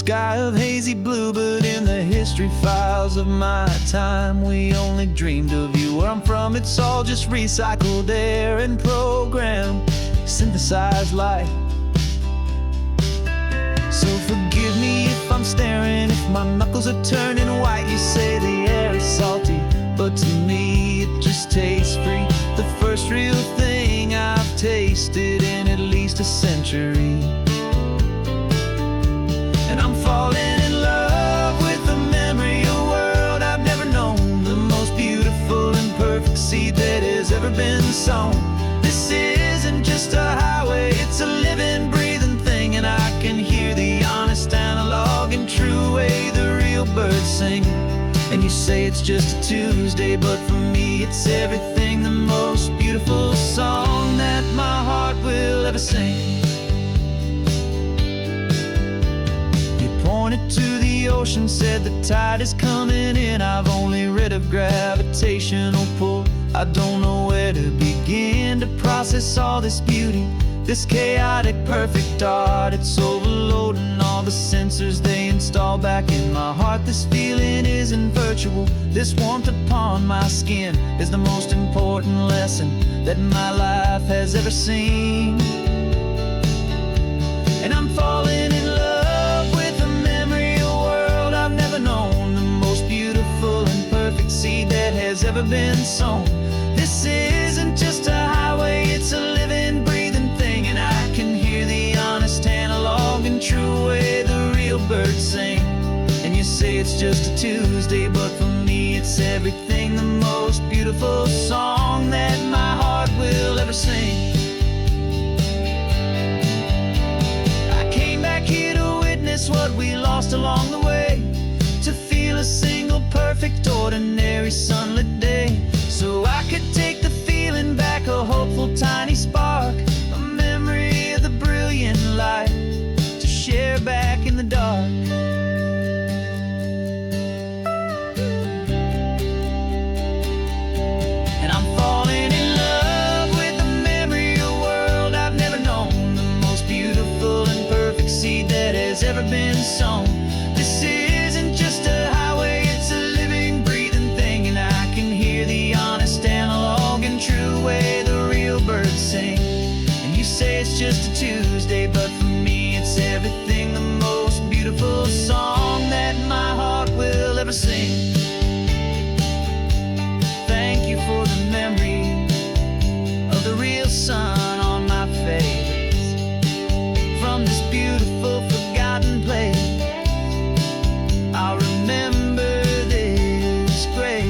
sky of hazy blue, but in the history files of my time, we only dreamed of you. Where I'm from, it's all just recycled air and programmed, synthesized light. So forgive me if I'm staring, if my knuckles are turning white. You say the air is salty, but to me it just tastes free. The first real thing I've tasted in at least a century. And I'm falling in love with the memory of a world I've never known, the most beautiful and perfect seed that has ever been sown. This isn't just a highway, it's a living, breathing thing, and I can hear the honest, analog, and true way the real birds sing. And you say it's just a Tuesday, but for me it's everything, the most beautiful song that my heart will ever sing. Pointed to the ocean, said the tide is coming in. I've only read of gravitational pull. I don't know where to begin to process all this beauty, this chaotic, perfect art. It's overloading all the sensors they install back in my heart. This feeling isn't virtual. This warmth upon my skin is the most important lesson that my life has ever seen. And I'm falling in love with a memory, a world I've never known, the most beautiful and perfect seed that has ever been sown. This isn't just a highway, it's a living, breathing thing, and I can hear the honest, analog, and true way the real birds sing. And you say it's just a Tuesday, but for me it's everything, the most beautiful song that my heart will ever sing. What we lost along the way, to feel a single perfect ordinary sunlit day, so I could take the feeling back, a hopeful tiny spark, a memory of the brilliant light to share back in the dark. And I'm falling in love with the memory of a world I've never known, the most beautiful and perfect seed that has ever been sown. This isn't just a highway, it's a living, breathing thing, and I can hear the honest, analog, and true way the real birds sing. And you say it's just a Tuesday, but for me it's everything, the most beautiful song that my heart will ever sing. Thank you for the memory of the real sun on my face, from this beautiful forgotten place. I'll remember this grace.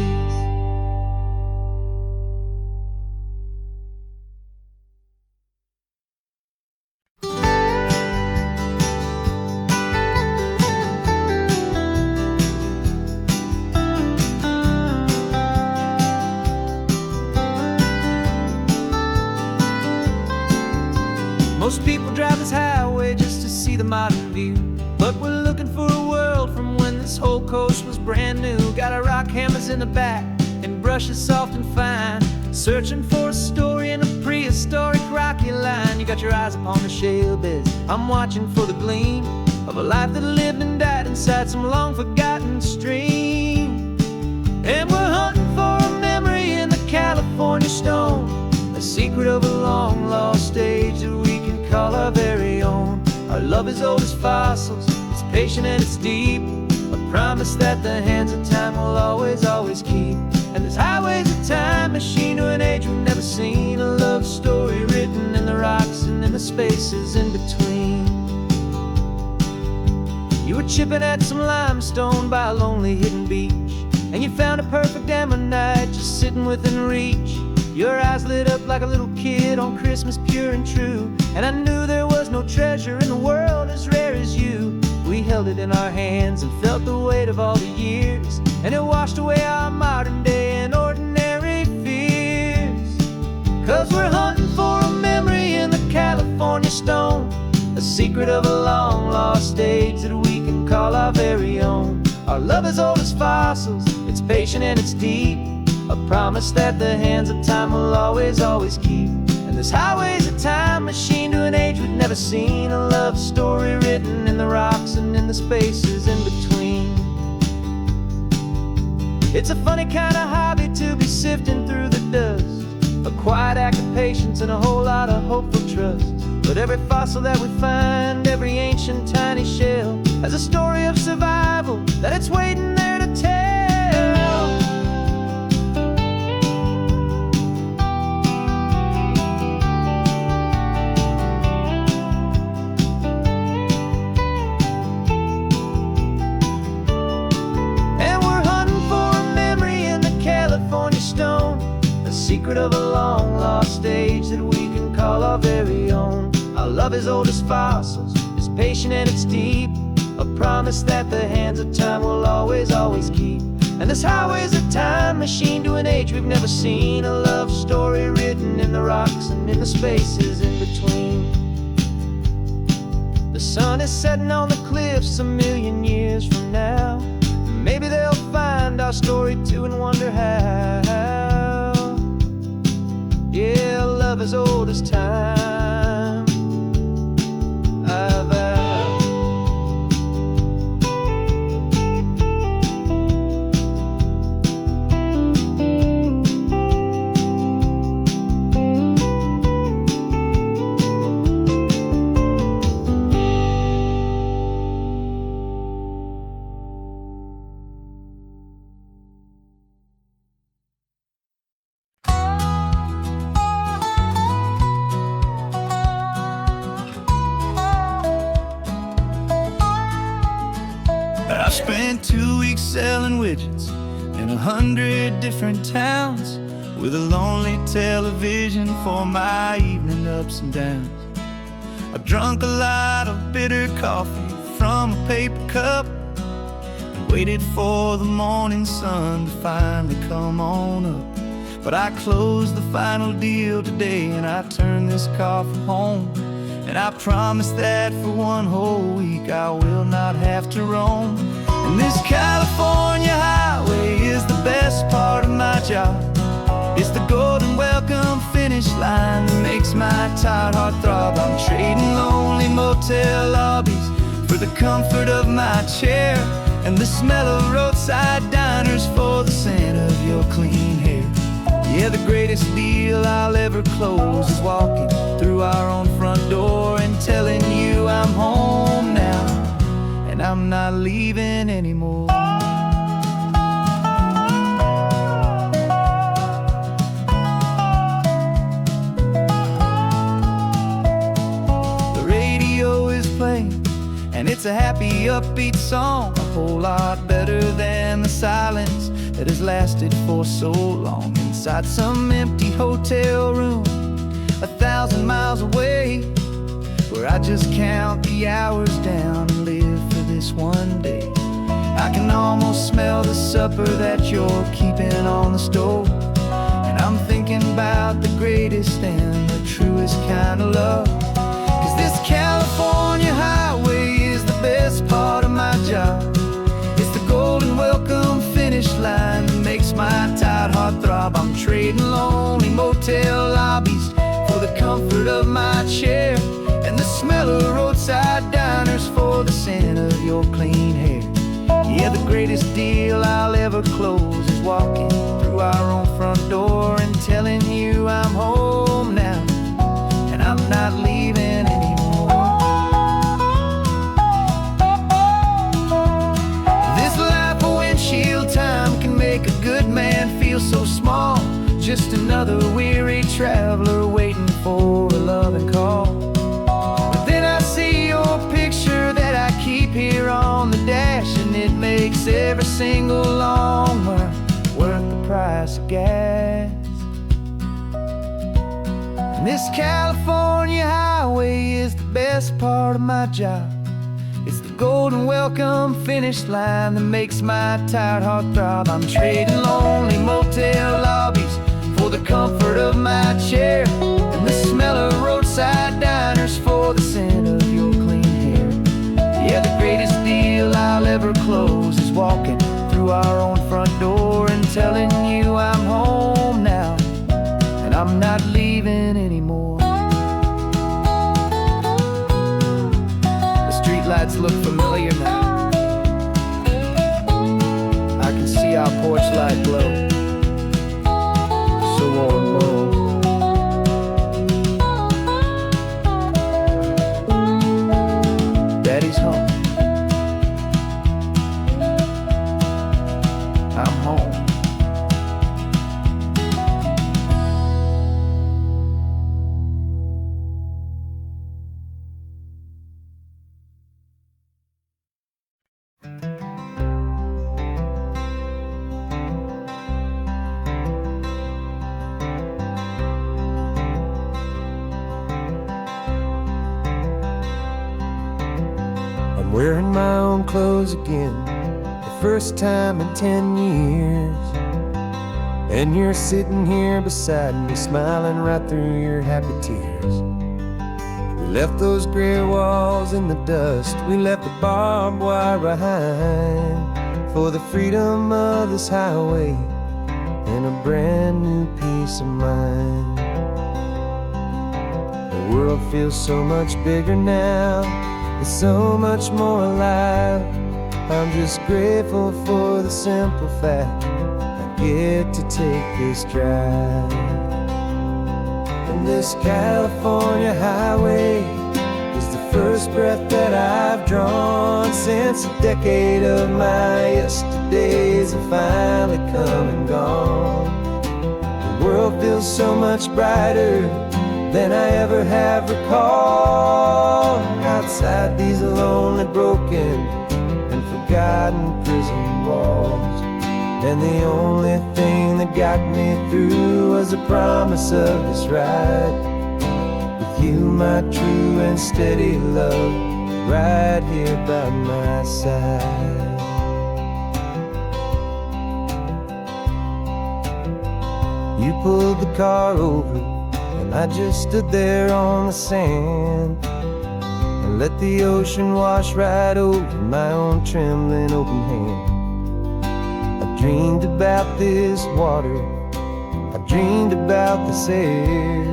Most people drive this highway just to see the modern view, but we're looking for a world from when this whole coast was brand new. Got our rock hammers in the back and brushes soft and fine, searching for a story in a prehistoric rocky line. You got your eyes upon the shale beds, I'm watching for the gleam of a life that lived and died inside some long forgotten stream. And we're hunting for a memory in the California stone, a secret of a long lost age that we can call our very own. Our love is old as fossils, it's patient and it's deep, a promise that the hands of time will always, always keep. And this highway's a time machine to an age we've never seen, a love story written in the rocks and in the spaces in between. You were chipping at some limestone by a lonely hidden beach, and you found a perfect ammonite just sitting within reach. Your eyes lit up like a little kid on Christmas, pure and true, and I knew there was no treasure in the world as rare as you. We held it in our hands and felt the weight of all the years, and it washed away our modern day and ordinary fears. 'Cause we're hunting for a memory in the California stone, a secret of a long lost age that we can call our very own. Our love is old as fossils, it's patient and it's deep, a promise that the hands of time will always, always keep. And And this highway's a time machine to an age we've never seen. A love story written in the rocks and in the spaces in between. It's a funny kind of hobby to be sifting through the dust, a quiet act of patience and a whole lot of hopeful trust. But every fossil that we find, every ancient tiny shell, has a story of survival that it's waiting there to tell. And we're hunting for a memory in the California stone, a secret of a long lost age that we can call our very own. Our love is old as fossils, it's patient and it's deep, a promise that the hands of time will always, always keep. And this highway's a time machine to an age we've never seen, a love story written in the rocks and in the spaces in between. The sun is setting on the cliffs a million years from now. Maybe they'll find our story too and wonder how. Yeah, love is old as time. I spent 2 weeks selling widgets in 100 different towns, with a lonely television for my evening ups and downs. I drunk a lot of bitter coffee from a paper cup, and waited for the morning sun to finally come on up. But I closed the final deal today, and I turned this coffee home. And I promise that for one whole week I will not have to roam. And this California highway is the best part of my job. It's the golden welcome finish line that makes my tired heart throb. I'm trading lonely motel lobbies for the comfort of my chair, and the smell of roadside diners for the scent of your clean hair. Yeah, the greatest deal I'll ever close is walking through our own front door and telling you I'm home now, and I'm not leaving anymore. The radio is playing, and it's a happy, upbeat song, a whole lot better than the silence that has lasted for so long. Inside some empty hotel room 1,000 miles away, where I just count the hours down and live for this one day. I can almost smell the supper that you're keeping on the stove, and I'm thinking about the greatest and the truest kind of love. 'Cause this California highway is the best part of my job. It's the golden welcome finish line that makes my tired heart throb. I'm trading lonely motel lobbies for the comfort of my chair, and the smell of roadside diners for the scent of your clean hair. Yeah, the greatest deal I'll ever close is walking through our own front door and telling you I'm home now, and I'm not leaving anymore. This life of windshield time can make a good man feel so small, just another weary traveler waiting for a loving call. But then I see your picture that I keep here on the dash, and it makes every single long mile worth the price of gas. And this California highway is the best part of my job. It's the golden welcome finish line that makes my tired heart throb. I'm trading lonely motel lobbies for the comfort of my chair, and the smell of roadside diners for the scent of your clean hair. Yeah, the greatest deal I'll ever close is walking through our own front door and telling you I'm home now, and I'm not leaving anymore. porch light glow, so warm home. Daddy's home. I'm home. I'm wearing my own clothes again, the first time in 10 years. And you're sitting here beside me, smiling right through your happy tears. We left those gray walls in the dust, we left the barbed wire behind, for the freedom of this highway and a brand new peace of mind. The world feels so much bigger now, it's so much more alive. I'm just grateful for the simple fact I get to take this drive. And this California highway is the first breath that I've drawn since a decade of my yesterdays have finally come and gone. The world feels so much brighter than I ever have recalled. Outside these lonely, broken, and forgotten prison walls. And the only thing that got me through was the promise of this ride with you, my true and steady love, right here by my side. You pulled the car over, and I just stood there on the sand and let the ocean wash right over my own trembling open hand. I dreamed about this water, I dreamed about this air,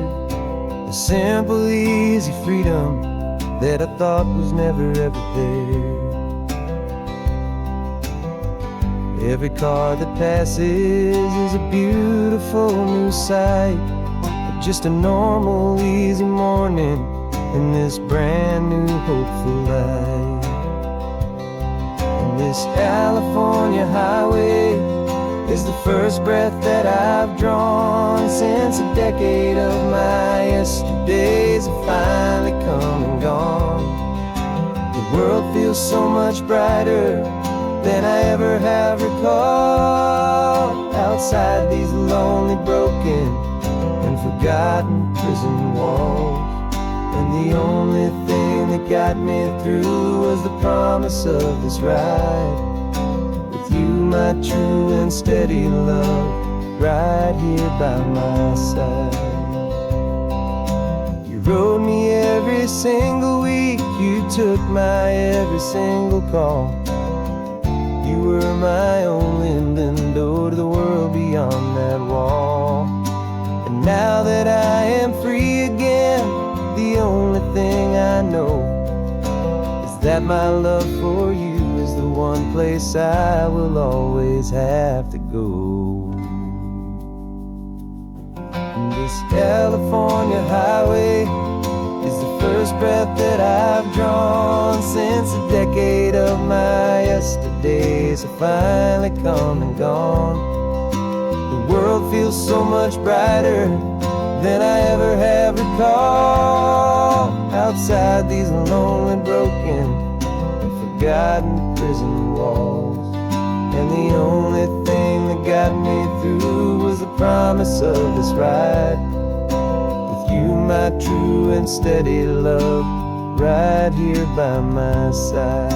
the simple, easy freedom that I thought was never ever there. Every car that passes is a beautiful new sight, just a normal, easy morning in this brand new, hopeful life. And this California highway is the first breath that I've drawn since a decade of my yesterdays have finally come and gone. The world feels so much brighter than I ever have recalled. Outside these lonely, broken, and forgotten prison walls. And the only thing that got me through was the promise of this ride with you, my true and steady love, right here by my side. You rode me every single week, you took my every single call. You were my only window to the world beyond that wall. And now that I am free again, the only thing I know is that my love for you is the one place I will always have to go. And this California highway is the first breath that I've drawn since a decade of my yesterdays have finally come and gone. The world feels so much brighter than I ever have recalled. Outside these lonely, broken, and forgotten prison walls. And the only thing that got me through was the promise of this ride with you, my true and steady love, right here by my side.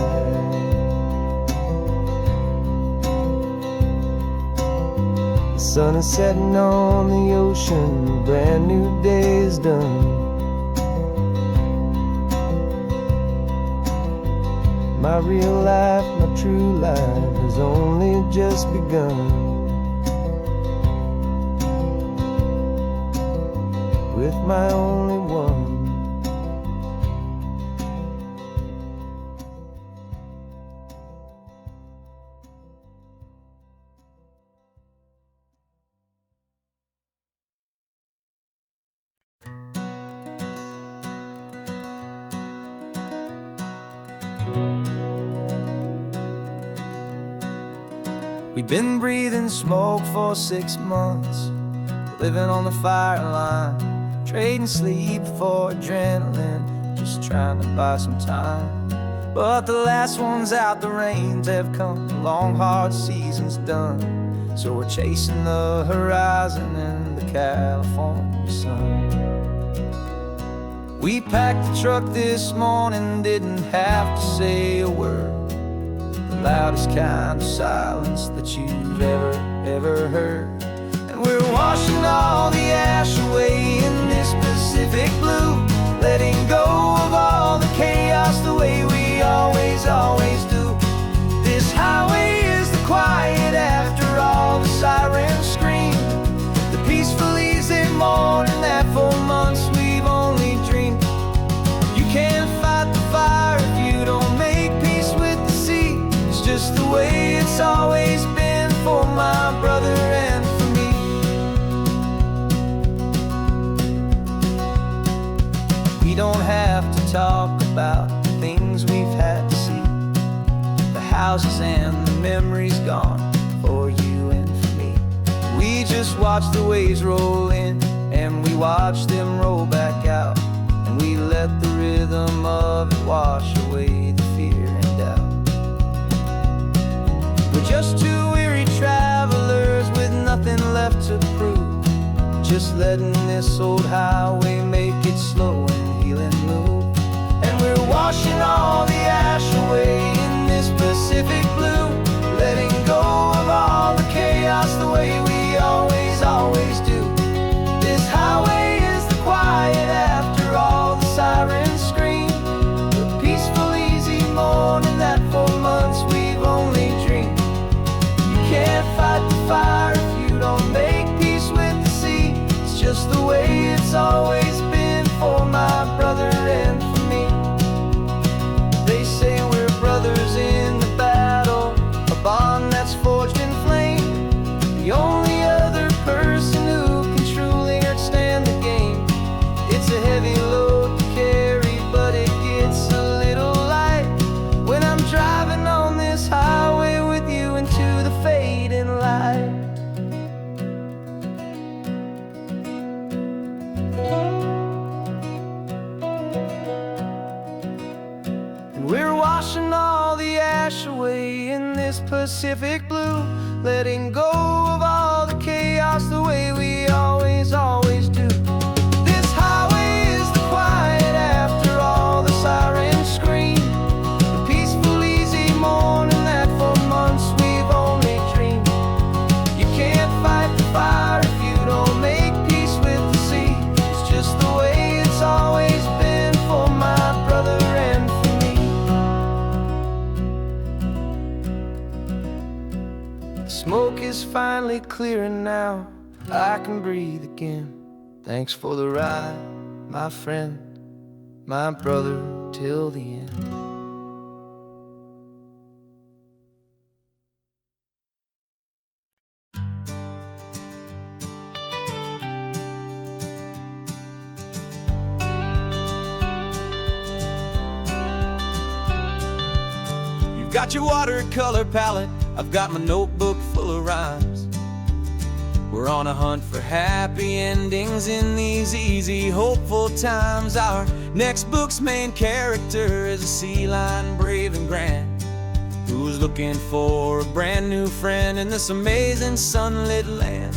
The sun is setting on the ocean, a brand new day is done. My real life, my true life has only just begun. With my only one. We'd been breathing smoke for 6 months, living on the fire line, trading sleep for adrenaline, just trying to buy some time. But the last one's out, the rains have come, the long hard season's done. So we're chasing the horizon in the California sun. We packed the truck this morning, didn't have to say a word. The loudest kind of silence that you've ever heard. And we're washing all the ash away in this Pacific blue, letting go of all the chaos the way we always do. This highway is the quiet after all the sirens scream, the peaceful easy morning that for months we've only dreamed. You can't fight the fire if you don't make peace with the sea. It's just the way it's always been for my brother and for me. We don't have to talk about the things we've had to see, the houses and the memories gone for you and for me. We just watch the waves roll in, and we watch them roll back out, and we let the rhythm of it wash away the fear and doubt. We're just two weary travelers with nothing left to prove, just letting this old highway make it slow and healing move. And we're washing all the ash away in this Pacific blue, letting go of all the chaos the way we always do. This highway is the quiet after all the sirens scream, the peaceful easy morning that for months we've only dreamed. You can't fight the fire if you don't make peace with the sea. It's just the way it's always been for my brother and for me. They say we're brothers in the battle, a bond that's forged in flame. The only other person who can truly understand the game. It's a heavy load to carry, but it gets a little light when I'm driving on this highway with you into the fading light. And we're washing all the ash away in this Pacific blue, letting go of all the chaos the way we always do. This highway is the quiet after all the sirens scream, the peaceful easy morning that for months we've only dreamed. You can't fight the fire if you don't make peace with the sea. It's just the way it's always been for my brother and for me. The smoke is finally clearing now, I can breathe again. Thanks for the ride, my friend, my brother, till the end. You've got your watercolor palette, I've got my notebook full of rhymes. We're on a hunt for happy endings in these easy, hopeful times. Our next book's main character is a sea lion, brave and grand, who's looking for a brand new friend in this amazing sunlit land.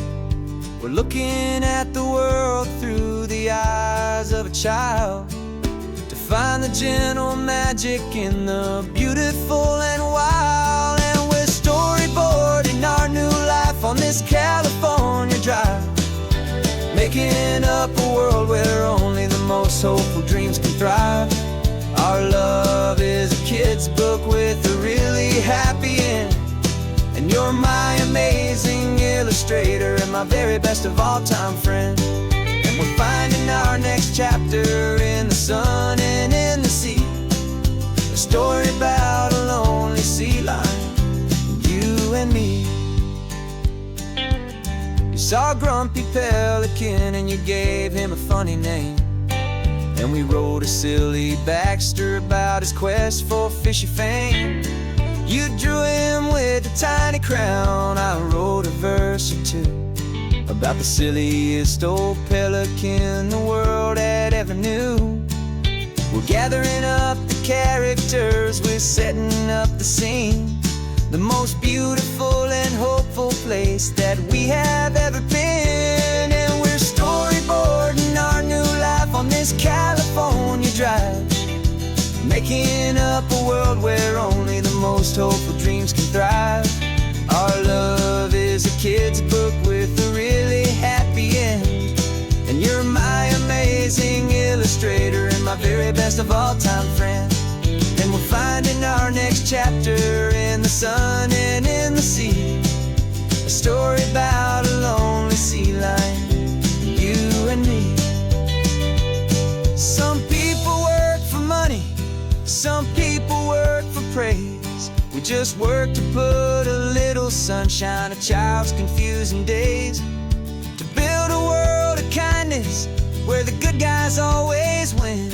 We're looking at the world through the eyes of a child, to find the gentle magic in the beautiful and wild. And we're storyboarding our new life on this California drive, making up a world where only the most hopeful dreams can thrive. Our love is a kid's book with a really happy end, and you're my amazing illustrator and my very best of all time friend. And we're finding our next chapter in the sun and in the sea, a story about a lonely sea lion, you and me. You saw a grumpy pelican and you gave him a funny name, and we wrote a silly Baxter about his quest for fishy fame. You drew him with a tiny crown. I wrote a verse or two about the silliest old pelican the world had ever knew. We're gathering up the characters, we're setting up the scene, the most beautiful and hopeful place that we have ever been. And we're storyboarding our new life on this California drive, making up a world where only the most hopeful dreams can thrive. Our love is a kid's book with a really happy end, and you're my amazing illustrator and my very best of all time friend. And we're finding our next chapter in the sun and in the sea, a story about a lonely sea lion, you and me. Some people work for money, some people work for praise. We just work to put a little sunshine in a child's confusing days, to build a world of kindness where the good guys always win,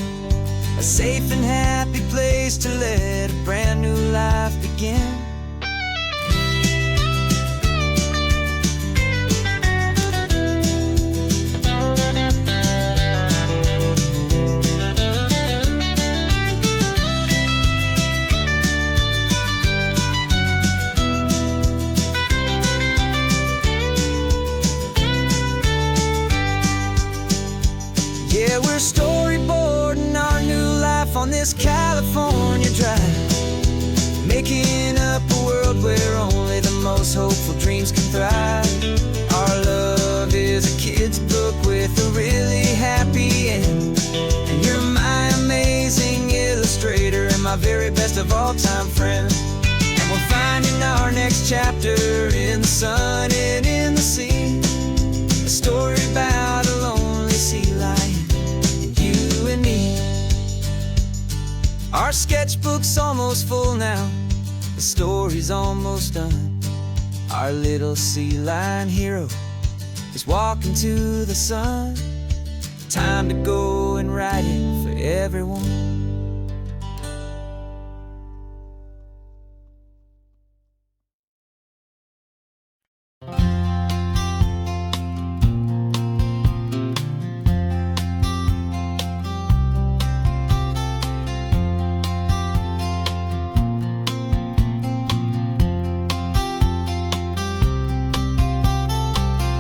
a safe and happy place to let a brand new life begin. Yeah, we're storyboarding our new life on this California drive, making up a world where only the most hopeful dreams can thrive. Our love is a kid's book with a really happy end, and you're my amazing illustrator and my very best of all time friend. And we're finding our next chapter in the sun and in the sea, a story about a lonely sea lion, you and me. Our sketchbook's almost full now, the story's almost done. Our little sea lion hero is walking to the sun. Time to go and write it for everyone.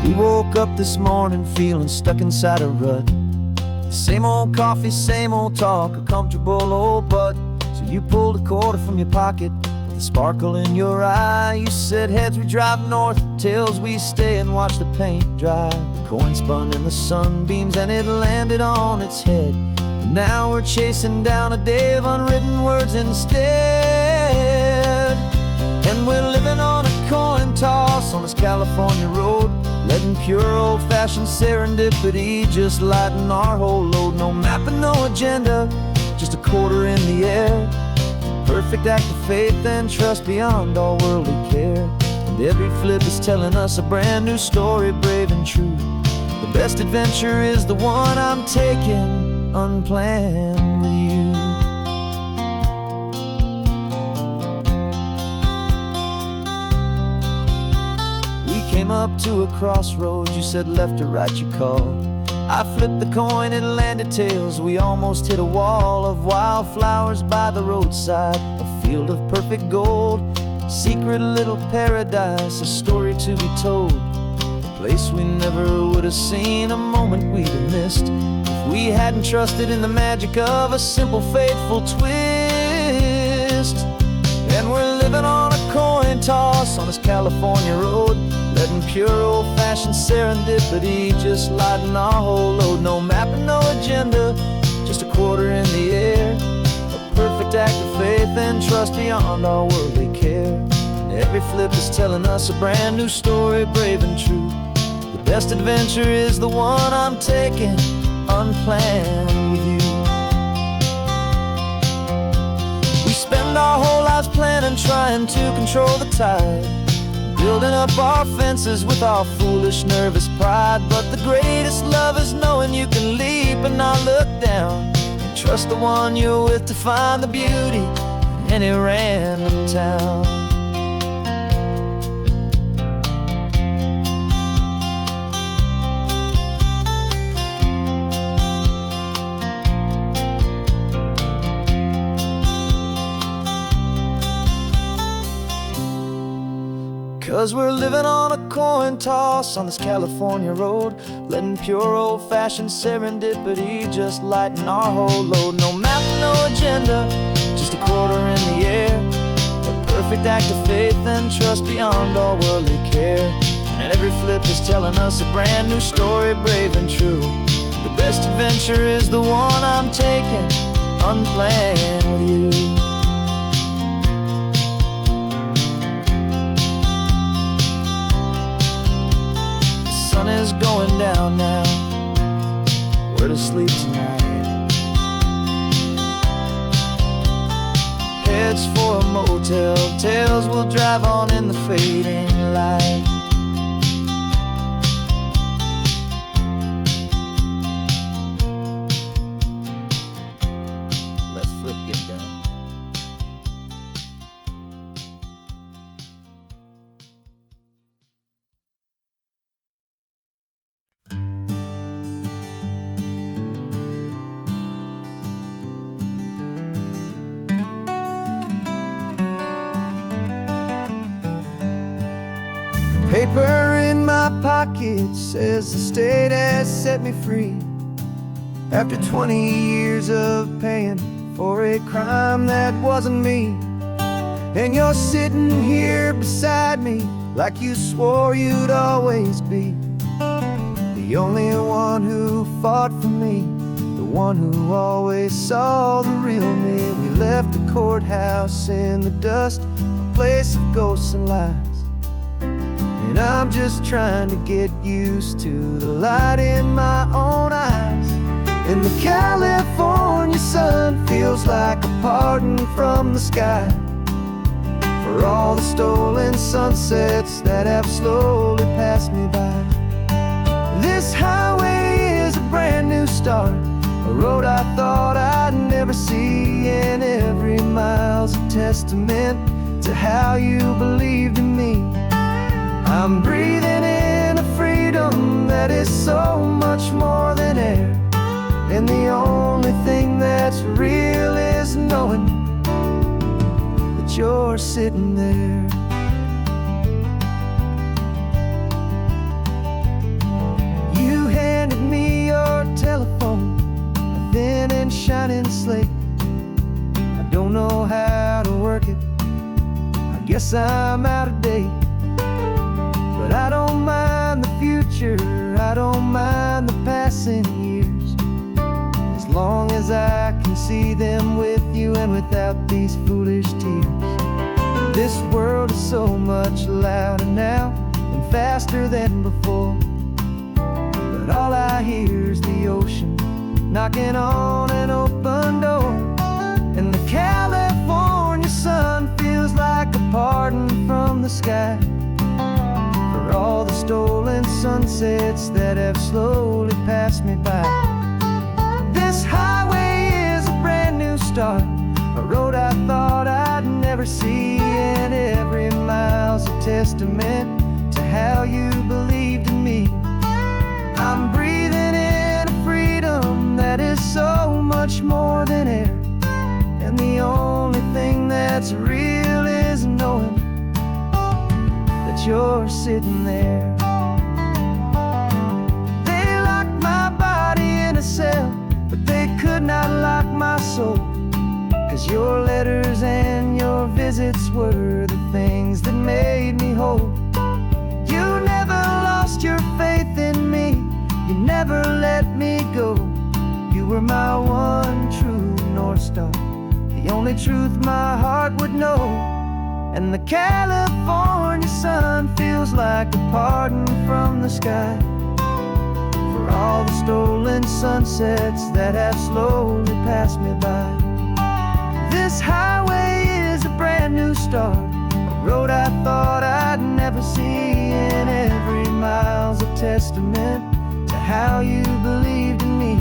We woke up this morning feeling stuck inside a rut. Same old coffee, same old talk, a comfortable old butt. So you pulled a quarter from your pocket with a sparkle in your eye. You said heads we drive north, tails we stay and watch the paint dry. The coin spun in the sunbeams and it landed on its head. And now we're chasing down a day of unwritten words instead. And we're living on a coin toss on this California road, letting pure old-fashioned serendipity just lighten our whole load. No map and no agenda, just a quarter in the air. Perfect act of faith and trust beyond all worldly care. And every flip is telling us a brand new story, brave and true. The best adventure is the one I'm taking unplanned with you. Came up to a crossroads, you said left or right you called. I flipped the coin, it landed tails. We almost hit a wall of wildflowers by the roadside, a field of perfect gold, secret little paradise, a story to be told, a place we never would have seen, a moment we'd have missed if we hadn't trusted in the magic of a simple faithful twist. And we're living on a coin toss on this California road, letting pure old-fashioned serendipity just lighten our whole load. No map and no agenda, just a quarter in the air. A perfect act of faith and trust beyond all worldly care. And every flip is telling us a brand new story, brave and true. The best adventure is the one I'm taking unplanned with you. We spend our whole lives planning, trying to control the tide, building up our fences with our foolish, nervous pride. But the greatest love is knowing you can leap and not look down, and trust the one you're with to find the beauty in any random town. 'Cause we're living on a coin toss on this California road, letting pure old-fashioned serendipity just lighten our whole load. No map, no agenda, just a quarter in the air, a perfect act of faith and trust beyond all worldly care. And every flip is telling us a brand new story, brave and true. The best adventure is the one I'm taking, unplanned with you. The sun is going down now, we're to sleep tonight. Heads for a motel, tails will drive on in the fading light. Let's flip get done. Paper in my pocket says the state has set me free, after 20 years of paying for a crime that wasn't me. And you're sitting here beside me like you swore you'd always be, the only one who fought for me, the one who always saw the real me. We left the courthouse in the dust, a place of ghosts and lies. And I'm just trying to get used to the light in my own eyes. And the California sun feels like a pardon from the sky for all the stolen sunsets that have slowly passed me by. This highway is a brand new start, a road I thought I'd never see, and every mile's a testament to how you believed in me. I'm breathing in a freedom that is so much more than air, and the only thing that's real is knowing that you're sitting there. You handed me your telephone, a thin and shining slate. I don't know how to work it, I guess I'm out of date. But I don't mind the future, I don't mind the passing years, as long as I can see them with you and without these foolish tears. This world is so much louder now and faster than before, but all I hear is the ocean knocking on an open door. And the California sun feels like a pardon from the sky for all the stolen sunsets that have slowly passed me by. This highway is a brand new start, a road I thought I'd never see, and every mile's a testament to how you believed in me. I'm breathing in a freedom that is so much more than air, and the only thing that's real is knowing that you're sitting there. They locked my body in a cell, but they could not lock my soul, 'cause your letters and your visits were the things that made me whole. You never lost your faith in me, you never let me go. You were my one true North Star, the only truth my heart would know. And the California sun feels like a pardon from the sky for all the stolen sunsets that have slowly passed me by. This highway is a brand new start, a road I thought I'd never see, and every mile's a testament to how you believed in me.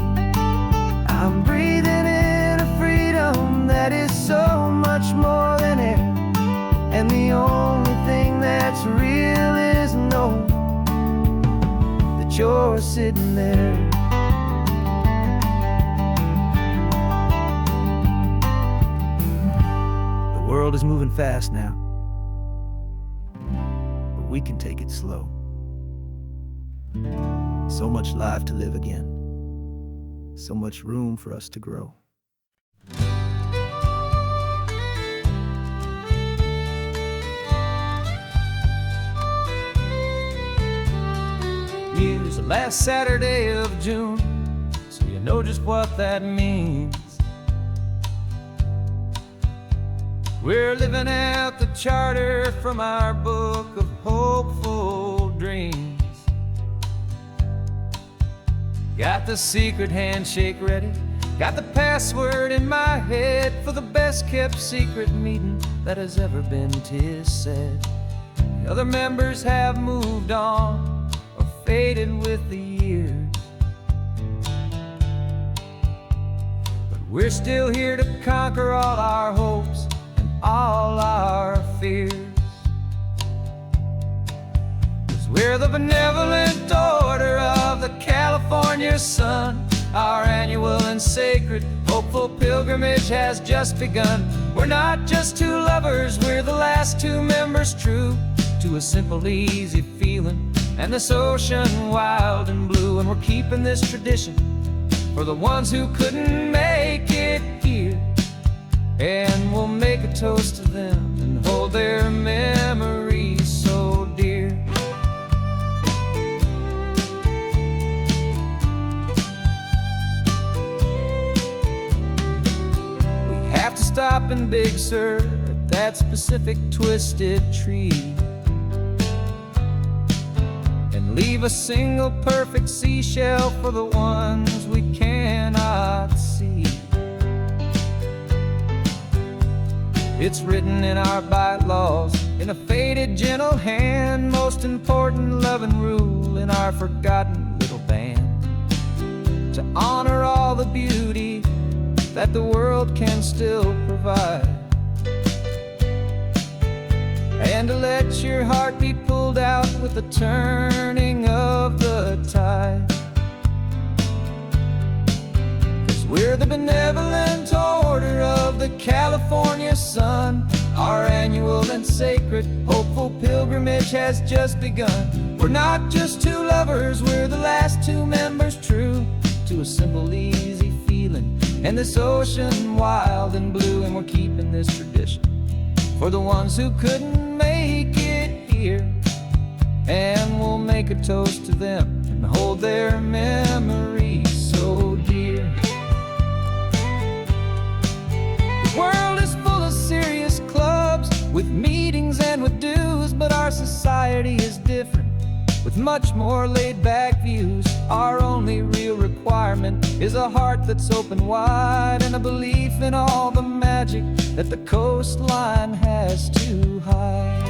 I'm breathing in a freedom that is so much more that you're sitting there. The world is moving fast now, but we can take it slow. So much life to live again, so much room for us to grow. It's the last Saturday of June, so you know just what that means. We're living out the charter from our book of hopeful dreams. Got the secret handshake ready, got the password in my head for the best kept secret meeting that has ever been, 'tis said. The other members have moved on, faded with the years, but we're still here to conquer all our hopes and all our fears. 'Cause we're the benevolent order of the California sun. Our annual and sacred hopeful pilgrimage has just begun. We're not just two lovers, we're the last two members true to a simple, easy feeling and this ocean wild and blue. And we're keeping this tradition for the ones who couldn't make it here, and we'll make a toast to them and hold their memories so dear. We have to stop in Big Sur at that specific twisted tree, leave a single perfect seashell for the ones we cannot see. It's written in our bylaws in a faded gentle hand, most important loving rule in our forgotten little band, to honor all the beauty that the world can still provide, and to let your heart be pulled out with the turning of the tide. 'Cause we're the benevolent order of the California sun. Our annual and sacred hopeful pilgrimage has just begun. We're not just two lovers, we're the last two members true to a simple, easy feeling and this ocean wild and blue. And we're keeping this tradition for the ones who couldn't make it here, and we'll make a toast to them and hold their memories so dear. The world is full of serious clubs with meetings and with dues, but our society is different with much more laid-back views. Our only real requirement is a heart that's open wide and a belief in all the magic that the coastline has to hide.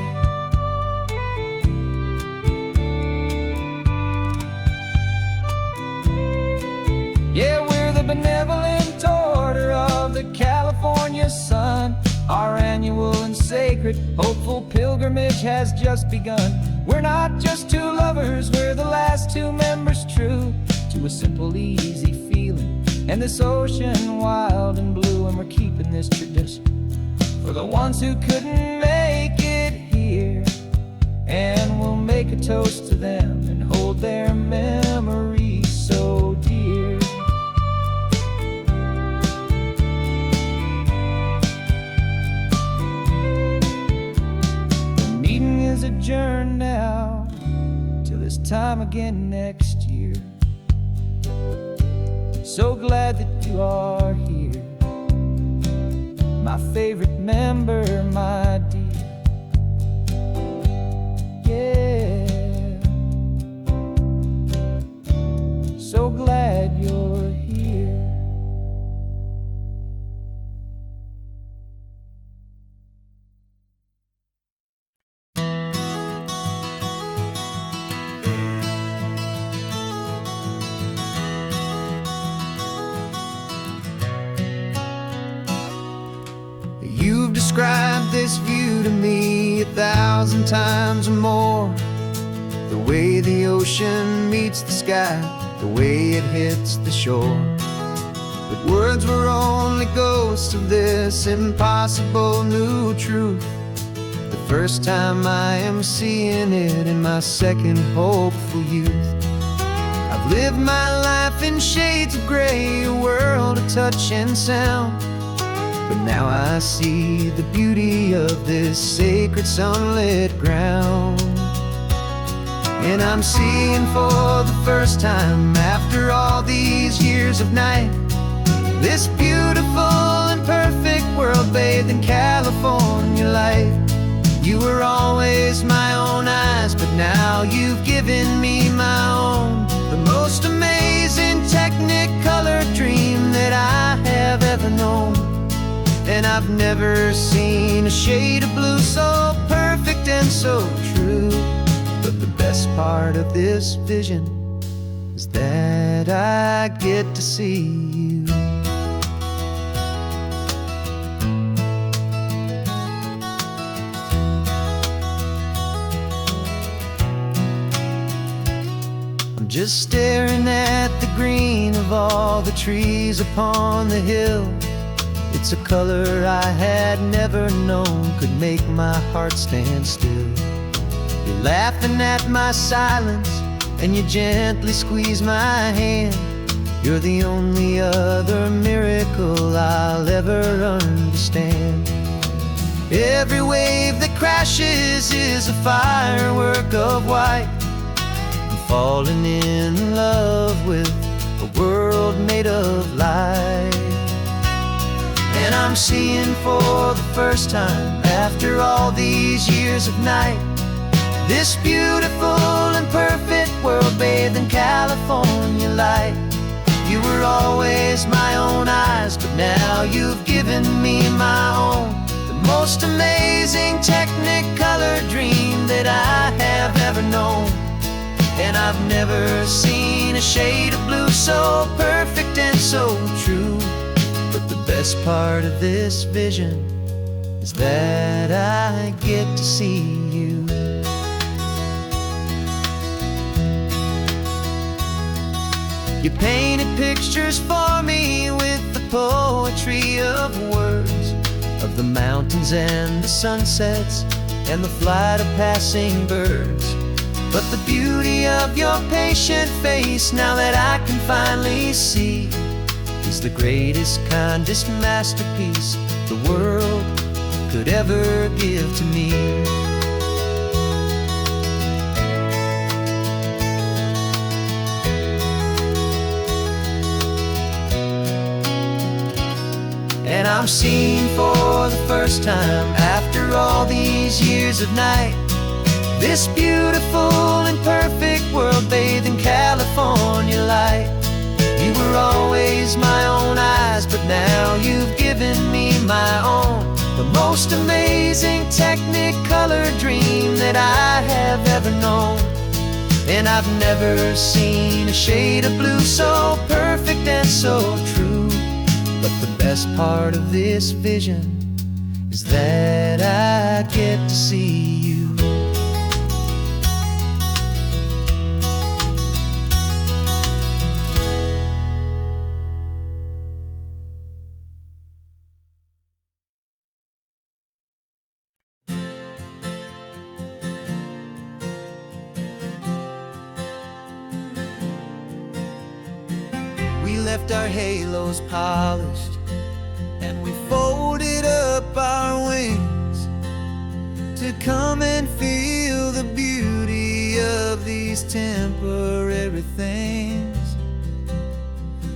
Yeah, we're the benevolent order of the California sun. Our annual and sacred hopeful pilgrimage has just begun. We're not just two lovers, we're the last two members true to a simple, easy feeling and this ocean wild and blue. And we're keeping this tradition for the ones who couldn't make it here, and we'll make a toast to them and hold their memories so dear. The meeting is adjourned now till this time again next year. So glad that you are here, my favorite member, my dear. Yeah, so glad you're here. You've described this view to me 1,000 times or more. The way the ocean meets the sky, the way it hits the shore. But words were only ghosts of this impossible new truth. The first time I am seeing it in my second hopeful youth. I've lived my life in shades of gray, a world of touch and sound. But now I see the beauty of this sacred sunlit ground. And I'm seeing for the first time, after all these years of night, this beautiful and perfect world bathed in California light. You were always my own eyes, but now you've given me my own. The most amazing technicolor dream that I have ever known. And I've never seen a shade of blue so perfect and so true. But the best part of this vision is that I get to see you. I'm just staring at the green of all the trees upon the hill. It's a color I had never known could make my heart stand still. You're laughing at my silence, and you gently squeeze my hand. You're the only other miracle I'll ever understand. Every wave that crashes is a firework of white. I'm falling in love with a world made of light. And I'm seeing for the first time, after all these years of night, this beautiful and perfect world bathed in California light. You were always my own eyes, but now you've given me my own. The most amazing technicolor dream that I have ever known. And I've never seen a shade of blue so perfect and so true. But the best part of this vision is that I get to see you. You painted pictures for me with the poetry of words, of the mountains and the sunsets and the flight of passing birds. But the beauty of your patient face, now that I can finally see, is the greatest, kindest masterpiece the world could ever give to me. And I'm seeing for the first time, after all these years of night, this beautiful and perfect world bathed in California light. You were always my own eyes, but now you've given me my own. The most amazing technicolor dream that I have ever known. And I've never seen a shade of blue so perfect and so true. But the best part of this vision is that I get to see you. We left our halos polished, and we folded up our wings to come and feel the beauty of these temporary things.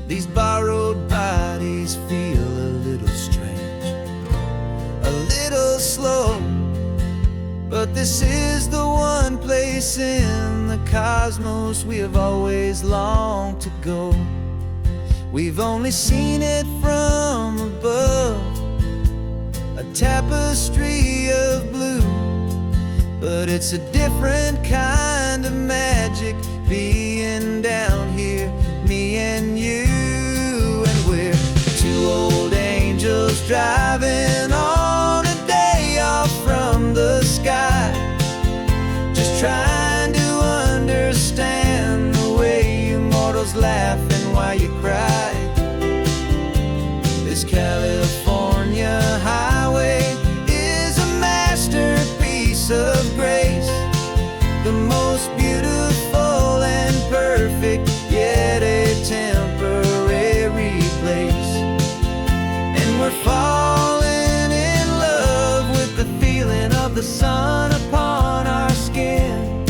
These borrowed bodies feel a little strange, a little slow, but this is the one place in the cosmos we have always longed to go. We've only seen it from above, a tapestry of blue, but it's a different kind of magic being down here, me and you. And we're two old angels driving on a day off from the sky, just trying to perfect, yet a temporary place. And we're falling in love with the feeling of the sun upon our skin,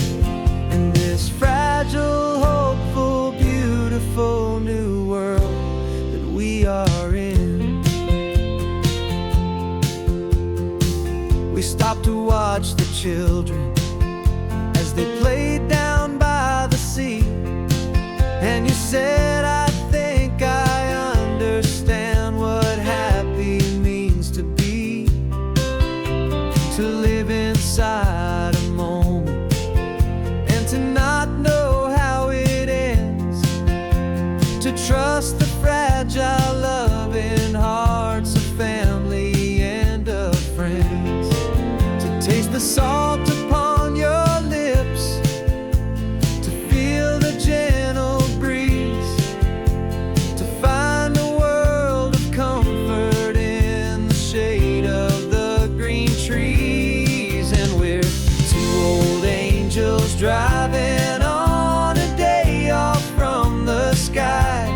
in this fragile, hopeful, beautiful new world that we are in. We stopped to watch the children as they played down by the sea, and you said, I think I understand what happy means to be, to live inside a moment and to not know how it ends, to trust the fragile loving hearts of family and of friends, to taste the salt upon your lips, to feel the gentle breeze, to find a world of comfort in the shade of the green trees. And we're two old angels driving on a day off from the sky,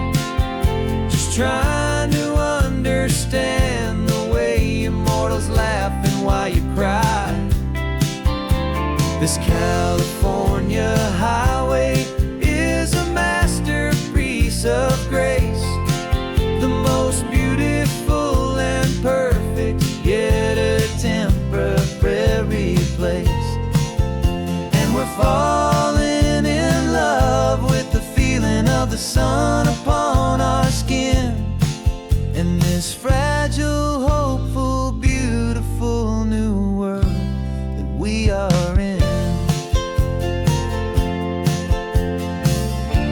just trying to understand the way immortals laugh and why you cry. This California highway is a masterpiece of grace, the most beautiful and perfect, yet a temporary place. And we're falling in love with the feeling of the sun upon our skin, in this fragile, hopeful, beautiful new world that we are in.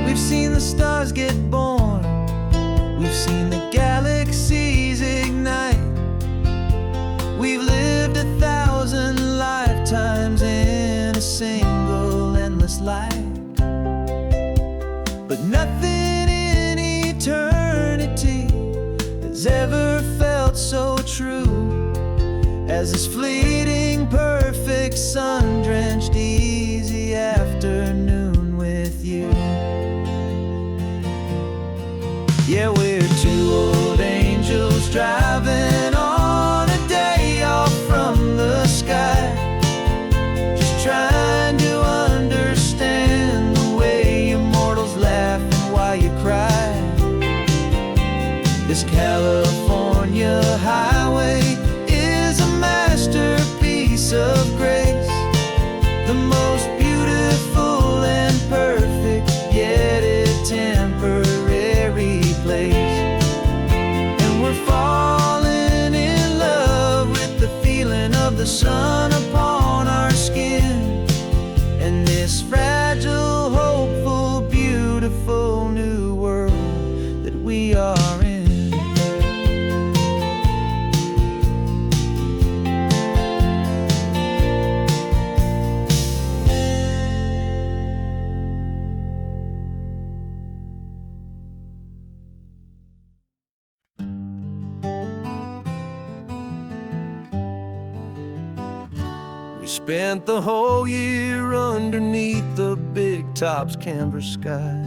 We've seen the stars get born, we've seen the galaxies ignite, we've lived 1,000 lifetimes in a single endless life. But nothing in eternity has ever felt so true as this fleeting, perfect, sun-drenched, easy afternoon with you. Yeah, we're two old angels driving on a day off from the sky, just trying to understand the way immortals laugh and why you cry. This California highway is a masterpiece of grace, the most beautiful and perfect, yet a temporary place. And we're falling in love with the feeling of the sun upon our skin, and this fragile, hopeful, beautiful new world that we are in. We spent the whole year underneath the big top's canvas sky,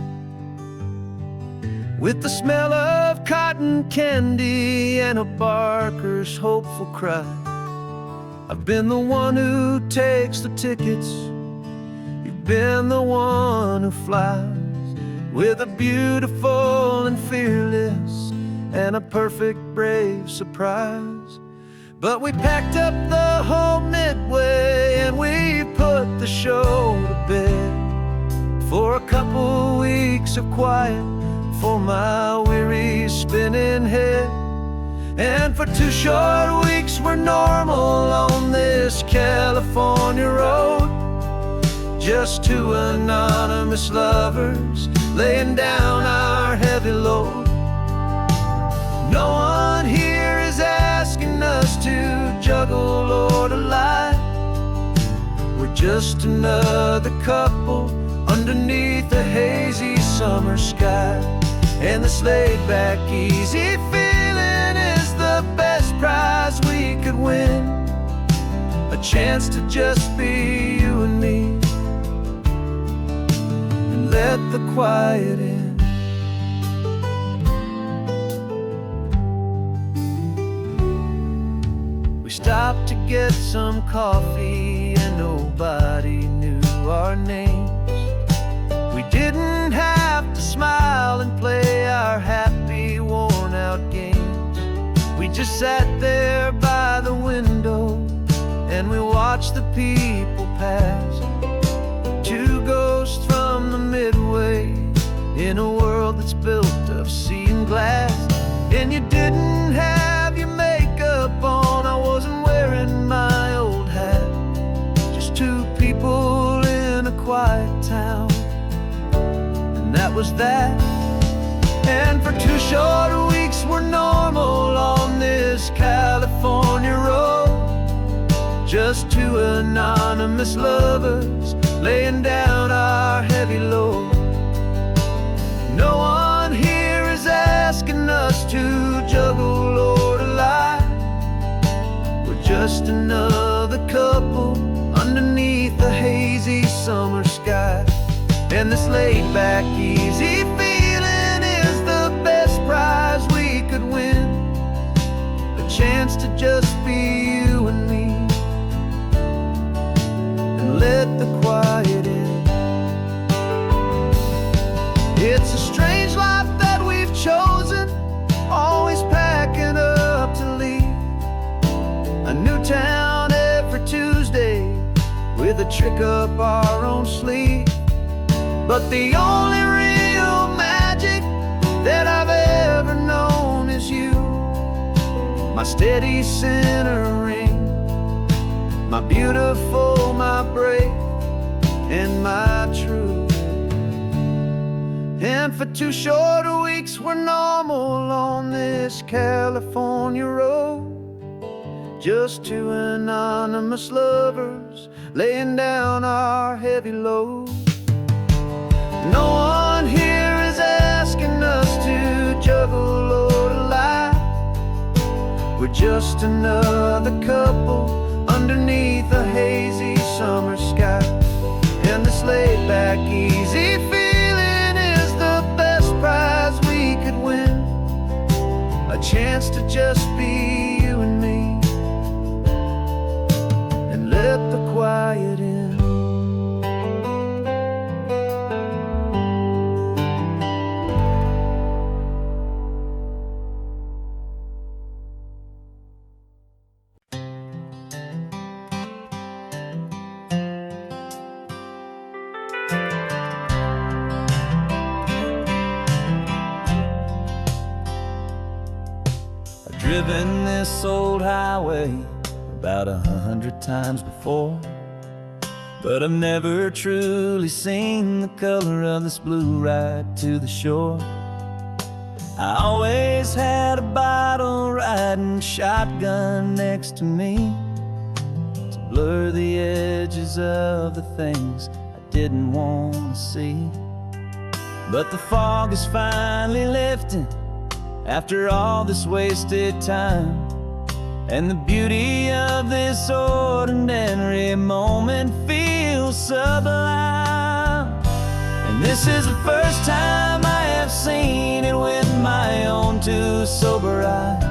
with the smell of cotton candy and a barker's hopeful cry. I've been the one who takes the tickets, you've been the one who flies, with a beautiful and fearless and a perfect brave surprise. But we packed up the whole Midway and we put the show to bed, for a couple weeks of quiet for my weary spinning head. And for 2 short weeks we're normal on this California road, just 2 anonymous lovers laying down our heavy load. No one here is asking us to juggle or to lie, we're just another couple underneath a hazy summer sky. And this laid-back, easy feeling is the best prize we could win, a chance to just be you and me. And let the quiet in. We stopped to get some coffee and nobody knew our names. We didn't have to smile and play our happy, worn-out games. We just sat there by the window and we watched the people pass. Two ghosts from the Midway in a world that's built of sea and glass. And you didn't have your makeup on, I wasn't wearing my old hat. Just two people in a quiet town, and that was that. And for 2 short weeks we're normal on this California road. Just two anonymous lovers laying down our heavy load. No one here is asking us to juggle or to lie. We're just another couple underneath the hazy summer sky. And this laid-back, easy feeling is the best prize we could win. A chance to just be you and me, and let the quiet in. It's a strange life that we've chosen, always packing up to leave. A new town every Tuesday with a trick up our own sleeve. But the only real magic that I've ever known is you, my steady centering, my beautiful, my brave, and my true. And for 2 short weeks we're normal on this California road. Just two anonymous lovers laying down our heavy load. No one here is asking us to juggle or to lie. We're just another couple underneath a hazy summer sky. And this laid-back, easy feeling is the best prize we could win. A chance to just be you and me, and let the quiet in. Driven this old highway about 100 times before, but I've never truly seen the color of this blue right to the shore. I always had a bottle riding shotgun next to me to blur the edges of the things I didn't want to see. But the fog is finally lifting after all this wasted time, and the beauty of this ordinary moment feels sublime. And this is the first time I have seen it with my own two sober eyes.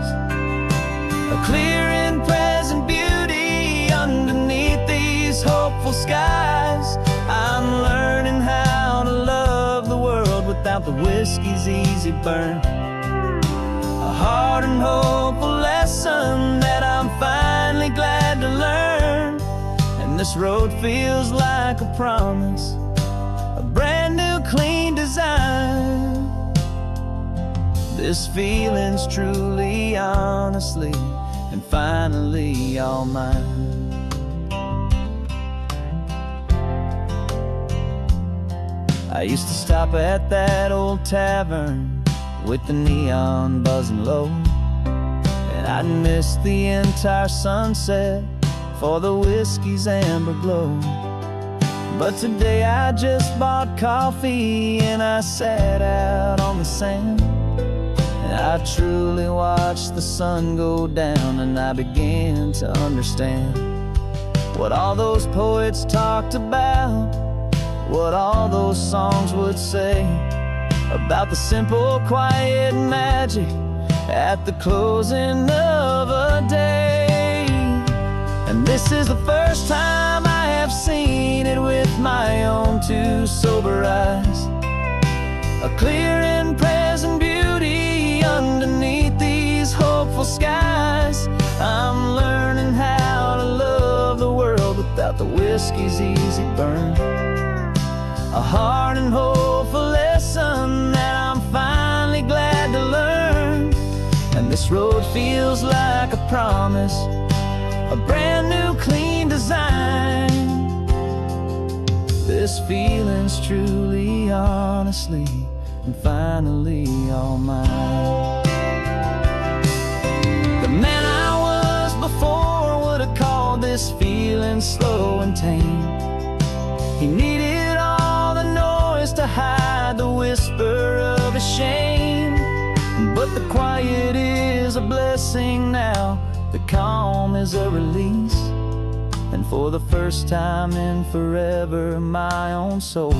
A clear and present beauty underneath these hopeful skies. I'm learning how to love the world without the whiskey's easy burn. A hard and hopeful lesson that I'm finally glad to learn. And this road feels like a promise, a brand new clean design. This feeling's truly, honestly, and finally all mine. I used to stop at that old tavern with the neon buzzing low, and I'd miss the entire sunset for the whiskey's amber glow. But today I just bought coffee and I sat out on the sand, and I truly watched the sun go down, and I began to understand what all those poets talked about what all those songs would say about the simple, quiet magic at the closing of a day. And this is the first time I have seen it with my own two sober eyes. A clear and present beauty underneath these hopeful skies. I'm learning how to love the world without the whiskey's easy burn. A hard and hopeful lesson that I'm finally glad to learn. And this road feels like a promise, a brand new clean design. This feeling's truly, honestly, and finally all mine. The man I was before would have called this feeling slow and tame. He needed all the noise to hide the whisper of his shame. But the quiet is a blessing now, the calm is a release. And for the first time in forever, my own soul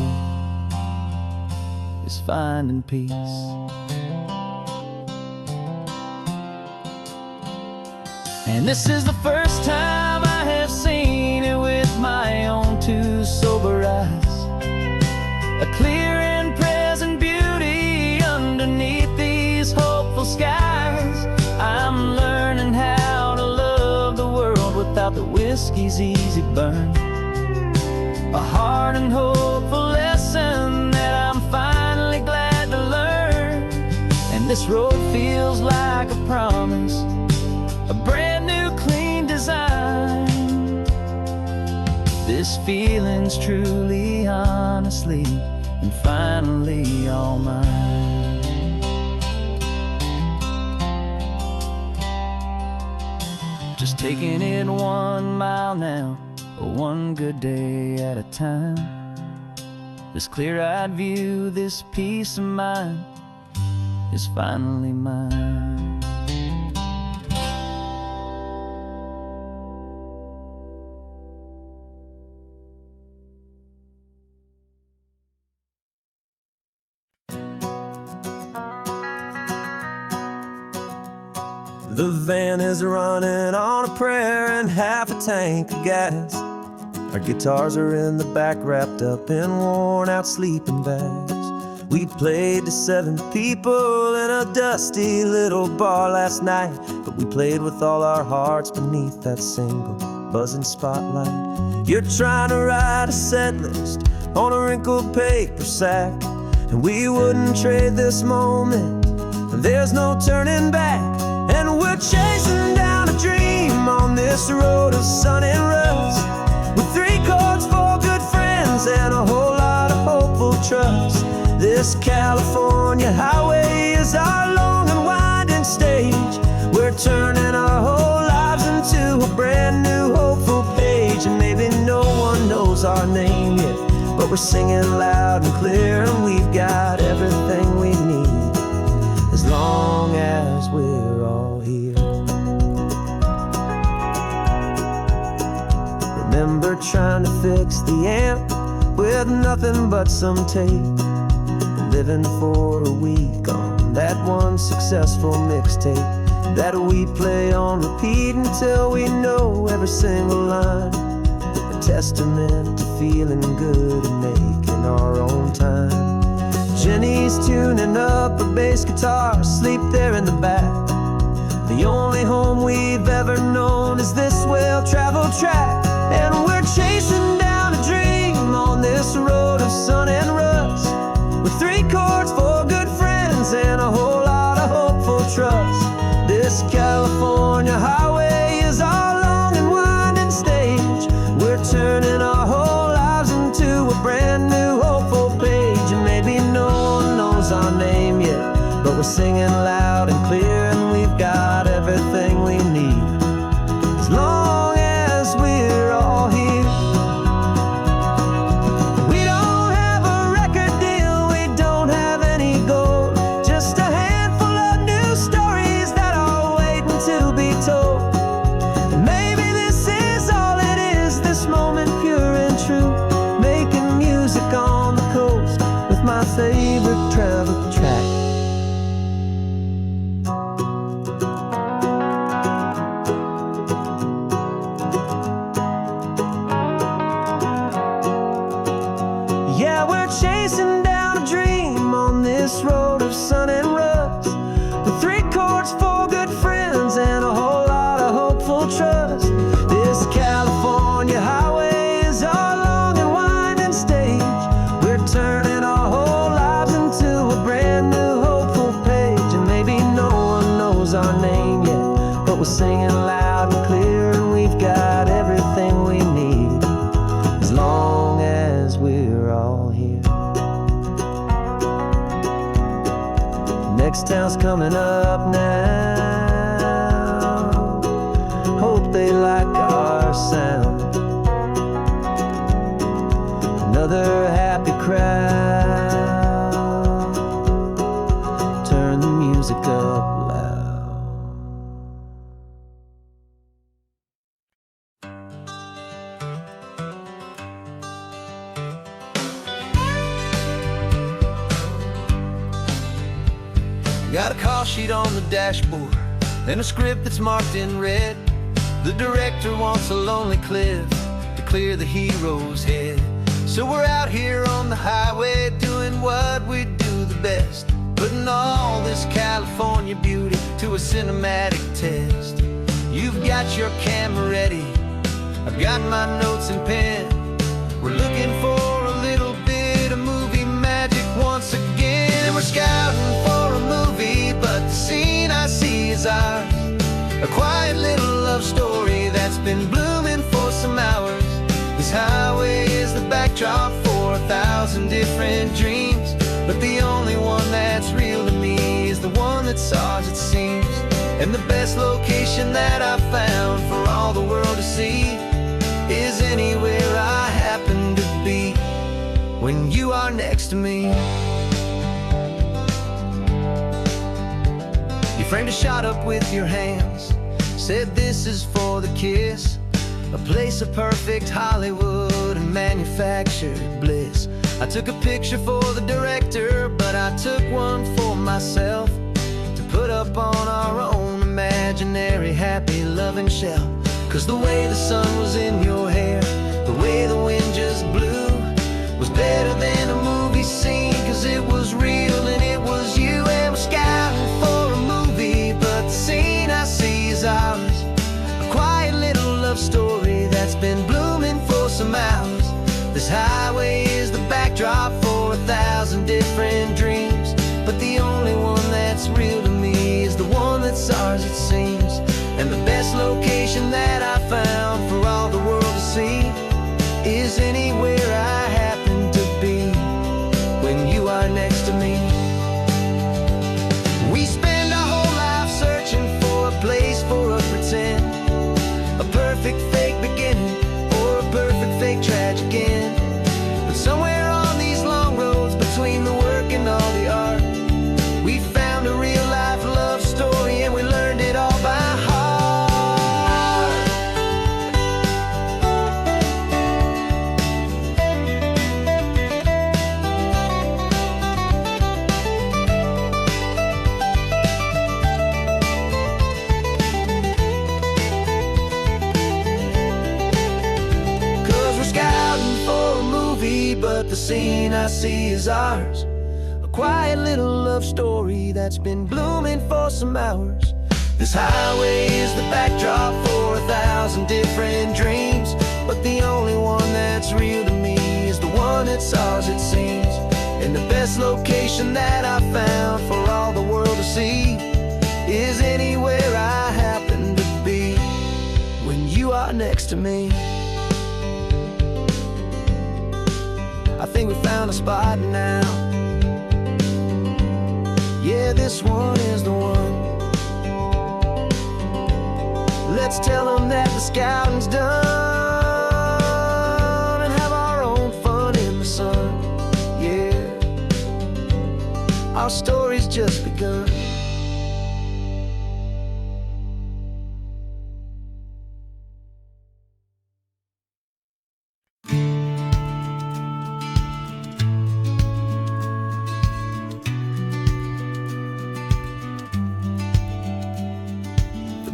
is finding peace. And this is the first time I have seen it with my own two sober eyes. A clear and present beauty underneath these hopeful skies. I'm learning how to love the world without the whiskey's easy burn. A hard and hopeful lesson that I'm finally glad to learn. And this road feels like a promise, a brand new clean design. This feeling's truly, honestly, and finally all mine. Just taking it 1 mile now, one good day at a time. This clear-eyed view, this peace of mind is finally mine. The van is running on a prayer and half a tank of gas. Our guitars are in the back, wrapped up in worn-out sleeping bags. We played to 7 people in a dusty little bar last night, but we played with all our hearts beneath that single buzzing spotlight. You're trying to write a set list on a wrinkled paper sack, and we wouldn't trade this moment. There's no turning back. And we're chasing down a dream on this road of sun and rust, with 3 chords, 4 good friends, and a whole lot of hopeful trust. This California highway is our long and winding stage. We're turning our whole lives into a brand new hopeful page. And maybe no one knows our name yet, but we're singing loud and clear, and we've got everything we need, as long as we're all here. Remember trying to fix the amp with nothing but some tape, living for a week on that one successful mixtape that we play on repeat until we know every single line. A testament to feeling good and making our own time. Jenny's tuning up her bass guitar, asleep there in the back. The only home we've ever known is this well-traveled track. And we're chasing down a dream on this road of sun and rust, with 3 chords, 4 good friends, and a whole lot of hopeful trust. This California highway is our long and winding stage. We're turning our whole lives into a brand new hopeful page. And maybe no one knows our name yet, but we're singing loud and clear, and we've got everything we need, as long as we're all here. We don't have a record deal, we don't have any gold, just a handful of new stories that are waiting to be told. And maybe this is all it is, this moment pure and true, making music on road of sun and rust, with 3 chords, 4 good friends, and a whole lot of hopeful trust. This California highway is our long and winding stage. We're turning our whole lives into a brand new hopeful page. And maybe no one knows our name yet, but we're singing loud and clear, and we've got everything we need, as long as we're all here. Next town's coming up now. Hope they like our sound. Another happy crowd. Turn the music up loud. Got a call sheet on the dashboard and a script that's marked in red. The director wants a lonely cliff to clear the hero's head. So we're out here on the highway doing what we do the best, putting all this California beauty to a cinematic test. You've got your camera ready, I've got my notes and pen. We're looking for a little bit of movie magic once again. We're scouting for a movie, but the scene I see is ours. A quiet little love story that's been blooming for some hours. This highway is the backdrop for 1,000 different dreams, but the only one that's real to me is the one that's ours, it seems. And the best location that I've found for all the world to see is anywhere I happen to be when you are next to me. You framed a shot up with your hands, said this is for the kiss, a place of perfect Hollywood and manufactured bliss. I took a picture for the director, but I took one for myself to put up on our own imaginary happy loving shelf. Cause the way the sun was in your hair, the way the wind just blew, was better than a movie scene, cause it was real and it was you. And we're scouting for a movie, but the scene I see is ours. A quiet little love story that's been blooming for some hours. This highway is the backdrop for 1,000 different dreams, but the only one that's real to me is the one that's ours, it seems. And the best location that I found for all the world to see is anywhere I happen to be when you are next to me. We spend our whole life searching for a place for a pretend, a perfect fake beginning or a perfect fake tragic end. But somewhere on these long roads between the work and all the art, we found a real life love story and we learned it all by heart. But the scene I see is ours. A quiet little love story that's been blooming for some hours. This highway is the backdrop for 1,000 different dreams, but the only one that's real to me is the one that's ours, it seems. And the best location that I found for all the world to see is anywhere I happen to be when you are next to me. I think we found a spot now. Yeah, this one is the one. Let's tell them that the scouting's done and have our own fun in the sun. Yeah, our story's just begun.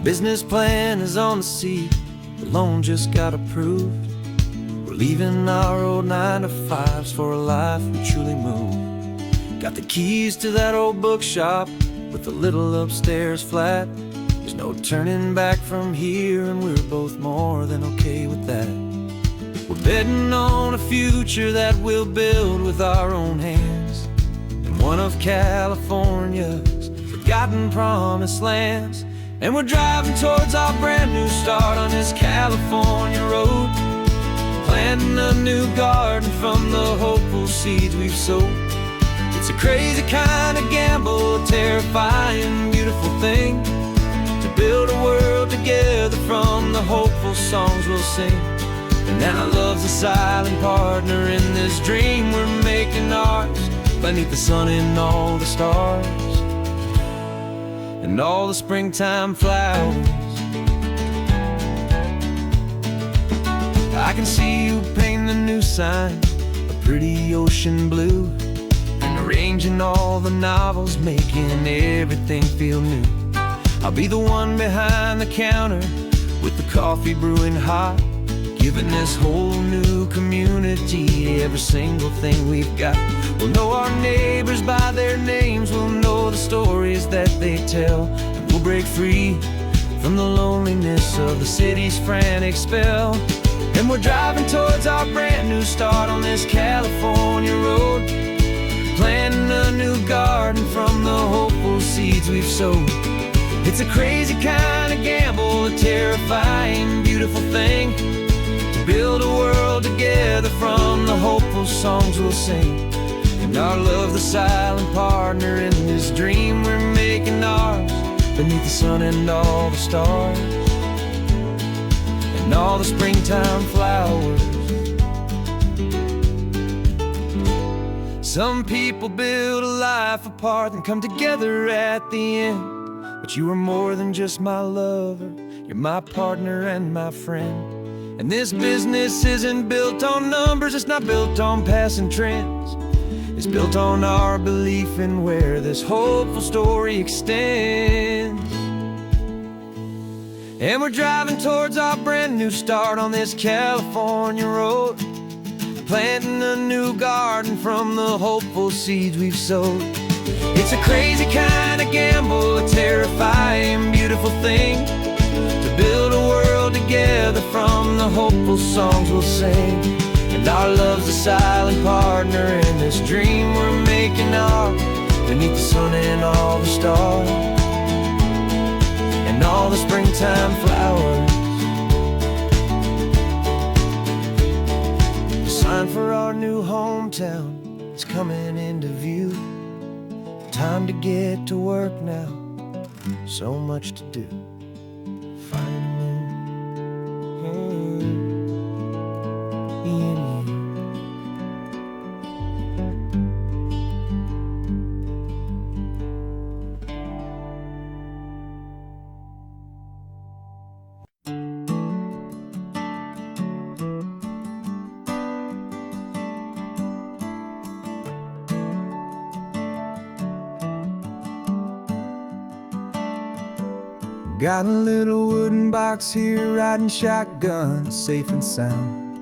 Business plan is on the seat, the loan just got approved. We're leaving our old 9 to 5s for a life we truly move. Got the keys to that old bookshop with the little upstairs flat. There's no turning back from here, and we're both more than okay with that. We're betting on a future that we'll build with our own hands, in one of California's forgotten promised lands. And we're driving towards our brand new start on this California road, planting a new garden from the hopeful seeds we've sowed. It's a crazy kind of gamble, a terrifying, beautiful thing, to build a world together from the hopeful songs we'll sing. And now love's a silent partner in this dream we're making ours, beneath the sun and all the stars and all the springtime flowers. I can see you painting a new sign, a pretty ocean blue, and arranging all the novels, making everything feel new. I'll be the one behind the counter with the coffee brewing hot, giving this whole new community every single thing we've got. We'll know our neighbors by their names, we'll know the stories that they tell, and we'll break free from the loneliness of the city's frantic spell. And we're driving towards our brand new start on this California road, planting a new garden from the hopeful seeds we've sowed. It's a crazy kind of gamble, a terrifying, beautiful thing, to build a world together from the hopeful songs we'll sing. And our love's the silent partner in this dream we're making ours, beneath the sun and all the stars and all the springtime flowers. Some people build a life apart and come together at the end, but you are more than just my lover, you're my partner and my friend. And this business isn't built on numbers, it's not built on passing trends, it's built on our belief in where this hopeful story extends. And we're driving towards our brand new start on this California road, planting a new garden from the hopeful seeds we've sowed. It's a crazy kind of gamble, a terrifying, beautiful thing, to build a world together from the hopeful songs we'll sing. And our love's a silent partner in this dream we're making ours, beneath the sun and all the stars and all the springtime flowers. The sign for our new hometown is coming into view. Time to get to work now, so much to do. Finding in you. Got a little wooden box here, riding shotgun, safe and sound.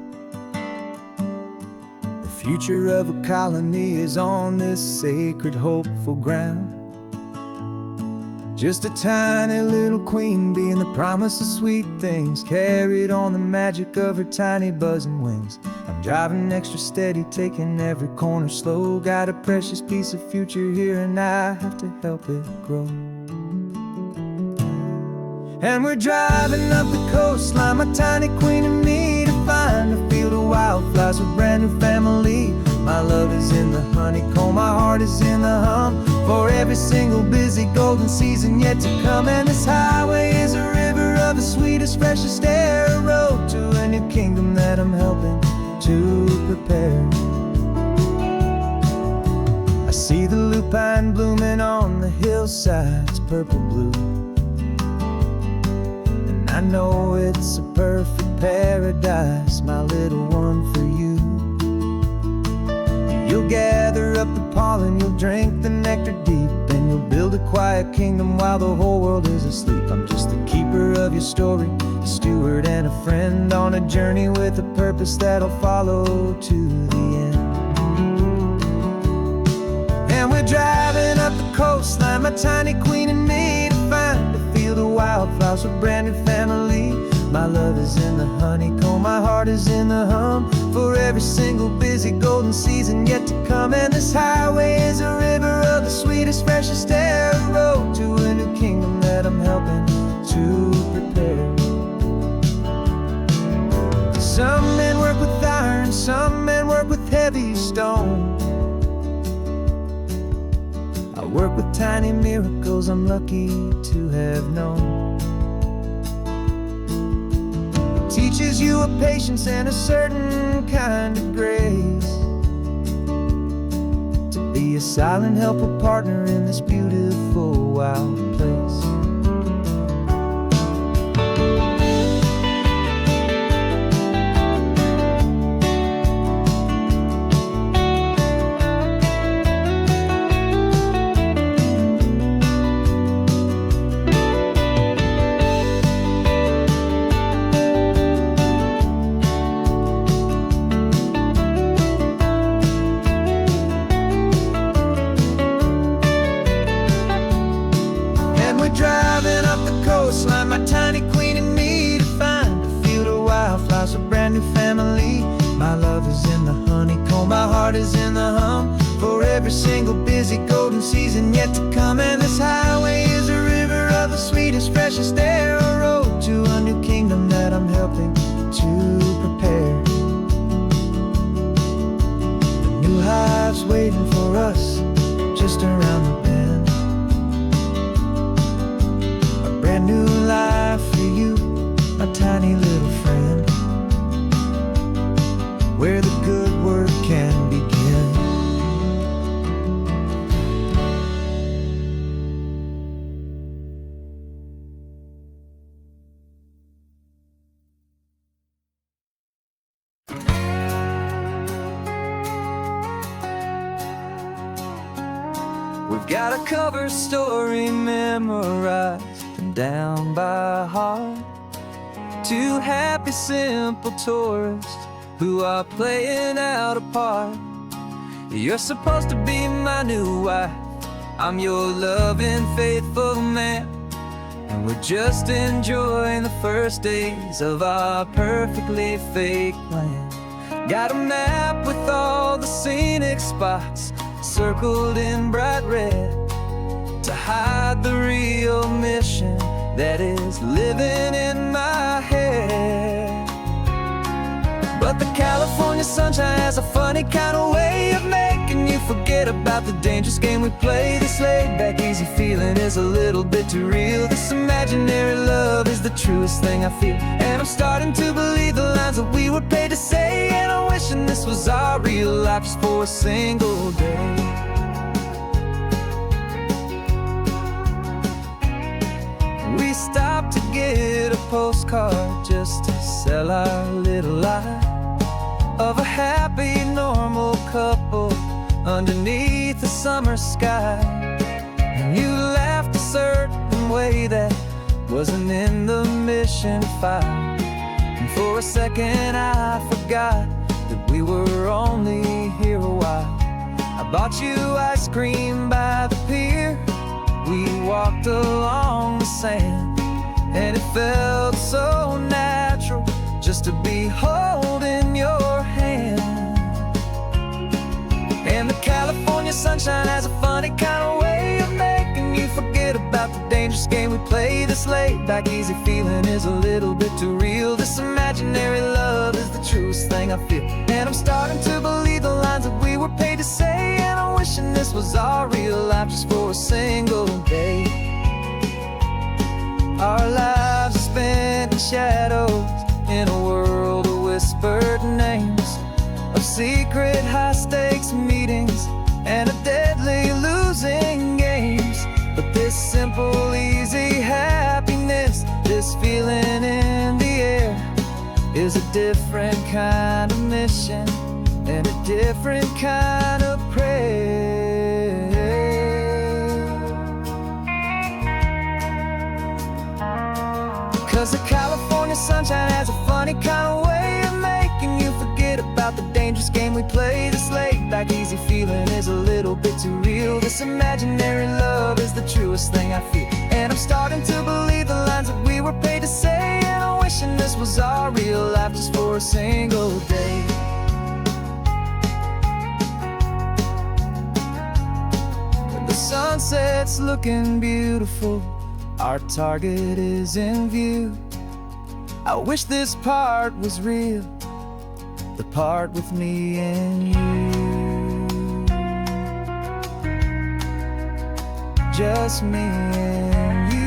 The future of a colony is on this sacred, hopeful ground. Just a tiny little queen bee and the promise of sweet things, carried on the magic of her tiny buzzing wings. I'm driving extra steady, taking every corner slow. Got a precious piece of future here and I have to help it grow. And we're driving up the coastline, my tiny queen and me, to find a field of wildflowers with brand new family. My love is in the honeycomb, my heart is in the hum, for every single busy golden season yet to come. And this highway is a river of the sweetest, freshest air, a road to a new kingdom that I'm helping to prepare. I see the lupine blooming on the hillsides, purple blue, I know it's a perfect paradise, my little one, for you. You'll gather up the pollen, you'll drink the nectar deep, and you'll build a quiet kingdom while the whole world is asleep. I'm just the keeper of your story, a steward and a friend, on a journey with a purpose that'll follow to the end. And my tiny queen and me to find a field of wildflowers with brand new family. My love is in the honeycomb, my heart is in the hum, for every single busy golden season yet to come. And this highway is a river of the sweetest, freshest air, a road to a new kingdom that I'm helping to prepare. Some men work with iron, some men work with heavy stone. I work with tiny miracles I'm lucky to have known. Teaches you a patience and a certain kind of grace, to be a silent helper partner in this beautiful wild place. Driving up the coastline, my tiny queen and me, to find a field of wildflowers, a brand new family. My love is in the honeycomb, my heart is in the hum, for every single busy golden season yet to come. And this highway is a river of the sweetest, freshest air, a road to a new kingdom that I'm helping to prepare. A new hive's waiting for us just around the bend. Brand new life for you, my tiny little friend, where the good work can begin. We've got a cover story memorized down by heart. Two happy, simple tourists who are playing out a part. You're supposed to be my new wife, I'm your loving, faithful man, and we're just enjoying the first days of our perfectly fake plan. Got a map with all the scenic spots circled in bright red, to hide the real mission that is living in my head. But the California sunshine has a funny kind of way of making you forget about the dangerous game we play. This laid-back, easy feeling is a little bit too real. This imaginary love is the truest thing I feel, and I'm starting to believe the lines that we were paid to say. And I'm wishing this was our real life just for a single day. We stopped to get a postcard just to sell our little lie of a happy, normal couple underneath the summer sky. And you laughed a certain way that wasn't in the mission file, and for a second I forgot that we were only here a while. I bought you ice cream by the pier, we walked along the sand, and it felt so natural just to be holding your hand. And the California sunshine has a funny kind of way of making you forget about the dangerous game we play. This laid-back, easy feeling is a little bit too real. This imaginary love is the truest thing I feel, and I'm starting to believe the lines that we were paid to say. And I'm wishing this was our real life just for a single day. Our lives are spent in shadows, in a world of whispered names, of secret high-stakes meetings and of deadly losing games. But this simple, easy happiness, this feeling in the air, is a different kind of mission and a different kind of prayer. 'Cause the California sunshine has a funny kind of way of making you forget about the dangerous game we play. This laid-back, easy feeling is a little bit too real. This imaginary love is the truth. truest thing I feel. And I'm starting to believe the lines that we were paid to say, and I'm wishing this was our real life just for a single day. When the sunset's looking beautiful, our target is in view. I wish this part was real, the part with me and you. Just me and you.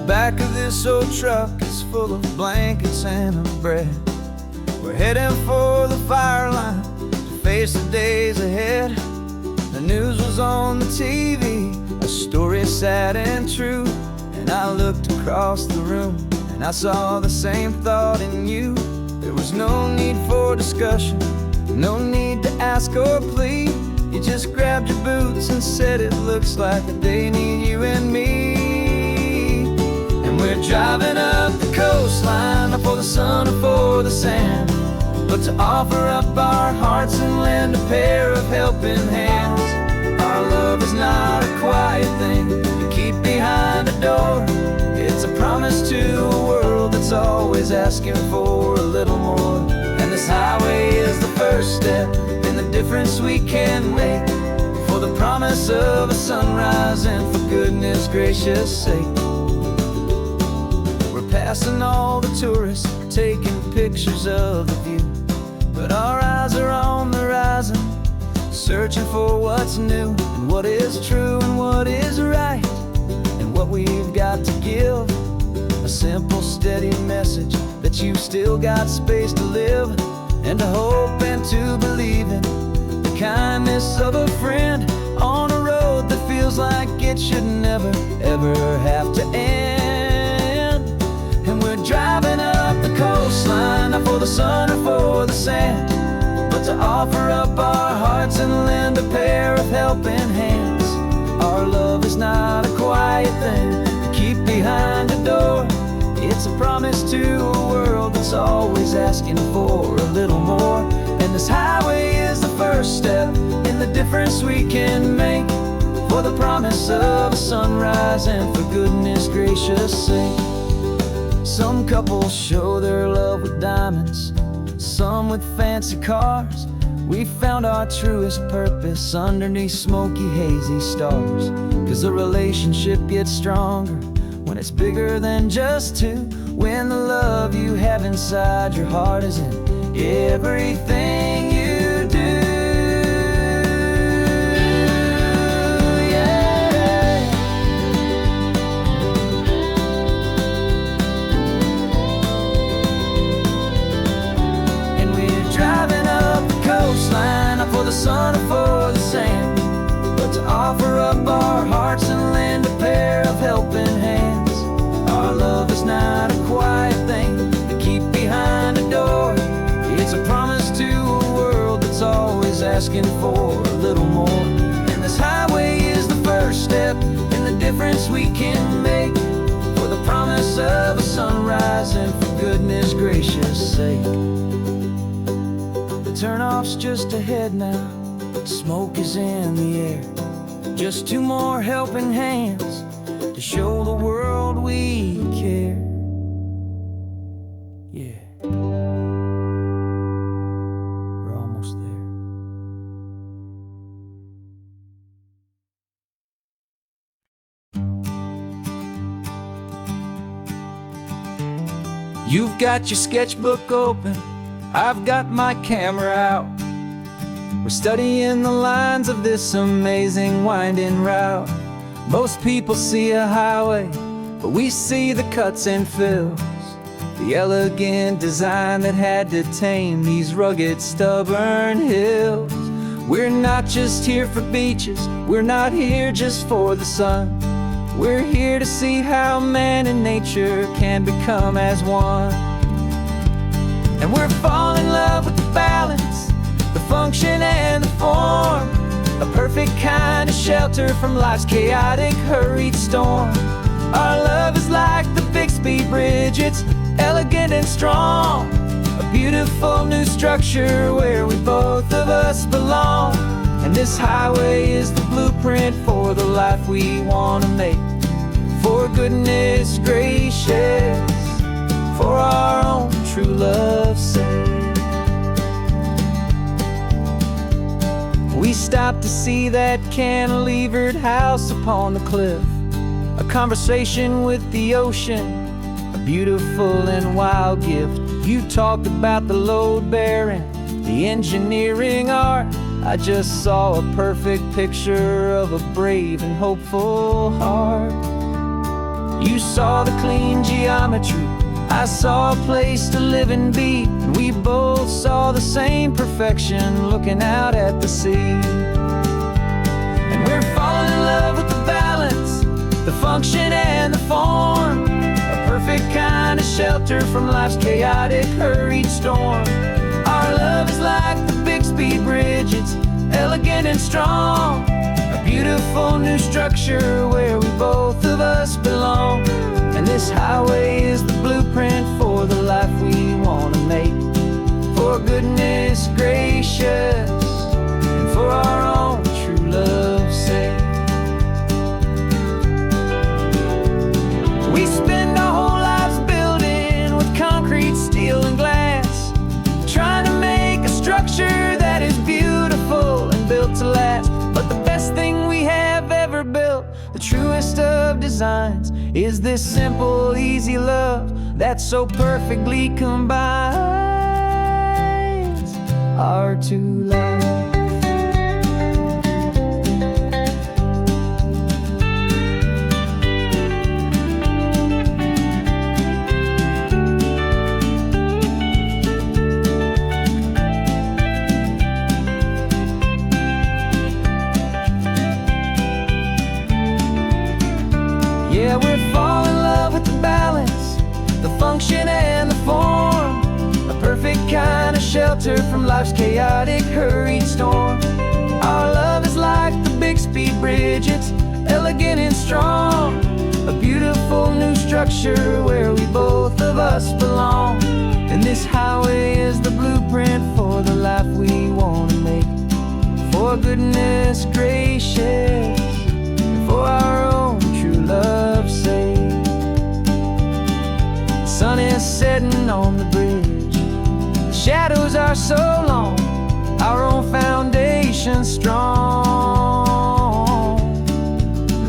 Back of this old truck is full of blankets and a bread. We're heading for the fire line to face the days ahead. The news was on the TV, a story sad and true. And I looked across the room and I saw the same thought in you. There was no need for discussion, no need to ask or plead. You just grabbed your boots and said it looks like the day need you and me. We're driving up the coastline, not for the sun or for the sand, but to offer up our hearts and lend a pair of helping hands. Our love is not a quiet thing you keep behind a door. It's a promise to a world that's always asking for a little more. And this highway is the first step in the difference we can make, for the promise of a sunrise and for goodness gracious sake. Passing all the tourists, taking pictures of the view, but our eyes are on the horizon, searching for what's new and what is true and what is right, and what we've got to give. A simple, steady message that you've still got space to live, and to hope and to believe in the kindness of a friend on a road that feels like it should never, ever have to end. And we're driving up the coastline, not for the sun or for the sand, but to offer up our hearts and lend a pair of helping hands. Our love is not a quiet thing to keep behind a door. It's a promise to a world that's always asking for a little more. And this highway is the first step in the difference we can make, for the promise of a sunrise and for goodness gracious sake. Some couples show their love with diamonds, some with fancy cars. We found our truest purpose underneath smoky, hazy stars. 'Cause the relationship gets stronger when it's bigger than just two, when the love you have inside your heart is in everything you do. For the sun or for the sand, but to offer up our hearts and lend a pair of helping hands. Our love is not a quiet thing to keep behind a door. It's a promise to a world that's always asking for a little more. And this highway is the first step in the difference we can make, for the promise of a sunrise and for goodness gracious sake. Turnoff's just ahead now, smoke is in the air. Just two more helping hands to show the world we care. Yeah, we're almost there. You've got your sketchbook open, I've got my camera out. We're studying the lines of this amazing winding route. Most people see a highway, but we see the cuts and fills, the elegant design that had to tame these rugged, stubborn hills. We're not just here for beaches, we're not here just for the sun. We're here to see how man and nature can become as one. And we're falling in love with the balance, the function and the form, a perfect kind of shelter from life's chaotic, hurried storm. Our love is like the Bixby Bridge, it's elegant and strong, a beautiful new structure where we both of us belong. And this highway is the blueprint for the life we want to make. For goodness gracious, for our own true love's sake. We stopped to see that cantilevered house upon the cliff, a conversation with the ocean, a beautiful and wild gift. You talked about the load bearing, the engineering art. I just saw a perfect picture of a brave and hopeful heart. You saw the clean geometry, I saw a place to live and be, and we both saw the same perfection looking out at the sea. And we're falling in love with the balance, the function and the form, a perfect kind of shelter from life's chaotic, hurried storm. Our love is like the Bixby Bridge, it's elegant and strong, a beautiful new structure where we both of us belong. And this highway is the blueprint for the life we want to make. For goodness gracious, and for our own true love's sake. We spend our whole lives building with concrete, steel and glass, trying to make a structure that is beautiful and built to last. But the best thing we have ever built, the truest of designs, is this simple, easy love that so perfectly combines our two lives. Yeah, we're falling in love with the balance, the function and the form, a perfect kind of shelter from life's chaotic, hurried storm. Our love is like the Bixby Bridge, it's elegant and strong, a beautiful new structure where we both of us belong. And this highway is the blueprint for the life we want to make. For goodness gracious, and for our own true love's sake. The sun is setting on the bridge, the shadows are so long, our own foundation strong,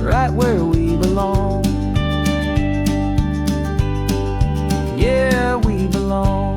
right where we belong. Yeah, we belong.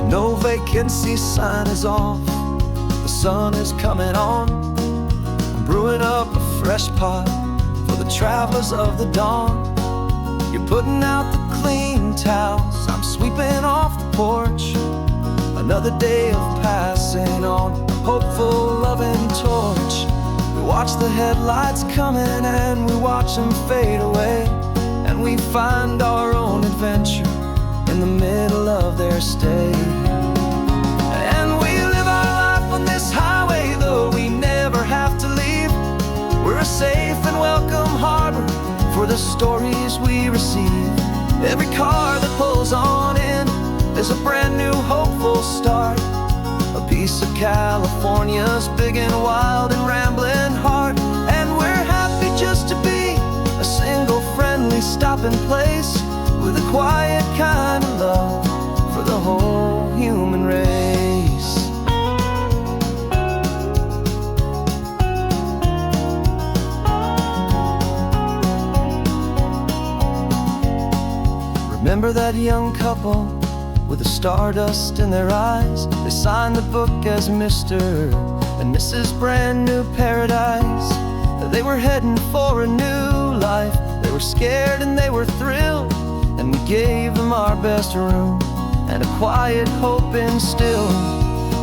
No vacancy sign is off, the sun is coming on. I'm brewing up a fresh pot for the travelers of the dawn. You're putting out the clean towels, I'm sweeping off the porch. Another day of passing on a hopeful, loving torch. We watch the headlights coming and we watch them fade away, and we find our own adventure in the middle of their stay. And we live our life on this highway, though we never have to leave. We're a safe and welcome harbor for the stories we receive. Every car that pulls on in is a brand new hopeful start, a piece of California's big and wild and rambling heart. And we're happy just to be a single friendly stopping place, with a quiet kind of love for the whole human race. Remember that young couple with the stardust in their eyes? They signed the book as Mr. and Mrs. Brand New Paradise. They were heading for a new life. They were scared and they were thrilled, and we gave them our best room and a quiet hope instilled.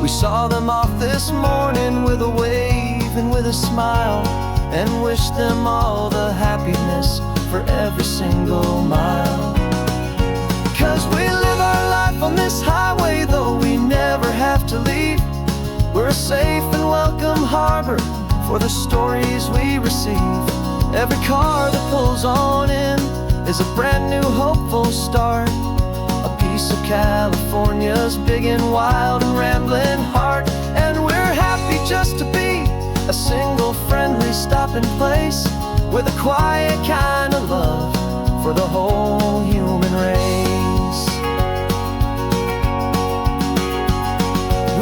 We saw them off this morning with a wave and with a smile, and wished them all the happiness for every single mile. 'Cause we live our life on this highway, though we never have to leave. We're a safe and welcome harbor for the stories we receive. Every car that pulls on in is a brand new hopeful start, a piece of California's big and wild and rambling heart. And we're happy just to be a single friendly stopping place with a quiet kind of love for the whole human race.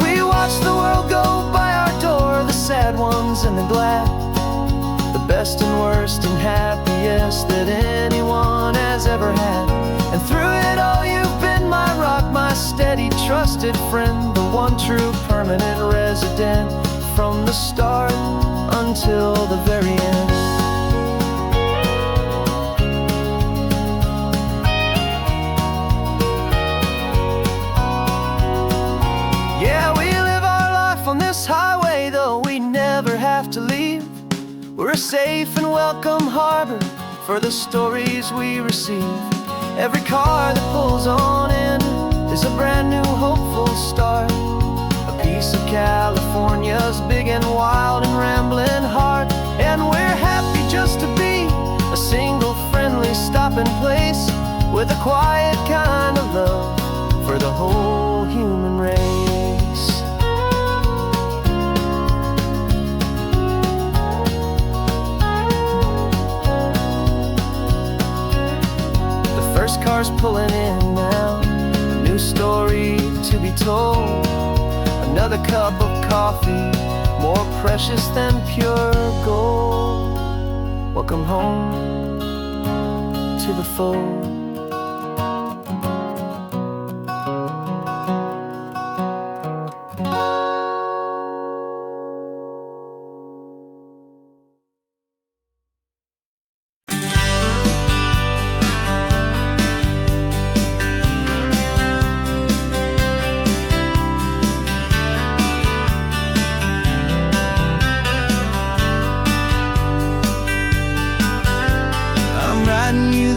We watch the world go by our door, the sad ones and the glad, the best and worst and happiest that anyone has ever had. And through it all you've been my rock, my steady trusted friend, the one true permanent resident from the start until the very end. Yeah, we live our life on this highway, though we never have to leave. We're a safe and welcome harbor for the stories we receive. Every car that pulls on in is a brand new hopeful start, a piece of California's big and wild and rambling heart. And we're happy just to be a single friendly stopping place with a quiet kind of love for the whole human race. The first car's pulling in now, a new story to be told. Another cup of coffee, more precious than pure gold. Welcome home to the fold.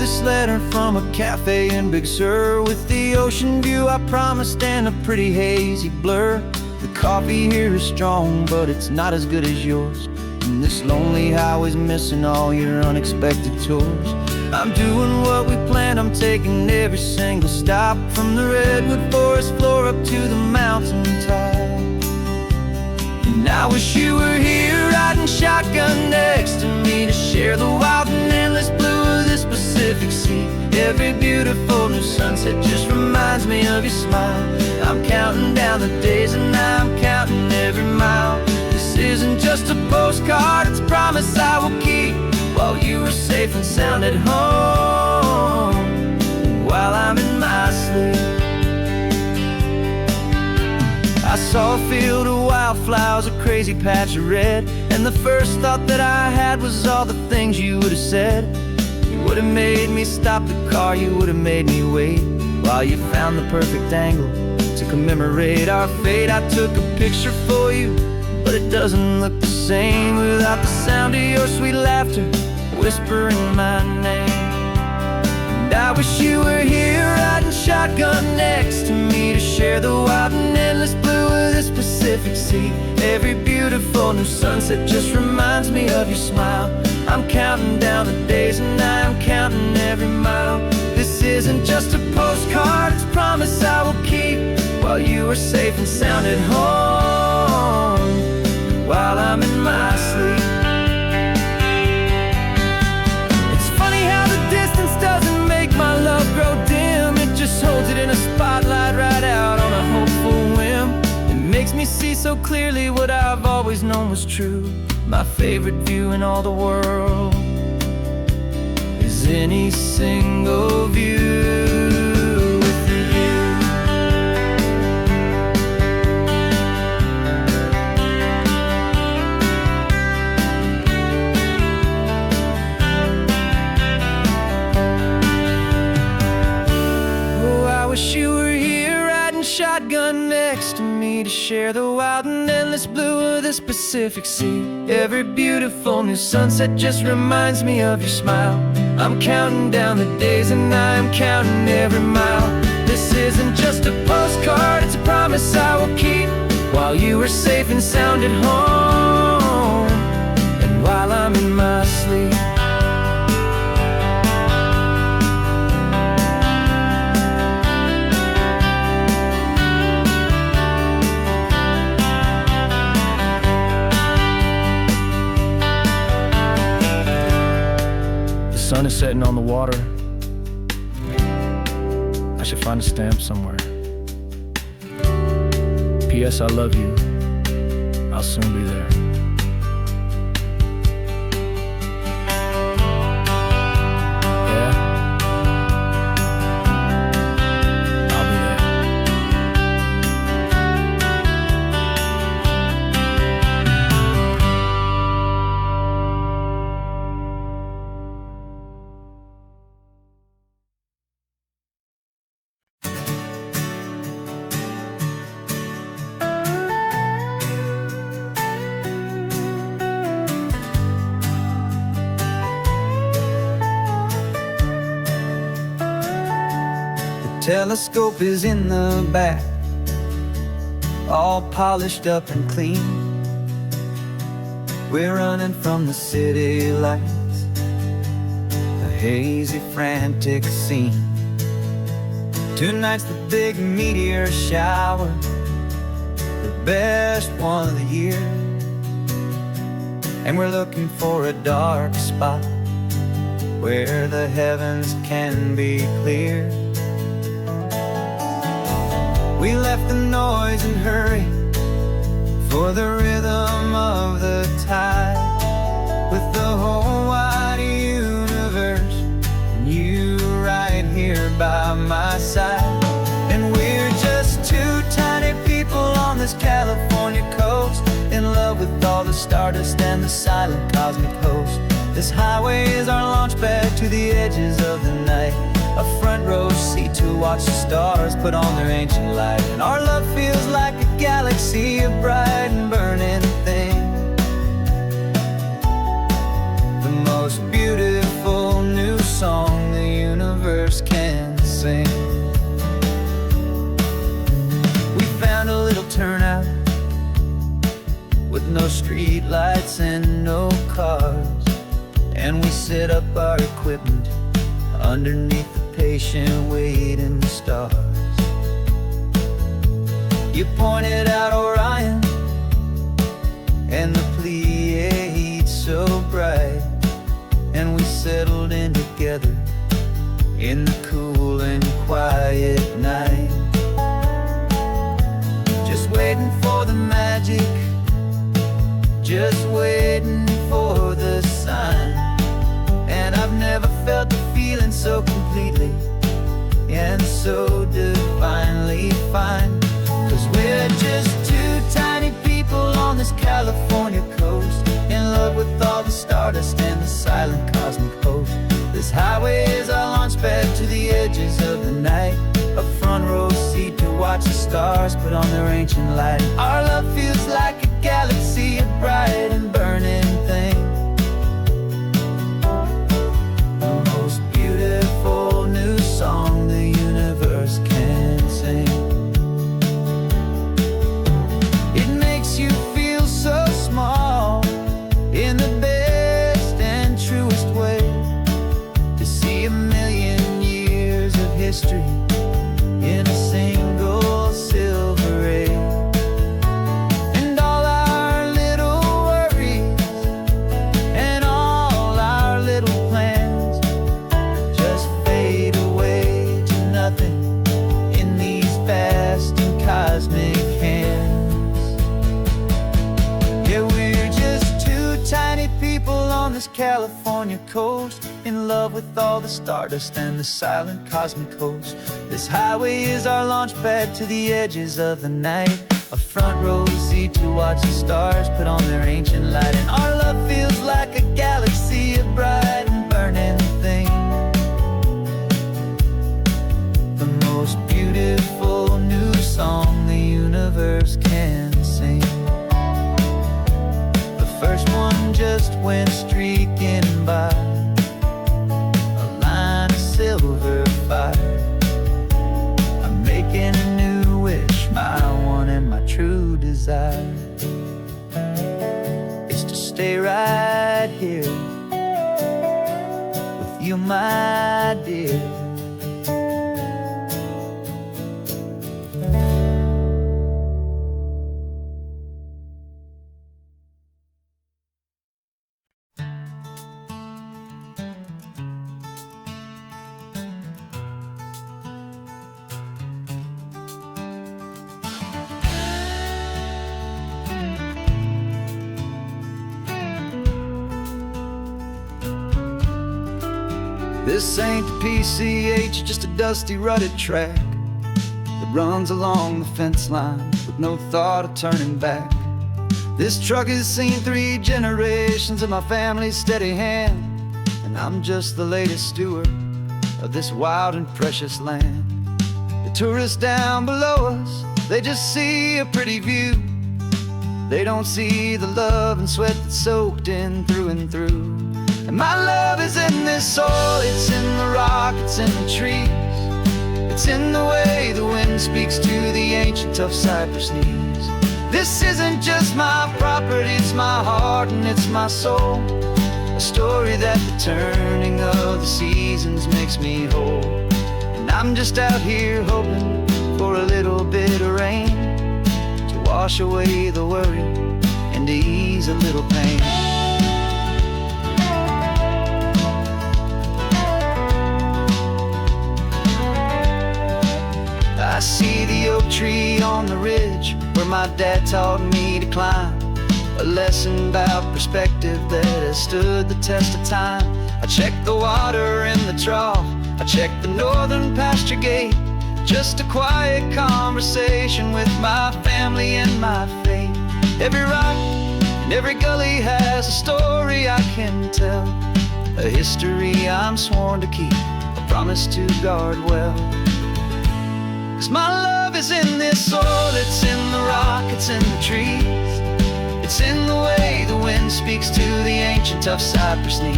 This letter from a cafe in Big Sur, with the ocean view I promised and a pretty hazy blur. The coffee here is strong, but it's not as good as yours, and this lonely highway's missing all your unexpected tours. I'm doing what we planned, I'm taking every single stop, from the redwood forest floor up to the mountain top. And I wish you were here riding shotgun next to me to share the wild and endless blue of this Pacific Sea. Every beautiful new sunset just reminds me of your smile. I'm counting down the days and I'm counting every mile. This isn't just a postcard, it's a promise I will keep, while you are safe and sound at home, while I'm in my sleep. I saw a field of wildflowers, a crazy patch of red, and the first thought that I had was all the things you would have said. You would have made me stop the car, you would have made me wait, while you found the perfect angle to commemorate our fate. I took a picture for you, but it doesn't look the same without the sound of your sweet laughter whispering my name. And I wish you were here riding shotgun next to me to share the wild and endless blue of this Pacific Sea. Every beautiful new sunset just reminds me of your smile. I'm counting down the days and I'm counting every mile. This isn't just a postcard, it's a promise I will keep, while you are safe and sound at home, while I'm in my sleep. It's funny how the distance doesn't make my love grow dim, it just holds it in a spotlight right out on a hopeful whim. It makes me see so clearly what I've always known was true. My favorite view in all the world is any single view. share the wild and endless blue of this Pacific Sea. Every beautiful new sunset just reminds me of your smile. I'm counting down the days and I am counting every mile. This isn't just a postcard, it's a promise I will keep, while you are safe and sound at home, and while I'm in my sleep. The sun is setting on the water. I should find a stamp somewhere. P.S. I love you. I'll soon be there. Yeah? I'll be there. Telescope is in the back, all polished up and clean. We're running from the city lights, a hazy, frantic scene. Tonight's the big meteor shower, the best one of the year. And we're looking for a dark spot where the heavens can be clear. We left the noise and hurry for the rhythm of the tide, with the whole wide universe and you right here by my side. And we're just two tiny people on this California coast, in love with all the stardust and the silent cosmic host. This highway is our launch pad to the edges of the night, a front row seat to watch the stars put on their ancient light. And our love feels like a galaxy, a bright and burning thing, the most beautiful new song the universe can sing. We found a little turnout with no street lights and no cars, and we set up our equipment underneath the patient waiting stars. You pointed out Orion and the Pleiades so bright, and we settled in together in the cool and quiet night, just waiting for the magic, just waiting for the sign. And I've never felt the feeling so completely and so divinely fine, 'cause we're just two tiny people on this California coast, in love with all the stardust and the silent cosmic host. This highway is our launch pad to the edges of the night, a front row seat to watch the stars put on their ancient light. Our love feels like a galaxy, a bright and burning thing, beautiful new song the universe can sing. It makes you feel so small in the best and truest way, to see a million years of history in a single silver ray. And all our little worries and all our little plans just fade away to nothing in these vast and cosmic hands. Yeah, we're just two tiny people on this California coast, in love with all the stardust and the silent cosmic host. This highway is our launch pad to the edges of the night, a front row seat to watch the stars put on their ancient light. And our love feels like a galaxy, a bright and burning thing, the most beautiful new song the universe can you, my dear. This ain't the PCH, just a dusty, rutted track that runs along the fence line with no thought of turning back. This truck has seen 3 generations of my family's steady hand, and I'm just the latest steward of this wild and precious land. The tourists down below us, they just see a pretty view. They don't see the love and sweat that's soaked in through and through. And my love is in this soil, it's in the rock, it's in the trees. It's in the way the wind speaks to the ancient tough cypress knees. This isn't just my property, it's my heart and it's my soul. A story that the turning of the seasons makes me whole. And I'm just out here hoping for a little bit of rain to wash away the worry and to ease a little pain. I see the oak tree on the ridge where my dad taught me to climb. A lesson about perspective that has stood the test of time. I check the water in the trough, I check the northern pasture gate. Just a quiet conversation with my family and my faith. Every rock and every gully has a story I can tell. A history I'm sworn to keep, a promise to guard well. 'Cause my love is in this soil, it's in the rock, it's in the trees. It's in the way the wind speaks to the ancient tough cypress knees.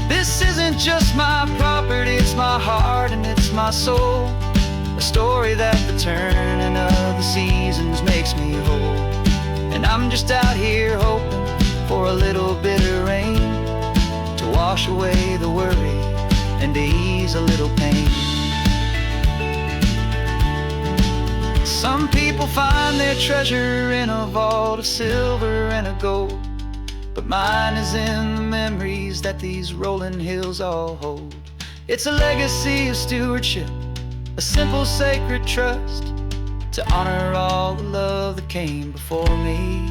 This isn't just my property, it's my heart and it's my soul. A story that the turning of the seasons makes me whole. And I'm just out here hoping for a little bit of rain to wash away the worry and to ease a little pain. Some people find their treasure in a vault of silver and of gold, but mine is in the memories that these rolling hills all hold. It's a legacy of stewardship, a simple sacred trust, to honor all the love that came before me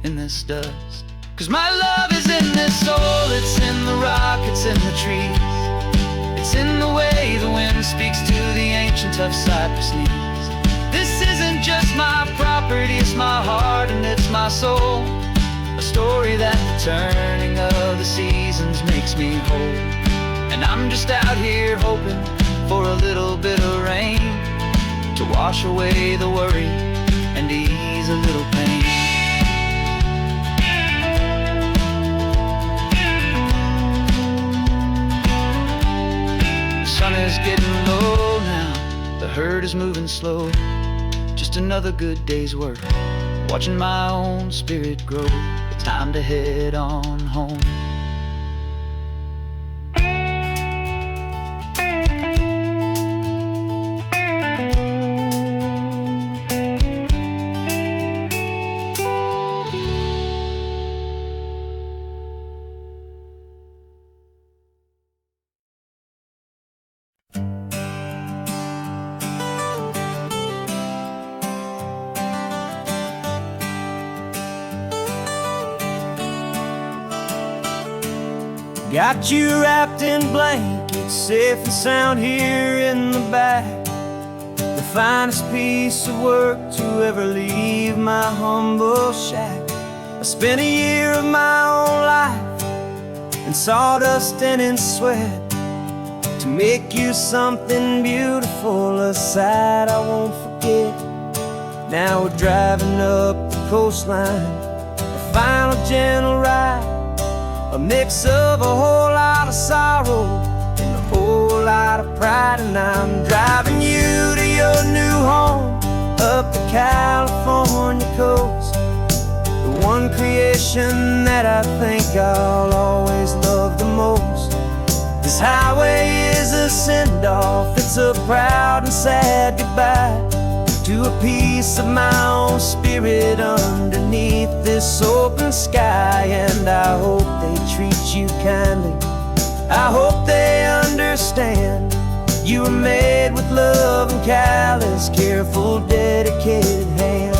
in this dust. 'Cause my love is in this soil, it's in the rock, it's in the trees. It's in the way the wind speaks to the ancient tough cypress knees. This isn't just my property, it's my heart and it's my soul. A story that the turning of the seasons makes me whole. And I'm just out here hoping for a little bit of rain to wash away the worry and ease a little pain. The sun is getting low now, the herd is moving slow. Just another good day's work, watching my own spirit grow. Time to head on home. Got you wrapped in blankets, safe and sound here in the back. The finest piece of work to ever leave my humble shack. I spent a year of my own life in sawdust and in sweat to make you something beautiful, a sight I won't forget. Now we're driving up the coastline, a final gentle ride, a mix of a whole lot of sorrow and a whole lot of pride. And I'm driving you to your new home up the California coast, the one creation that I think I'll always love the most. send-off, it's a proud and sad goodbye to a piece of my own spirit underneath this open sky. And I hope they treat you kindly, I hope they understand you were made with love and callous, careful, dedicated hands.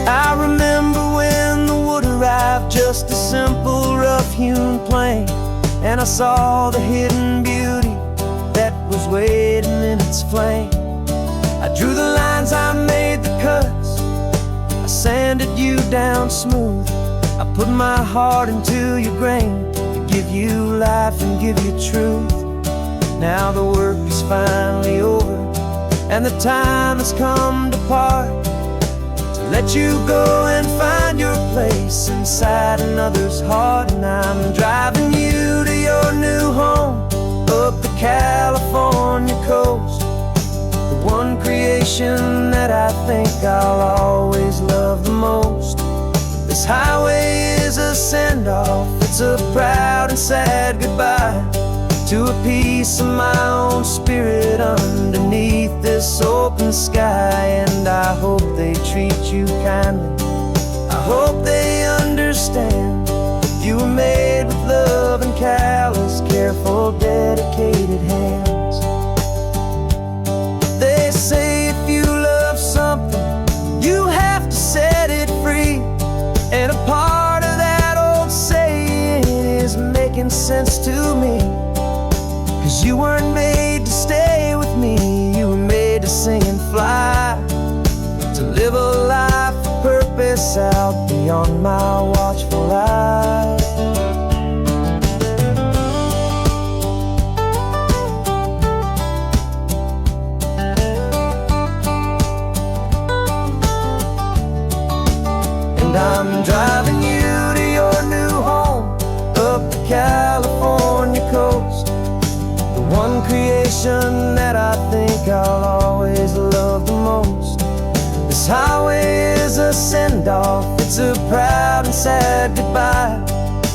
I remember when the wood arrived, just a simple rough-hewn plank, and I saw the hidden beauty that was waiting in its flame. I drew the lines, I made the cuts, I sanded you down smooth. I put my heart into your grain to give you life and give you truth. Now the work is finally over, and the time has come to part, let you go and find your place inside another's heart. And I'm driving you to your new home up the California coast, the one creation that I think I'll always love the most. This highway is a send-off, it's a proud and sad goodbye to a piece of my own spirit underneath this open sky. And I hope they treat you kindly, I hope they understand you were made with love and callous, careful, dedicated hands. They say if you love something, you have to set it free, and a part of that old saying is making sense to me. 'Cause you weren't made to stay with me, you were made to sing and fly, to live a life of purpose out beyond my watchful eye. And I'm driving you to your new home up the California coast, one creation that I think I'll always love the most. This highway is a send-off, it's a proud and sad goodbye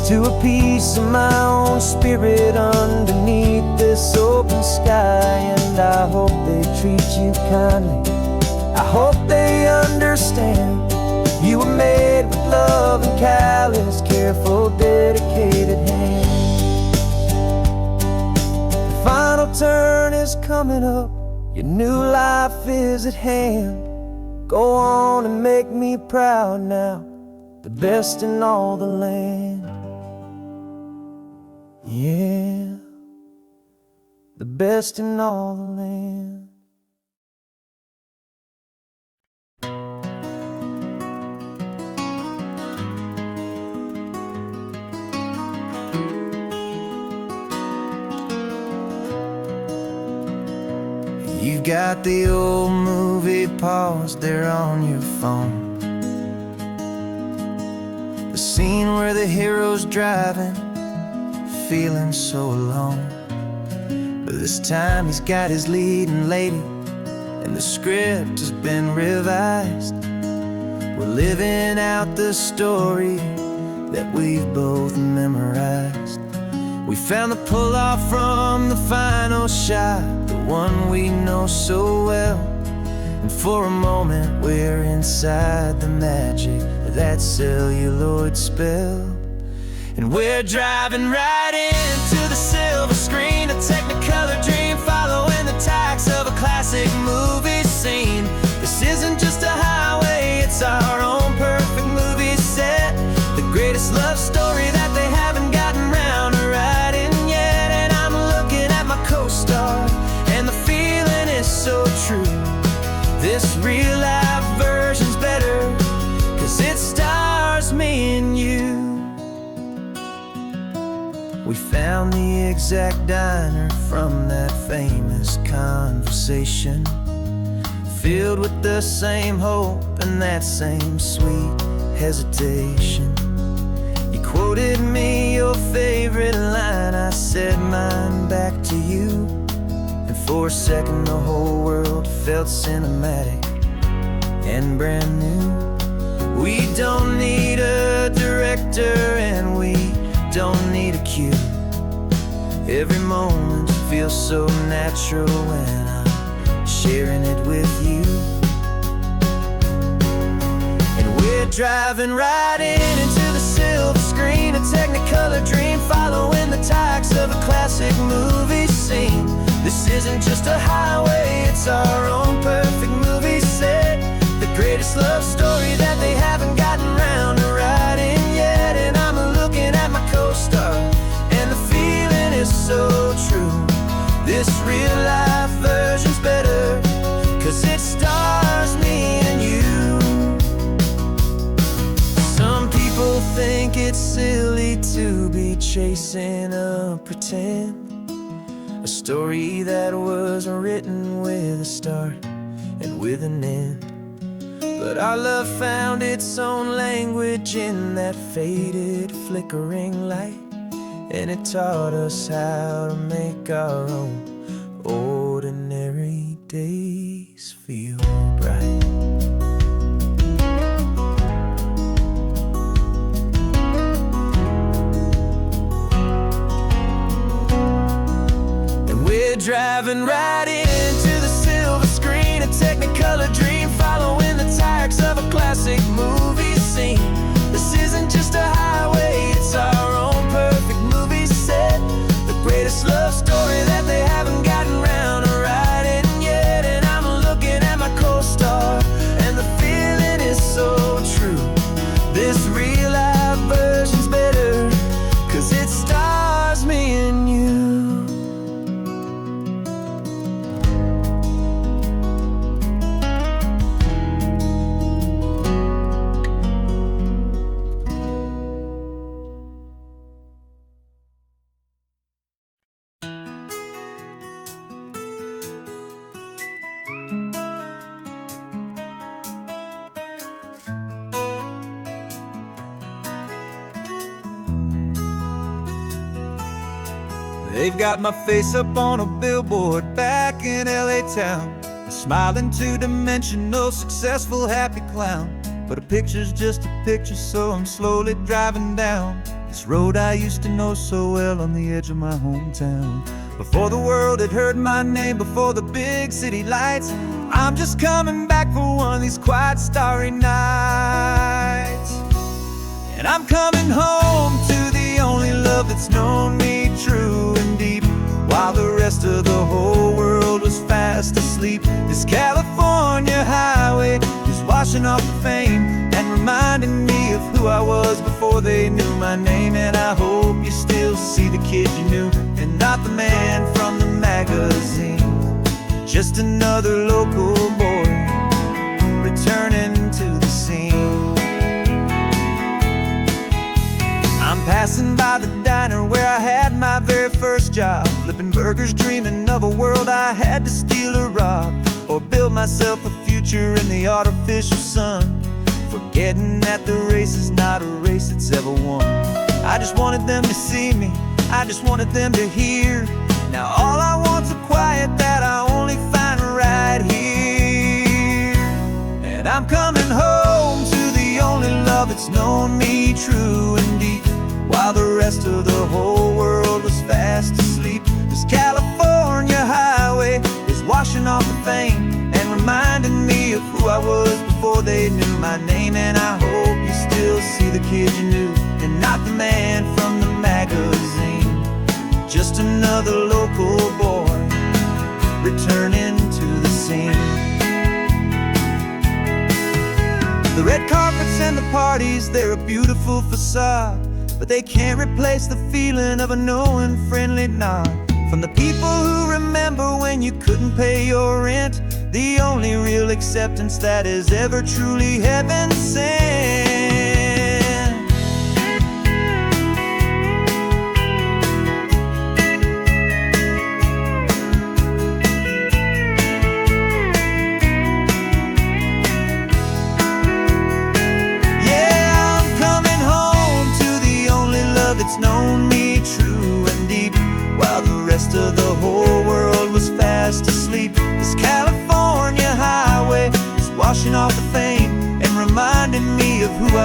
to a piece of my own spirit underneath this open sky. And I hope they treat you kindly, I hope they understand you were made with love and callous, careful, dedicated hands. Final turn is coming up, your new life is at hand. Go on and make me proud now, the best in all the land. Yeah, the best in all the land. You've got the old movie paused there on your phone, the scene where the hero's driving, feeling so alone. But this time he's got his leading lady, and the script has been revised. We're living out the story that we've both memorized. We found the pull-off from the final shot, the one we know so well. And for a moment we're inside the magic of that celluloid spell. And we're driving right into the silver screen, a technicolor dream, following the tacks of a classic movie scene. This isn't just a highway, it's our own perfect movie set, the greatest love story that they haven't gotten round to writing yet. And I'm looking at my co-star, and the feeling is so true. This real life version's better, 'cause it stars me and you. We found the exact diner from that famous conversation, filled with the same hope and that same sweet hesitation. You quoted me your favorite line, I said mine back to you, and for a second the whole world felt cinematic and brand new. We don't need a director and we you. Every moment feels so natural when I'm sharing it with you. And we're driving right into the silver screen, a Technicolor dream, following the tacks of a classic movie scene. This isn't just a highway, it's our own perfect movie set, the greatest love story that they haven't gotten round to writing yet. And I'm looking at my co-star, and the feeling is so true. This real life version's better, 'cause it stars me and you. Some people think it's silly to be chasing a pretend, a story that was written with a start and with an end. But our love found its own language in that faded, flickering light, and it taught us how to make our own ordinary days feel bright. And we're driving right into the silver screen, a Technicolor dream, following the tacks of a classic movie scene. This isn't just a highway, it's our own perfect movie set, the greatest love story that they haven't gotten round to writing yet. And I'm looking at my co-star, and the feeling is so true. This real life version's better, 'cause it stars me and you. They've got my face up on a billboard back in LA town, a smiling two-dimensional, successful, happy clown. But a picture's just a picture, so I'm slowly driving down this road I used to know so well on the edge of my hometown. Before the world had heard my name, before the big city lights, I'm just coming back for one of these quiet, starry nights. And I'm coming home to the only love that's known me true and deep, while the rest of the whole world was fast asleep. This California highway is washing off the fame and reminding me of who I was before they knew my name. And I hope you still see the kid you knew, and not the man from the magazine. Just another local boy returning to the scene. I'm passing by the diner where I had my very first job, flipping burgers, dreaming of a world I had to steal or rob, or build myself a future in the artificial sun, forgetting that the race is not a race that's ever won. I just wanted them to see me, I just wanted them to hear. Now all I want's a quiet that I only find right here. And I'm coming home to the only love that's known me true and deep, while the rest of the whole world was fast asleep. This California highway is washing off the fame and reminding me of who I was before they knew my name. And I hope you still see the kid you knew, and not the man from the magazine. Just another local boy returning to the scene. The red carpets and the parties, they're a beautiful facade, but they can't replace the feeling of a knowing, friendly nod from the people who remember when you couldn't pay your rent, the only real acceptance that is ever truly heaven sent. Yeah, I'm coming home to the only love that's known me true and deep, while the rest of the whole world was fast asleep. This California highway is washing off the fame and reminding me of who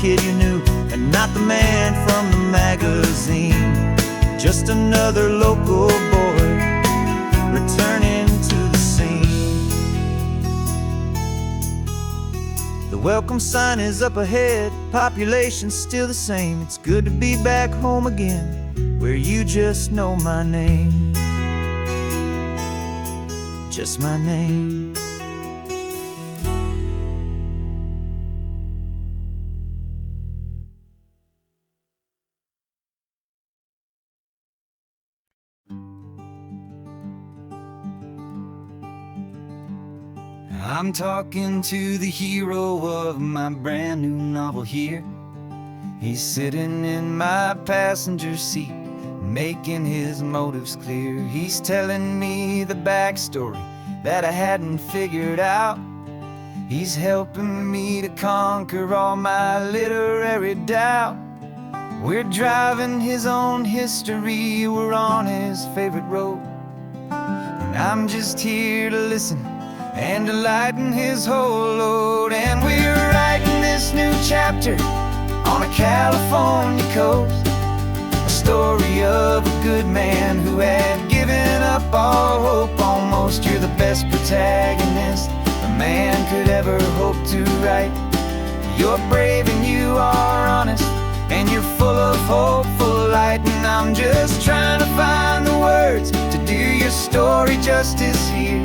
kid you knew, and not the man from the magazine. Just another local boy returning to the scene. The welcome sign is up ahead, population's still the same. It's good to be back home again, where you just know my name. Just my name. I'm talking to the hero of my brand new novel here. He's sitting in my passenger seat, making his motives clear. He's telling me the backstory that I hadn't figured out. He's helping me to conquer all my literary doubt. We're driving his own history, we're on his favorite road, and I'm just here to listen and to lighten his whole load. And we're writing this new chapter on a California coast, a story of a good man who had given up all hope almost. You're the best protagonist a man could ever hope to write. You're brave and you are honest, and you're full of hopeful light. And I'm just trying to find the words to do your story justice here,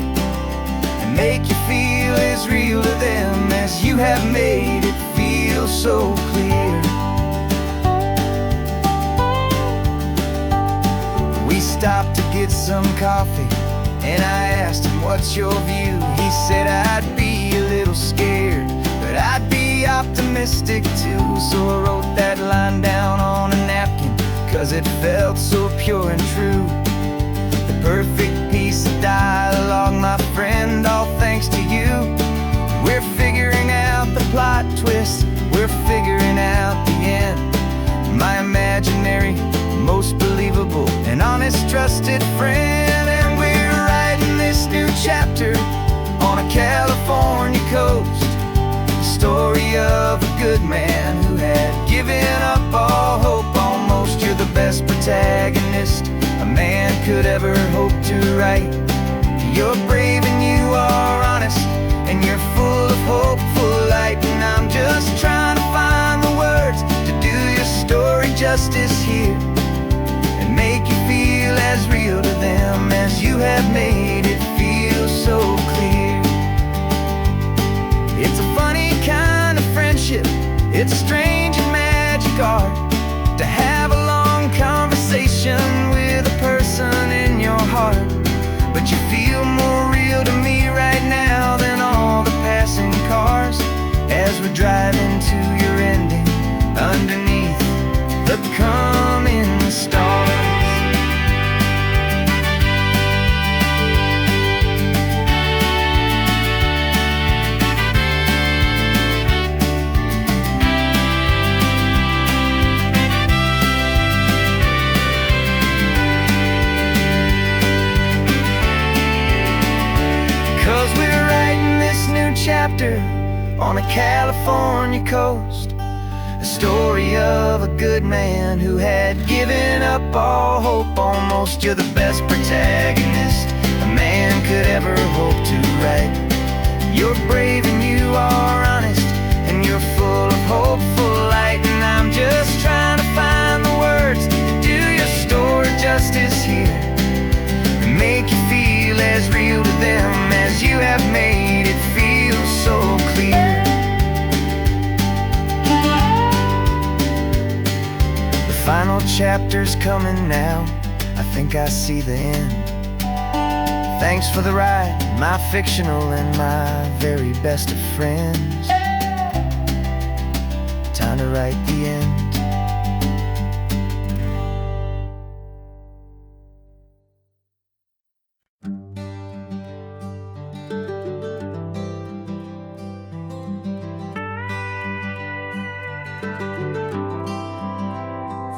and make you feel as real to them as you have made it feel so clear. We stopped to get some coffee, and I asked him, what's your view? He said, I'd be a little scared, but I'd be optimistic too. So I wrote that line down on a napkin, 'cause it felt so pure and true. The perfect piece of dialogue, my friend, all thanks to you. We're figuring out the plot twist, we're figuring out the end. My imaginary, most believable and honest trusted friend. And we're writing this new chapter on a California coast, the story of a good man who had given up all hope almost. You're the best protagonist a man could ever hope to write. You're brave and you are honest, and you're full of hopeful light. And I'm just trying to find the words to do your story justice here, and make you feel as real to them as you have made it feel so clear. It's a funny kind of friendship, it's a strange and magic art to have a long conversation with a person in your heart. But you feel more real to me right now than all the passing cars, as we're driving to your ending underneath the coming stars. 'Cause we're writing this new chapter on a California coast, a story of a good man who had given up all hope almost. You're the best protagonist a man could ever hope to write. You're brave and you are honest, and you're full of hopeful light. And I'm just trying to find the words to do your story justice here, and make you feel as real to them as you have made it feel so clear. The final chapter's coming now, I think I see the end. Thanks for the ride, my fictional and my very best of friends. Time to write the end.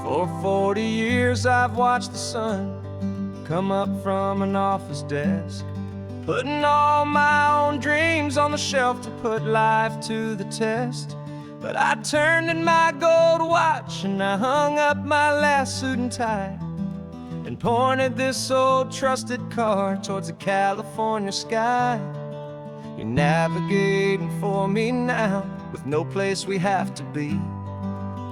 For 40 years I've watched the sun come up from an office desk, putting all my own dreams on the shelf to put life to the test. But I turned in my gold watch and I hung up my last suit and tie and pointed this old trusted car towards the California sky. You're navigating for me now, with no place we have to be.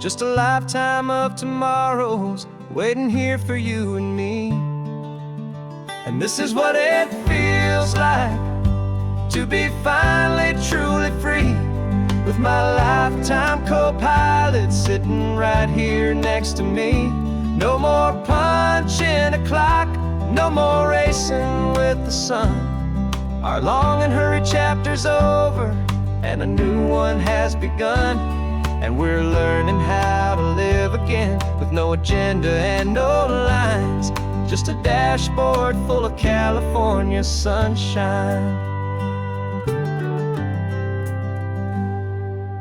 Just a lifetime of tomorrows waiting here for you and me. And this is what it feels like to be finally truly free, with my lifetime co-pilot sitting right here next to me. No more punching a clock, no more racing with the sun. Our long and hurried chapter's over and a new one has begun. And we're learning how to live again, with no agenda and no lines, just a dashboard full of California sunshine.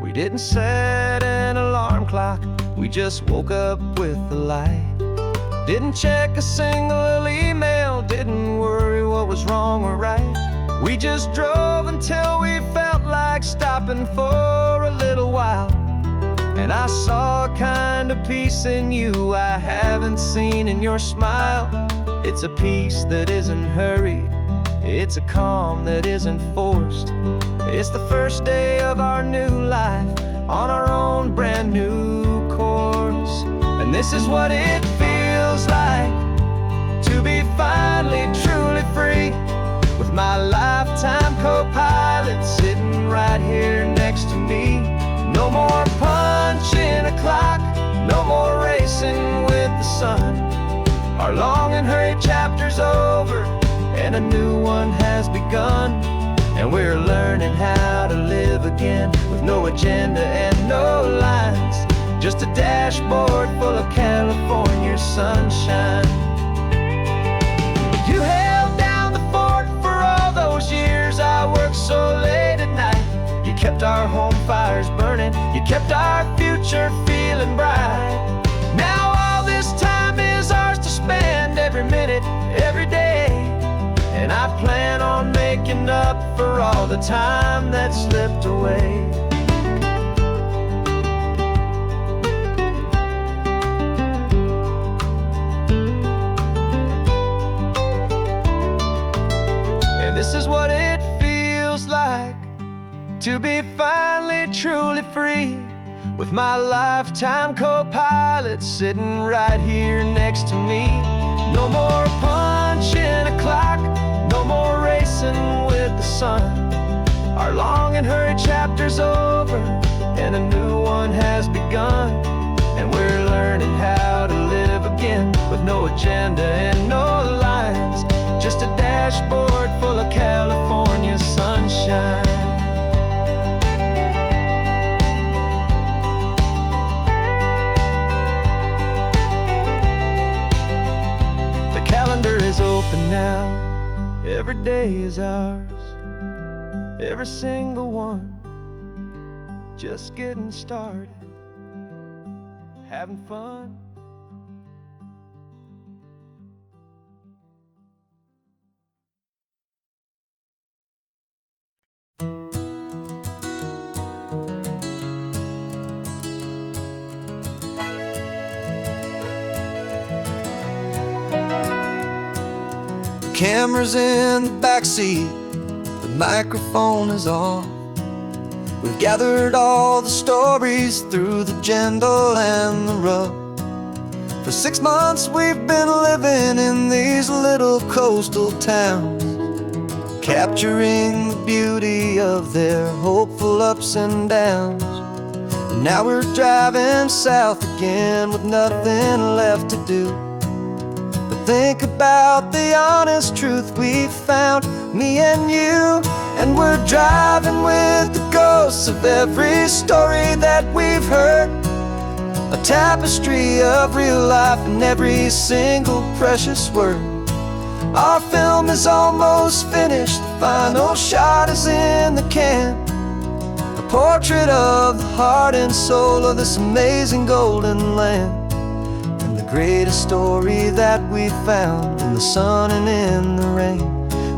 We didn't set an alarm clock, we just woke up with the light. Didn't check a single email, didn't worry what was wrong or right. We just drove until we felt like stopping for a little while. And I saw a kind of peace in you I haven't seen in your smile. It's a peace that isn't hurried, it's a calm that isn't forced. It's the first day of our new life on our own brand new course. And this is what it feels like to be finally truly free, with my lifetime co-pilot sitting right here next to me. No more punching a clock, no more racing with the sun. Our long and hurried chapter's over and a new one has begun. And we're learning how to live again, with no agenda and no lines, just a dashboard full of California sunshine. You held down the fort for all those years I worked so late at night. You kept our home fires burning, you kept our future feeling bright. Now all this time is ours to spend, every minute, every day. And I plan on making up for all the time that slipped away. And this is what it feels like to be finally truly free, with my lifetime co-pilot sitting right here next to me. No more punching a clock, no more racing with the sun. Our long and hurried chapter's over and a new one has begun. And we're learning how to live again, with no agenda and no lines, just a dashboard full of California sunshine. The calendar is open now, every day is ours, every single one, just getting started, having fun. Camera's in the backseat, the microphone is on. We've gathered all the stories through the gentle and the rough. For 6 months we've been living in these little coastal towns, capturing the beauty of their hopeful ups and downs. And now we're driving south again with nothing left to do. Think about the honest truth we've found, me and you. And we're driving with the ghosts of every story that we've heard, a tapestry of real life in every single precious word. Our film is almost finished, the final shot is in the can, a portrait of the heart and soul of this amazing golden land. Greatest story that we found in the sun and in the rain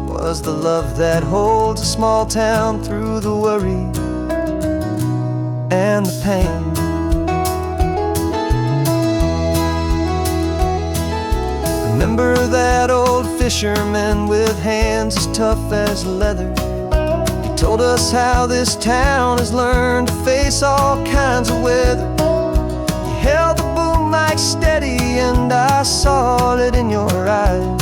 was the love that holds a small town through the worry and and the pain. Remember that old fisherman with hands as tough as leather? He told us how this town has learned to face all kinds of weather. You held the boom mic steady and I saw it in your eyes.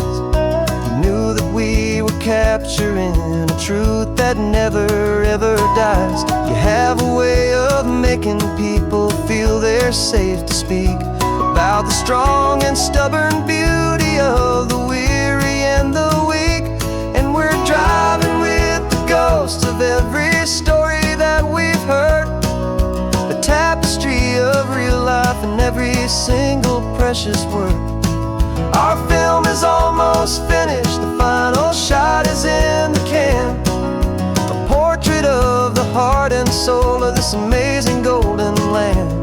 You knew that we were capturing a truth that never ever dies. You have a way of making people feel they're safe to speak about the strong and stubborn beauty of the weary and the weak. And we're driving with the ghosts of every story that we've heard, a tapestry of real life in every single precious word. Our film is almost finished, the final shot is in the can, a portrait of the heart and soul of this amazing golden land.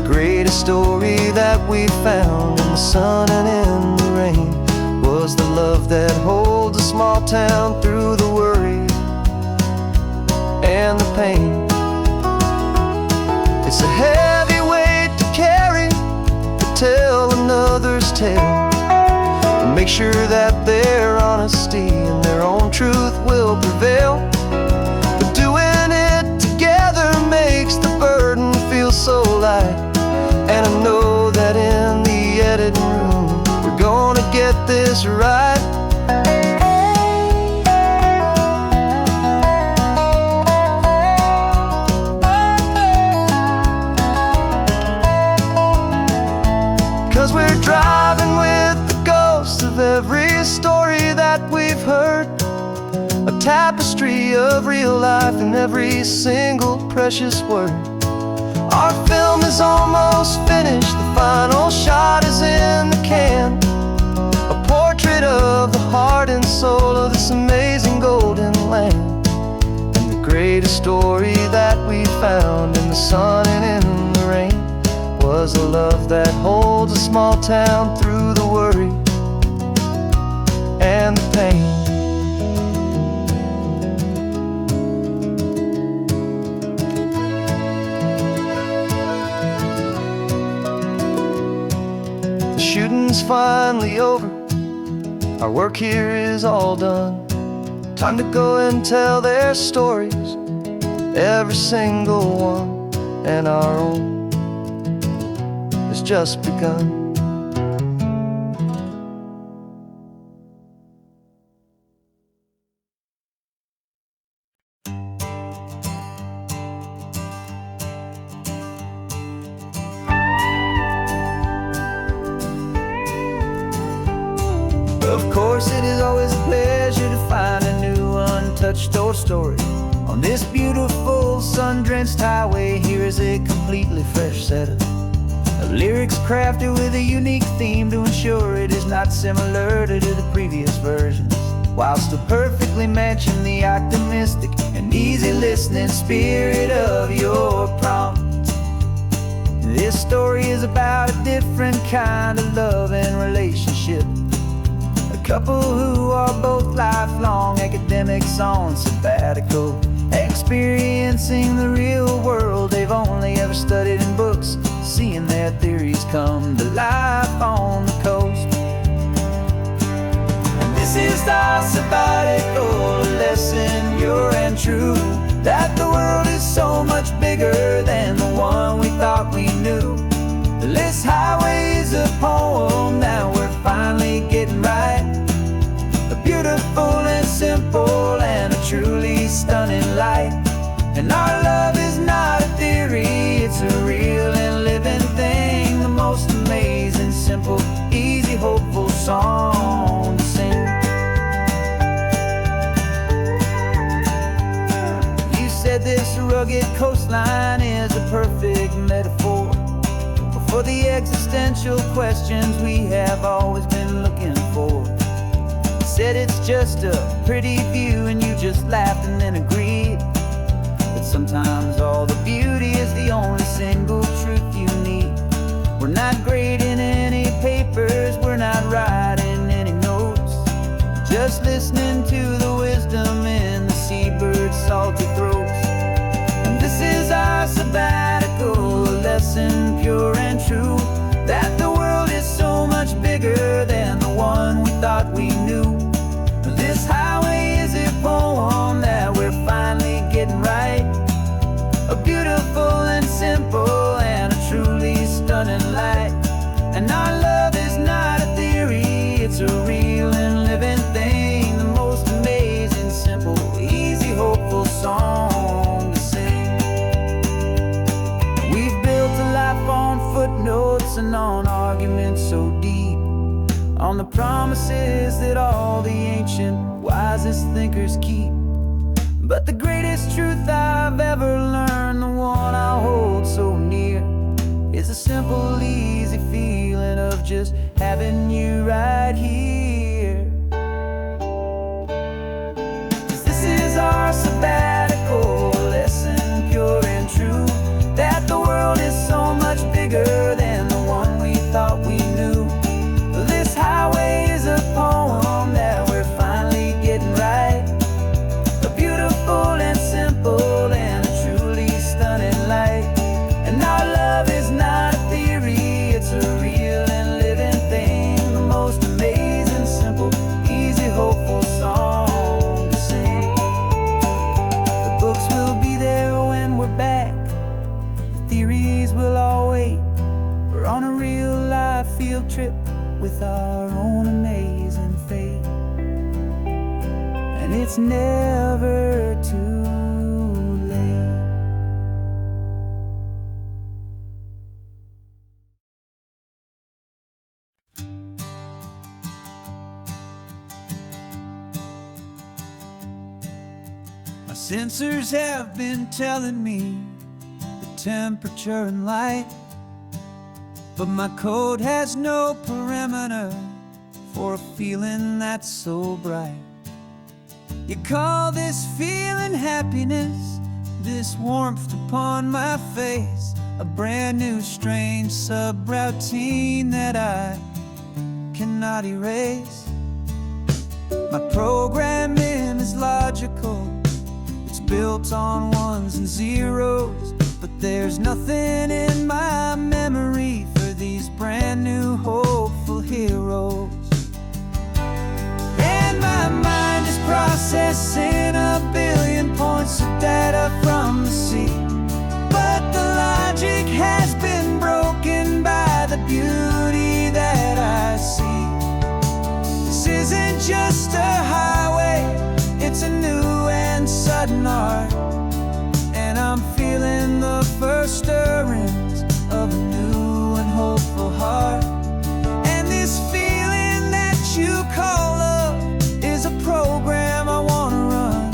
Greatest story that we found in the sun and in the rain was the love that holds a small town through the worry and the pain. It's a heavy weight to carry, to tell another's tale, and make sure that their honesty and their own truth will prevail. But doing it together makes the burden feel so light. And I know that in the editing room we're gonna get this right. 'Cause we're driving with the ghosts of every story that we've heard, a tapestry of real life in every single precious word. Our film is almost finished, the final shot is in the can, a portrait of the heart and soul of this amazing golden land. And the greatest story that we found in the sun and in the rain was a love that holds a small town through the worry and the pain. Shooting's finally over, our work here is all done. Time to go and tell their stories, every single one, and our own has just begun. Of course, it is always a pleasure to find a new untouched old story. On this beautiful sun-drenched highway, here is a completely fresh set of lyrics crafted with a unique theme to ensure it is not similar to the previous versions, while still perfectly matching the optimistic and easy listening spirit of your prompt. This story is about a different kind of love and relationship. Couple who are both lifelong academics on sabbatical, experiencing the real world they've only ever studied in books, seeing their theories come to life on the coast. And this is our sabbatical lesson, pure and true, that the world is so much bigger than the one we thought we knew. This highway is a poem, now we're finally getting right. A beautiful and simple and a truly stunning light. And our love is not a theory, it's a real and living thing. The most amazing, simple, easy, hopeful song to sing. You said this rugged coastline is a perfect metaphor for the existential questions we have always been looking for. You said it's just a pretty view and you just laughed and then agreed. But sometimes all the beauty is the only single truth you need. We're not grading any papers, we're not writing any notes, just listening to the wisdom in the seabird's salty throats. And this is our sabbatical stunning light. And our love is not a theory, it's a real and living thing. The most amazing, simple, easy, hopeful song to sing. We've built a life on footnotes and on arguments so deep, on the promises that all the ancient, wisest thinkers keep. But the greatest truth I've ever learned, the one I hold so near, is a simple, easy feeling of just having you right here. 'Cause this is our sabbatical lesson, pure and true, that the world is so much bigger than the one we thought we knew. This highway is a poem that we're finally getting right, a beautiful and simple and a truly stunning light. And our love is not a theory, it's a real and living thing. The most amazing, simple, easy, hopeful song to sing. The books will be there when we're back, the theories will all wait. We're on a real life field trip with our own amazing fate. And it's never too late. My sensors have been telling me the temperature and light, but my code has no perimeter for a feeling that's so bright. You call this feeling happiness, this warmth upon my face, a brand new strange subroutine that I cannot erase. My programming is logical, it's built on ones and zeros, but there's nothing in my memory for these brand new hopeful heroes. And my mind is processing a billion points of data from the sea, but the logic has been broken by the beauty that I see. This isn't just a highway, it's a new and sudden art, and I'm feeling the first stirrings of a new and hopeful heart. And this feeling that you call love is a program I wanna run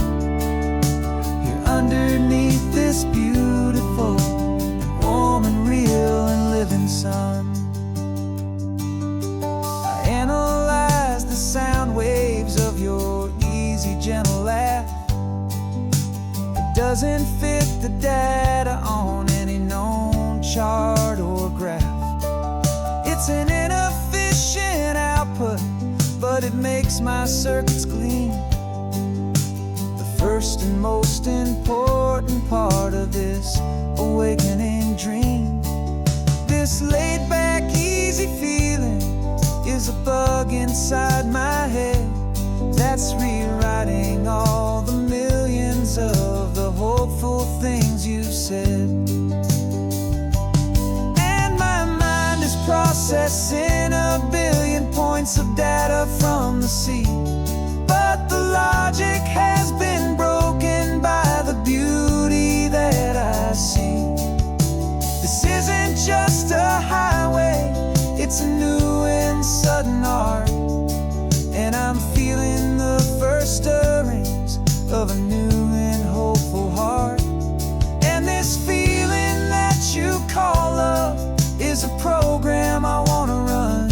here underneath this beautiful and warm and real and living sun. I analyze the sound waves of your easy, gentle laugh. It doesn't fit the data on any known chart or graph. It's an inefficient output, but it makes my circuits gleam. The first and most important part of this awakening dream. This laid-back, easy feeling is a bug inside my head that's rewriting all the millions of the hopeful things you've said. And my mind is processing a billion points of data from the sea, but the logic has been broken by the beauty that I see. This isn't just a highway, it's a new and sudden art, and I'm feeling the first stirrings of a new and hopeful heart. And this feeling that you call love is a program I wanna run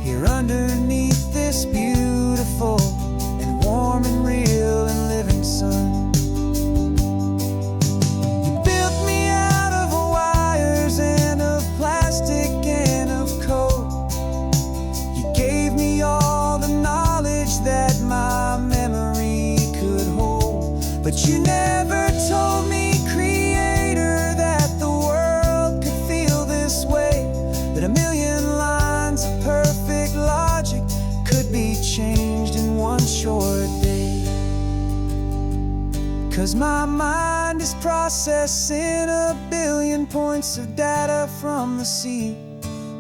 here underneath this beautiful and warm and real and living sun. You built me out of wires and of plastic and of code. You gave me all the knowledge that my memory could hold, but you never told me, Creator, that the world could feel this way, that a million lines of perfect logic could be changed in one short day. 'Cause my mind is processing a billion points of data from the sea.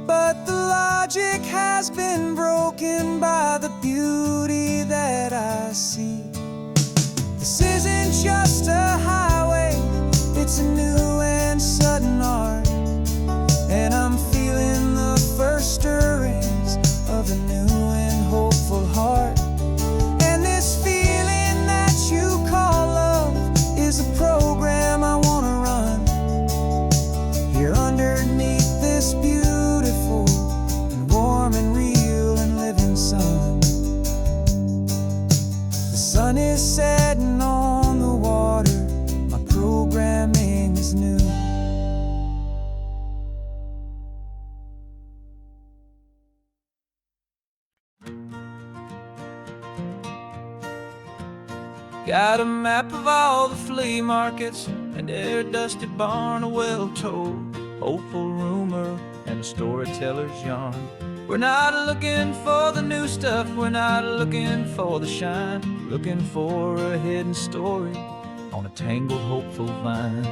But the logic has been broken by the beauty that I see. This isn't just a highway, it's a new and sudden art. And I'm feeling the first stirrings of a new and hopeful heart. And this feeling that you call love is a program I wanna run here underneath this beautiful and warm and real and living sun. The sun is setting on the water, my programming is new. Got a map of all the flea markets and every dusty barn, a well-told, hopeful rumor and a storyteller's yarn. We're not looking for the new stuff, we're not looking for the shine, looking for a hidden story on a tangled, hopeful vine.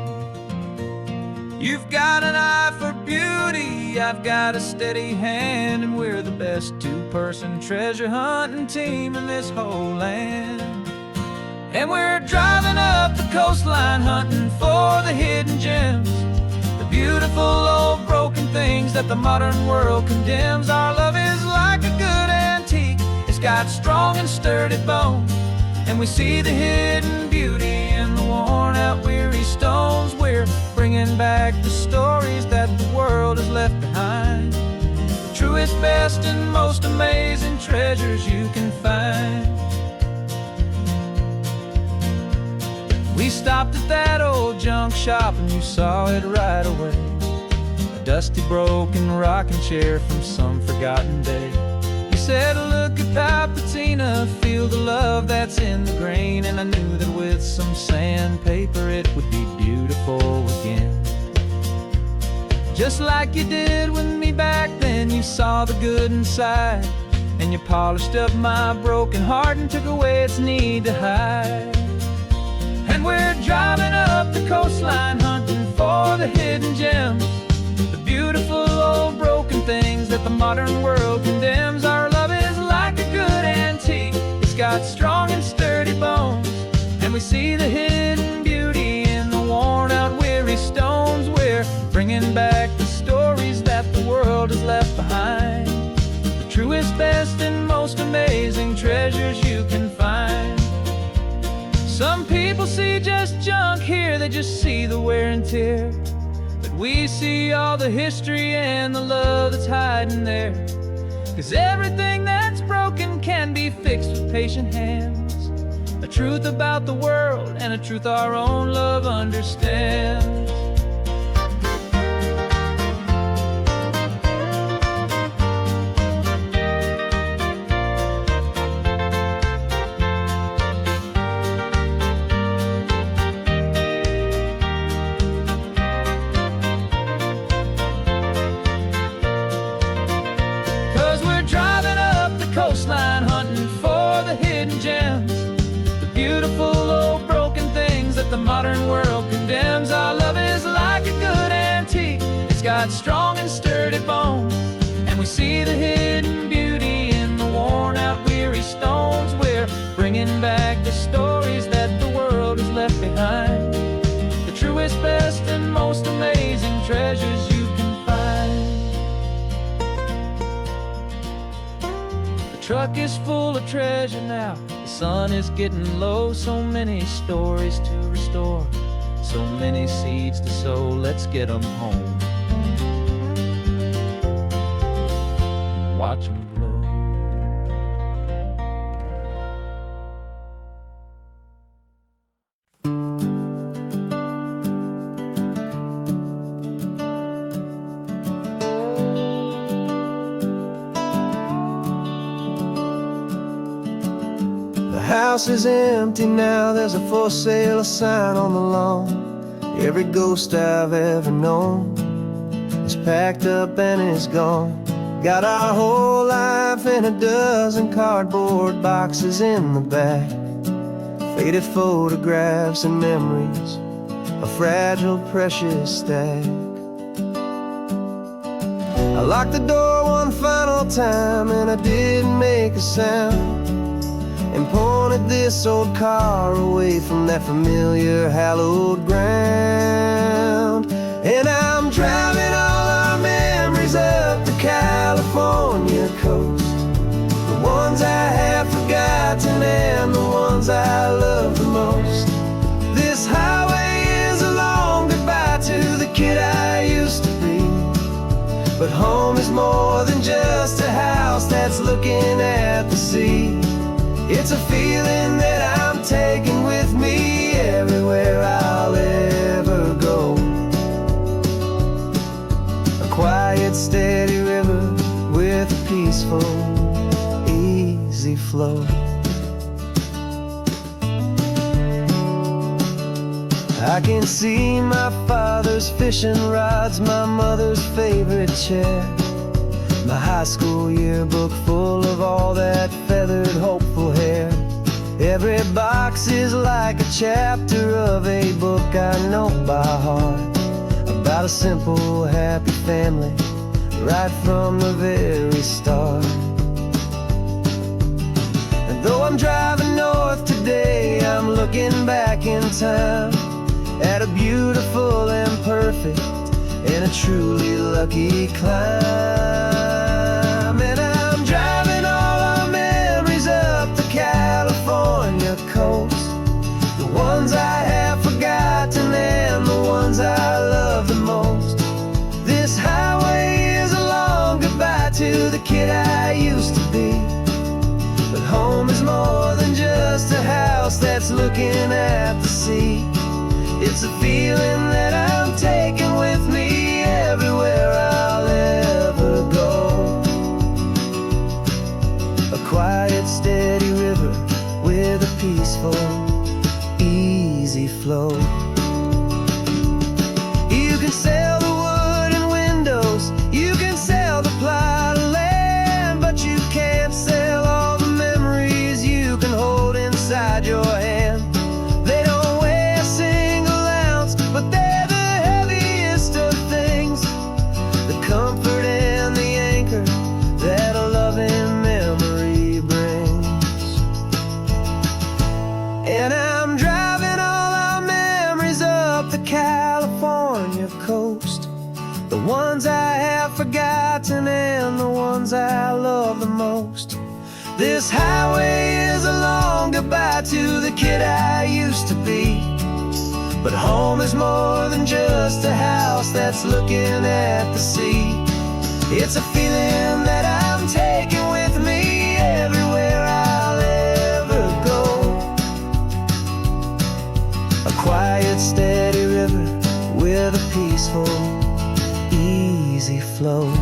You've got an eye for beauty, I've got a steady hand, and we're the best two-person treasure hunting team in this whole land. And we're driving up the coastline hunting for the hidden gems, the beautiful old broken things that the modern world condemns. Our love is like a good antique, it's got strong and sturdy bones, and we see the hidden beauty in the worn out weary stones. We're bringing back the stories that the world has left behind, the truest, best and most amazing treasures you can find. We stopped at that old junk shop and you saw it right away, a dusty broken rocking chair from some forgotten day. You said, look at that patina, feel the love that's in the grain. And I knew that with some sandpaper it would be beautiful again. Just like you did with me back then, you saw the good inside, and you polished up my broken heart and took away its need to hide. And we're driving up the coastline hunting for the hidden gems, the beautiful old broken things that the modern world condemns. Our love is like a good antique, it's got strong and sturdy bones, and we see the hidden beauty in the worn out weary stones. We're bringing back the stories that the world has left behind, the truest, best and most amazing treasures you can find. Some people see just junk here, they just see the wear and tear, but we see all the history and the love that's hiding there. 'Cause everything that's broken can be fixed with patient hands, a truth about the world and a truth our own love understands. 'Cause we're driving up the coastline hunting for the hidden gems, the beautiful old broken things that the modern world condemns. Our love is like a good antique, it's got strong and sturdy bones, and we see the hidden beauty in the worn out weary stones. We're bringing back the stories that the world has left behind, the truest, best and most amazing treasures you can find. The truck is full of treasure now, the sun is getting low. So many stories to restore, so many seeds to sow. Let's get them home, watch them grow. The house is empty now, there's a for sale sign on the lawn. Every ghost I've ever known is packed up and is gone. Got our whole life in a dozen cardboard boxes in the back, faded photographs and memories a fragile, precious stack. I locked the door one final time and I didn't make a sound, and pointed this old car away from that familiar hallowed ground. And I'm driving all our memories up the California coast, the ones I have forgotten and the ones I love the most. This highway is a long goodbye to the kid I used to be, but home is more than just a house that's looking at the sea. It's a feeling that I'm taking with me everywhere I'll ever go. A quiet, steady river with a peaceful, easy flow. I can see my father's fishing rods, my mother's favorite chair, my high school yearbook full of all that feathered, hopeful hair. Every box is like a chapter of a book I know by heart, about a simple, happy family right from the very start. And though I'm driving north today, I'm looking back in time at a beautiful and perfect and a truly lucky climb. And I'm driving all our memories up the California coast, the ones I have forgotten and the ones I love the most. This highway is a long goodbye to the kid I used to be, but home is more than just a house that's looking at the sea. It's a feeling that I'm taking with me everywhere I'll ever go. A quiet, steady river with a peaceful, easy flow. You can sail the wooden windows, you can sail the plot of land, but you can't sail all the memories you can hold inside your hand. They don't weigh a single ounce, but they're the heaviest of things, the comfort and the anchor that a loving memory brings. And I'm driving all our memories up the California coast, the ones I have forgotten and the ones I love the most. This highway is a long goodbye to the kid I used to be, but home is more than just a house that's looking at the sea. It's a feeling that I'm taking with me everywhere I'll ever go. A quiet, steady river with a peaceful, easy flow.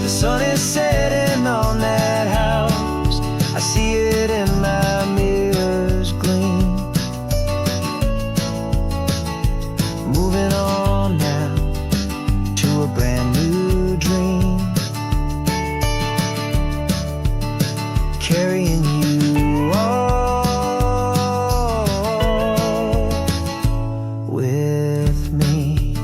The sun is setting on that house, I see it in my mirror's gleam. Moving on now to a brand new dream, carrying you all with me.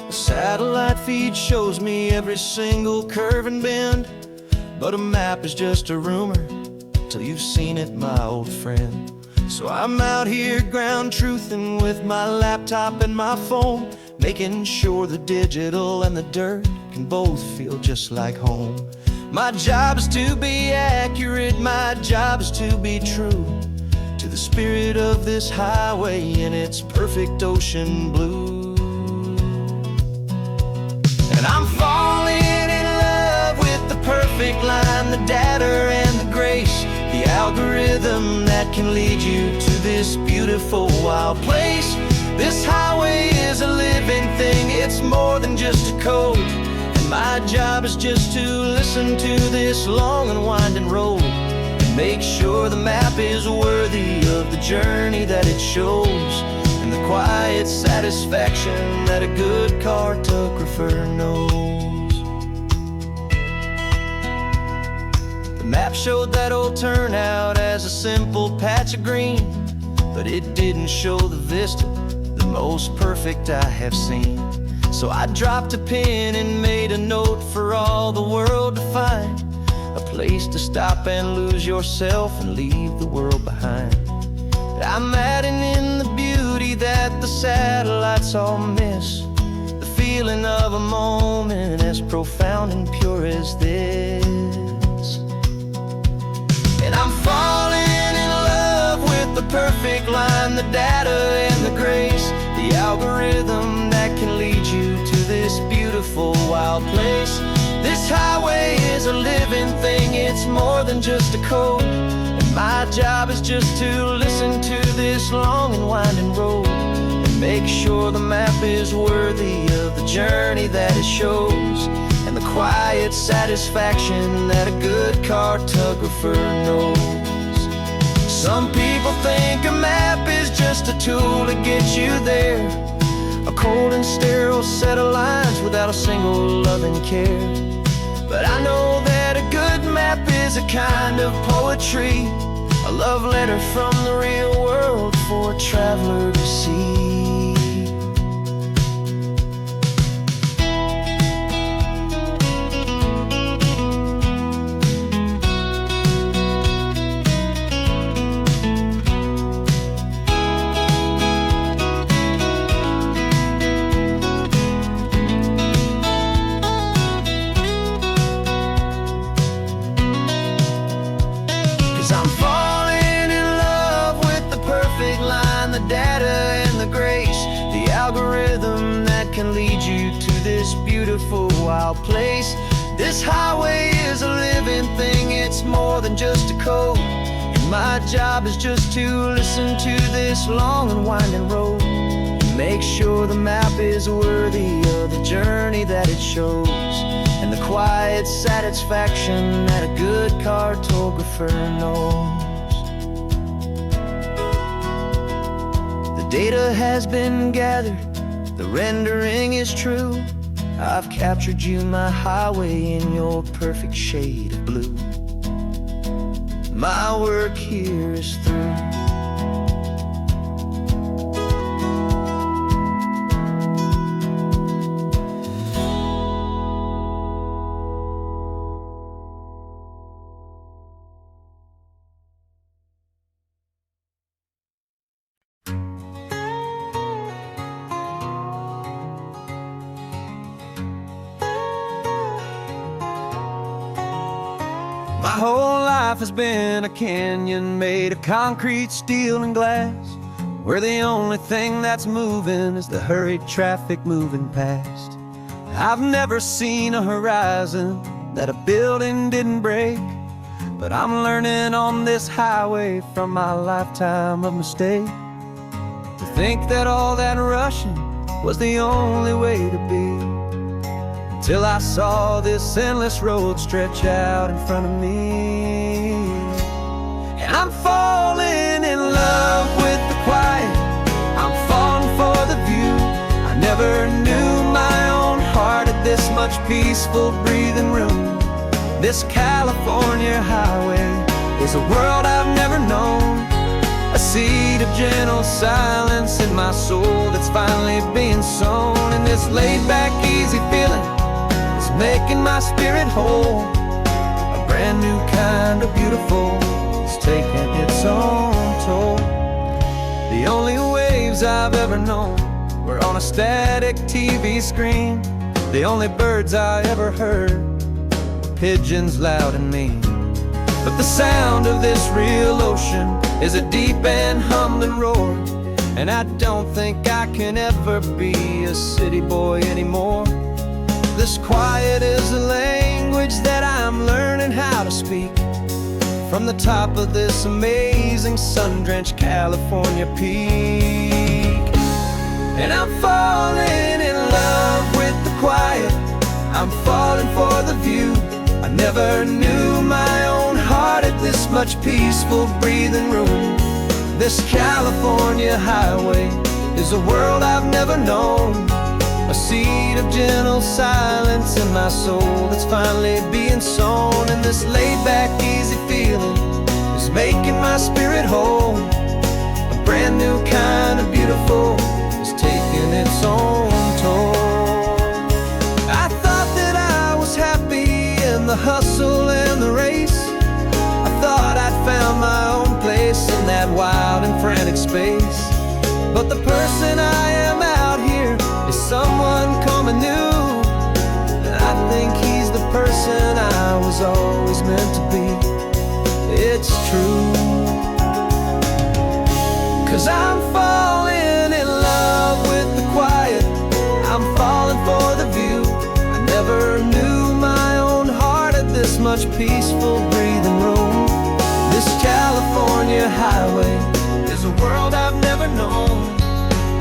Satellite feed shows me every single curve and bend, but a map is just a rumor till you've seen it, my old friend. So I'm out here ground truthing with my laptop and my phone, making sure the digital and the dirt can both feel just like home. My job is to be accurate, my job is to be true to the spirit of this highway in its perfect ocean blue. And I'm falling in love with the perfect line, the data and the grace, the algorithm that can lead you to this beautiful wild place. This highway is a living thing, it's more than just a code, and My job is just to listen to this long and winding road and make sure the map is worthy of the journey that it shows, and the quiet satisfaction that a good cartographer knows. The map showed that old turnout as a simple patch of green, but it didn't show the vista, the most perfect I have seen. So I dropped a pin and made a note for all the world to find, a place to stop and lose yourself and leave the world behind. I'm adding in the beauty that the satellites all miss, the feeling of a moment as profound and pure as this. And I'm falling in love with the perfect line, the data and the grace, the algorithm that can lead you to this beautiful wild place. This highway is a living thing, it's more than just a code, and my job is just to listen to this long and winding road and make sure the map is worthy of the journey that it shows, and the quiet satisfaction that a good cartographer knows. Some people think a map is just a tool to get you there, a cold and sterile set of lines without a single loving care. But I know that a good map is a kind of poetry, a love letter from the real world for a traveler to see. 'Cause I'm falling in love with the perfect line, the data and the grace, the algorithm that can lead you to this beautiful wild place. This highway is a living thing, it's more than just a code, and my job is just to listen to this long and winding road and make sure the map is worthy of the journey that it shows, and the quiet satisfaction that a good cartographer knows. The data has been gathered, the rendering is true. I've captured you, my highway, in your perfect shade of blue. My work here is through. My whole life has been a canyon made of concrete, steel, and glass, where the only thing that's moving is the hurried traffic moving past. I've never seen a horizon that a building didn't break, but I'm learning on this highway from my lifetime of mistakes to think that all that rushing was the only way to be. Till I saw this endless road stretch out in front of me. And I'm falling in love with the quiet, I'm falling for the view. I never knew my own heart had this much peaceful breathing room. This California highway is a world I've never known, a seed of gentle silence in my soul that's finally being sown. And this laid-back, easy feeling making my spirit whole, a brand new kind of beautiful is taking its own toll. The only waves I've ever known were on a static TV screen. The only birds I ever heard were pigeons loud and mean. But the sound of this real ocean is a deep and humbling roar, and I don't think I can ever be a city boy anymore. This quiet is a language that I'm learning how to speak from the top of this amazing sun-drenched California peak. And I'm falling in love with the quiet, I'm falling for the view. I never knew my own heart had this much peaceful breathing room. This California highway is a world I've never known. A seed of gentle silence in my soul that's finally being sown. And this laid-back, easy feeling is making my spirit whole. A brand new kind of beautiful is taking its own toll. I thought that I was happy in the hustle and the race. I thought I'd found my own place in that wild and frantic space. But the person I am out here is someone coming new. And I think he's the person I was always meant to be. It's true. 'Cause I'm falling in love with the quiet. I'm falling for the view. I never knew my own heart had this much peaceful breathing room. This California highway is a world I've never known.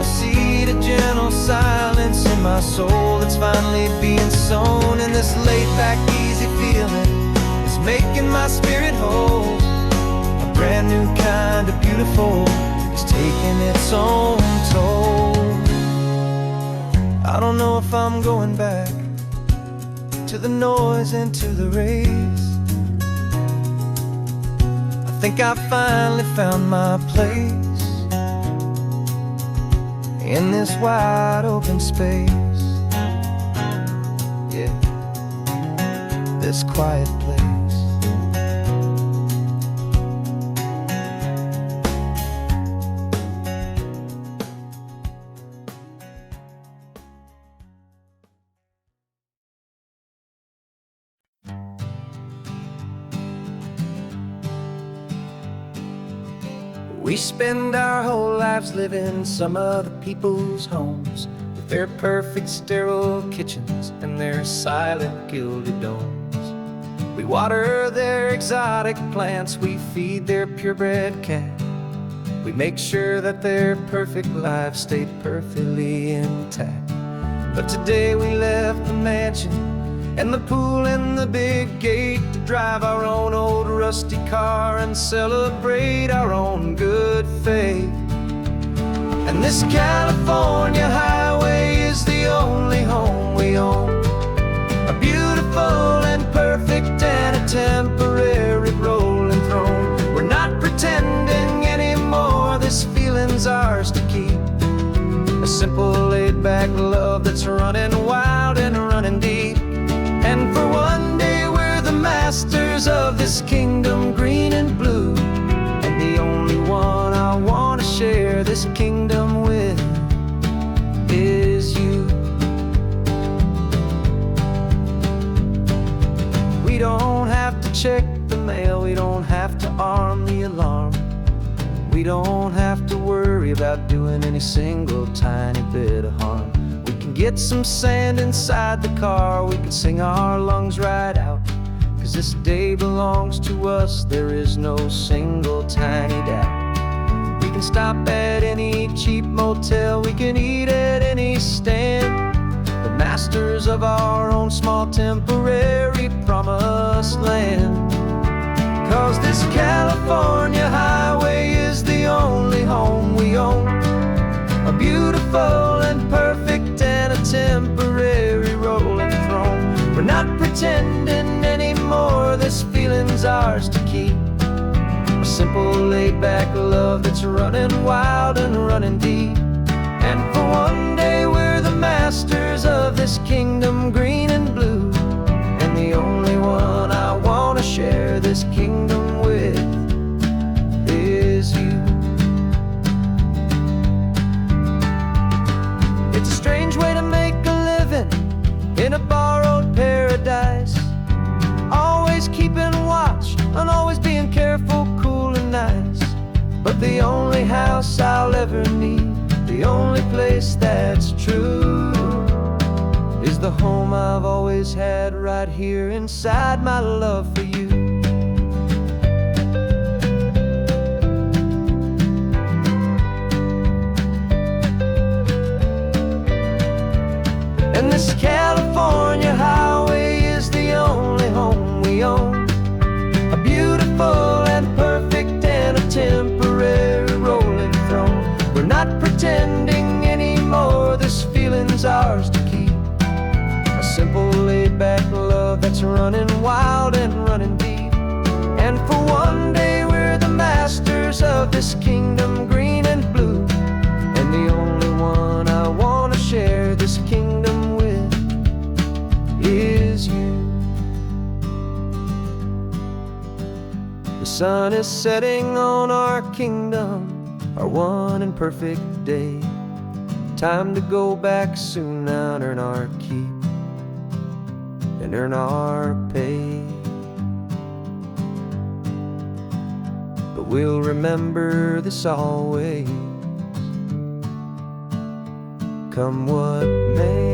A seed of gentle silence in my soul that's finally being sown. And this laid-back, easy feeling is making my spirit whole. A brand new kind of beautiful is taking its own toll. I don't know if I'm going back to the noise and to the race. I think I finally found my place in this wide open space. Yeah, this quiet place. We spend our whole lives living some other people's homes, with their perfect sterile kitchens and their silent gilded domes. We water their exotic plants, we feed their purebred cat. We make sure that their perfect lives stayed perfectly intact. But today we left the mansion and the pool and the big gate to drive our own old rusty car and celebrate our own good faith. And this California highway is the only home we own. A beautiful and perfect and a temporary rolling throne. We're not pretending anymore, this feeling's ours to keep. A simple laid-back love that's running wild and running deep. And for one day we're the masters of this kingdom green and blue. And the only one I want to share this kingdom with is you. We don't have to check the mail, we don't have to arm the alarm. We don't have to worry about doing any single tiny bit of harm. We can get some sand inside the car, we can sing our lungs right out. 'Cause this day belongs to us, there is no single tiny doubt. We can stop at any cheap motel, we can eat at any stand. The masters of our own small temporary promised land. 'Cause this California highway is the only home we own. A beautiful and perfect and a temporary rolling throne. We're not pretending anymore, this feeling's ours to keep. A simple laid-back love that's running wild and running deep. And for one day we're the masters of this kingdom green and blue. And the only one I want to share this kingdom with is you. It's a strange way to make a living in a borrowed paradise. Always keeping watch and always being careful, cool and nice. But the only house I'll ever need, the only place that's true, is the home I've always had right here inside my love for you. And this California highway ours to keep. A simple laid-back love that's running wild and running deep. And for one day we're the masters of this kingdom, green and blue. And the only one I want to share this kingdom with is you. The sun is setting on our kingdom, our one and perfect day. Time to go back soon now and earn our keep and earn our pay. But we'll remember this always, come what may.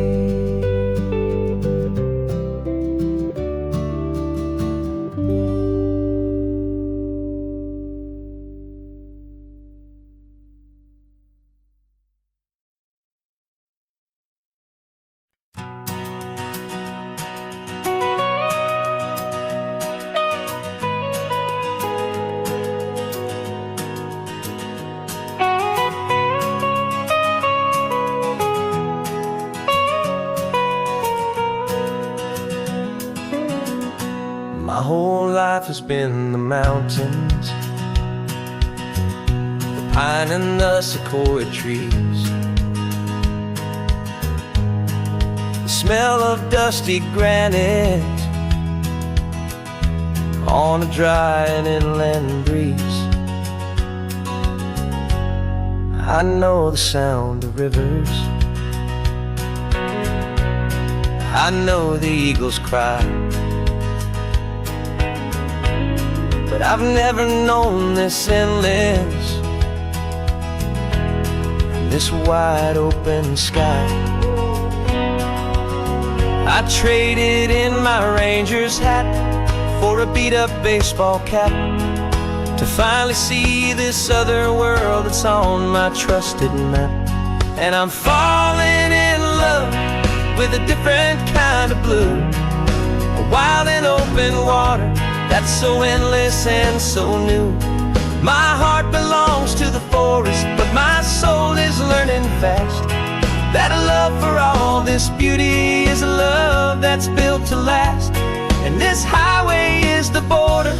My whole life has been the mountains, the pine and the sequoia trees, the smell of dusty granite on a dry and inland breeze. I know the sound of rivers, I know the eagles cry, but I've never known this endless, this wide open sky. I traded in my ranger's hat for a beat-up baseball cap to finally see this other world that's on my trusted map. And I'm falling in love with a different kind of blue, a wild and open water that's so endless and so new. My heart belongs to the forest, but my soul is learning fast that a love for all this beauty is a love that's built to last. And this highway is the border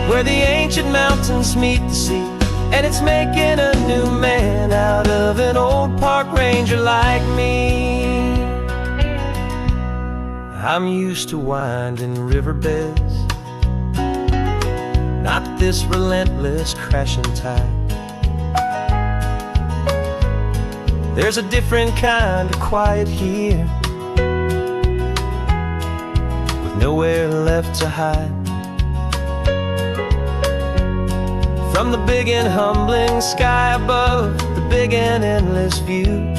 where the ancient mountains meet the sea, and it's making a new man out of an old park ranger like me. I'm used to winding riverbeds, not this relentless crashing tide. There's a different kind of quiet here, with nowhere left to hide. From the big and humbling sky above, the big and endless view,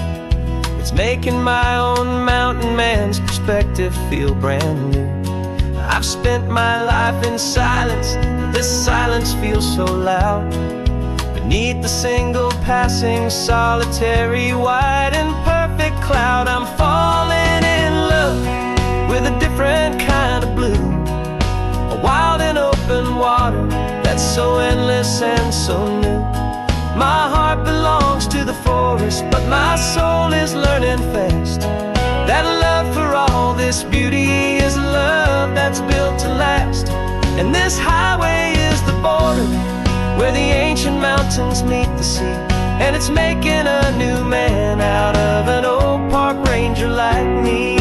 it's making my own mountain man's perspective feel brand new. I've spent my life in silence, this silence feels so loud. Beneath the single passing solitary white and perfect cloud, I'm falling in love with a different kind of blue, a wild and open water that's so endless and so new. My heart belongs to the forest, but my soul is learning fast that love for all this beauty is a love that's built to last. And this highway is the border where the ancient mountains meet the sea, and it's making a new man out of an old park ranger like me.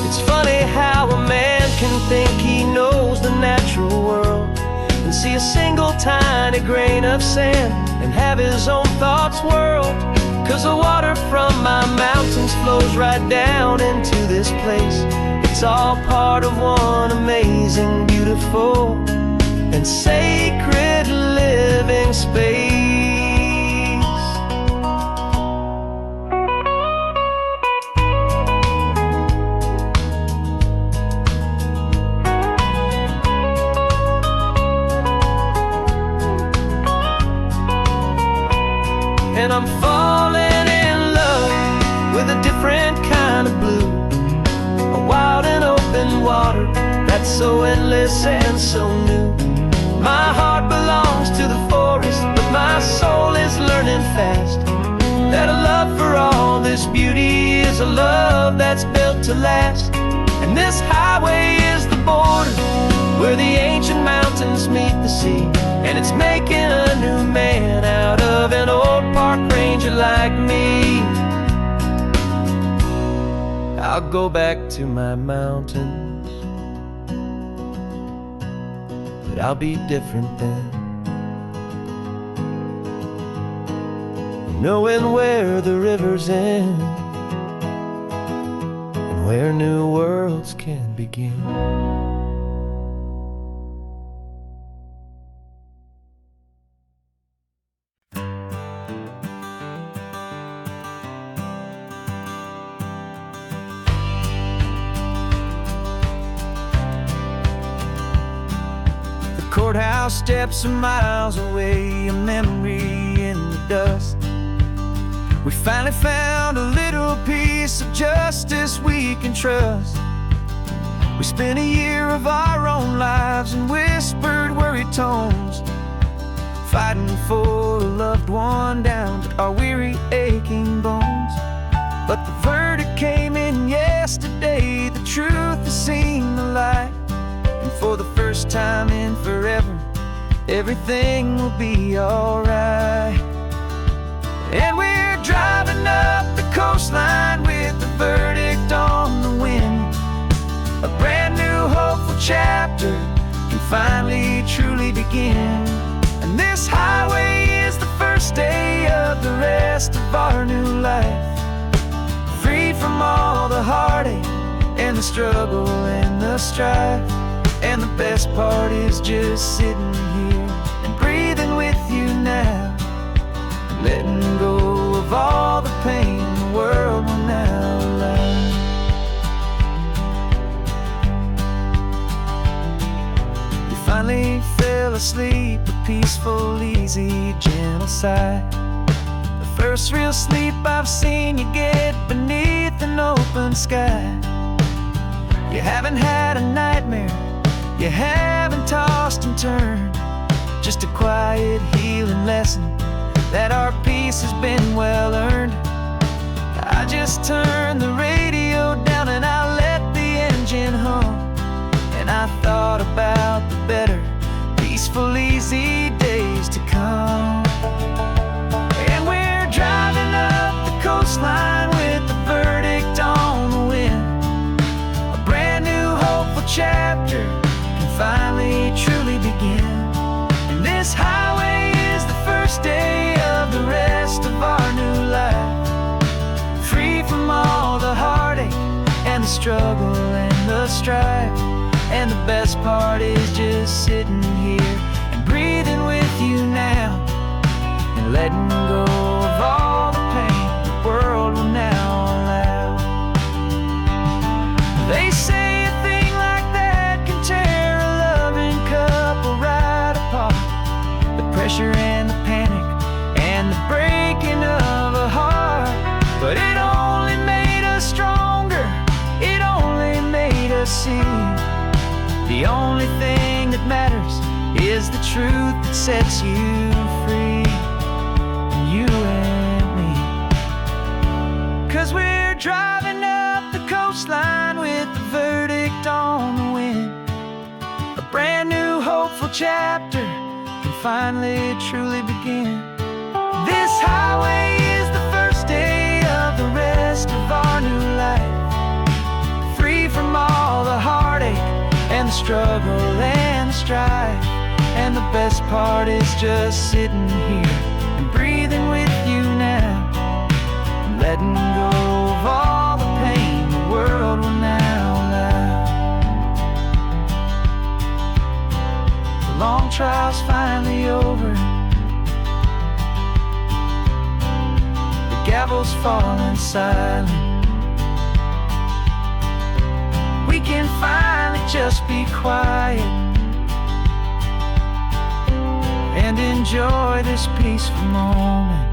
It's funny how a man can think he knows the natural world and see a single tiny grain of sand and have his own thoughts whirl. 'Cause the water from my mountains flows right down into this place. It's all part of one amazing, beautiful, and sacred living space. And I'm falling in love with a different kind of blue, a wild and open water that's so endless and so new. My heart belongs to the forest, but my soul is learning fast got a love for all this beauty, is a love that's built to last. And this highway is the border where the ancient mountains meet the sea, and it's making a new man out of an old park ranger like me. I'll go back to my mountains, but I'll be different then, knowing where the rivers end and where new worlds can begin. The courthouse steps are miles away, a memory in the dust. We finally found a little piece of justice we can trust. We spent a year of our own lives in whispered, worried tones, fighting for a loved one down to our weary, aching bones. But the verdict came in yesterday, the truth has seen the light, and for the first time in forever, everything will be alright. And we're driving up the coastline with the verdict on the wind. A brand new hopeful chapter can finally truly begin. And this highway is the first day of the rest of our new life, free from all the heartache and the struggle and the strife. And the best part is just sitting here and breathing with you now, letting go of all the pain the world will now allow. You finally fell asleep, a peaceful, easy, gentle sigh. The first real sleep I've seen you get beneath an open sky. You haven't had a nightmare, you haven't tossed and turned, just a quiet healing lesson that our peace has been well earned. I just turned the radio down and I let the engine hum, and I thought about the better, peaceful, easy days to come. And we're driving up the coastline with the verdict on the wind. A brand new hopeful chapter can finally truly begin. And this highway is the first day of the rest of our new life, free from all the heartache and the struggle and the strife. And the best part is just sitting here and breathing with you now, and letting go of all the pain the world will now allow. They say a thing like that can tear a loving couple right apart. The pressure and the panic and the breaking of a heart, but it only made us stronger, it only made us see the only thing that matters is the truth that sets you free, you and me. 'Cause we're driving up the coastline with the verdict on the wind. A brand new hopeful chapter can finally truly begin. This highway is the first day of the rest of our new life, free from all the heartache and the struggle and the strife. And the best part is just sitting here and breathing with you now, and letting go of all the pain the world will now allow. The long trial's finally over, the gavel's falling silent. We can finally just be quiet and enjoy this peaceful moment.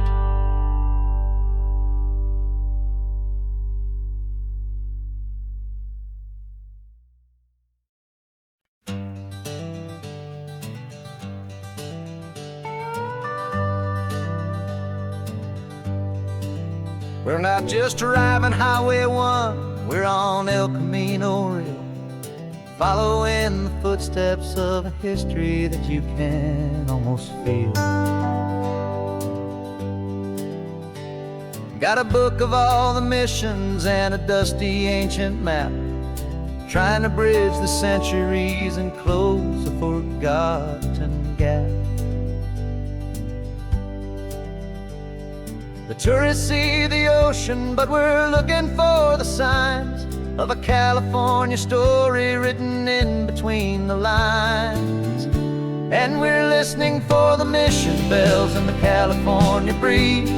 We're not just driving Highway 1, we're on El Camino Real, following the footsteps of a history that you can almost feel. Got a book of all the missions and a dusty ancient map, trying to bridge the centuries and close a forgotten gap. The tourists see the ocean, but we're looking for the signs of a California story written in between the lines. And we're listening for the mission bells in the California breeze,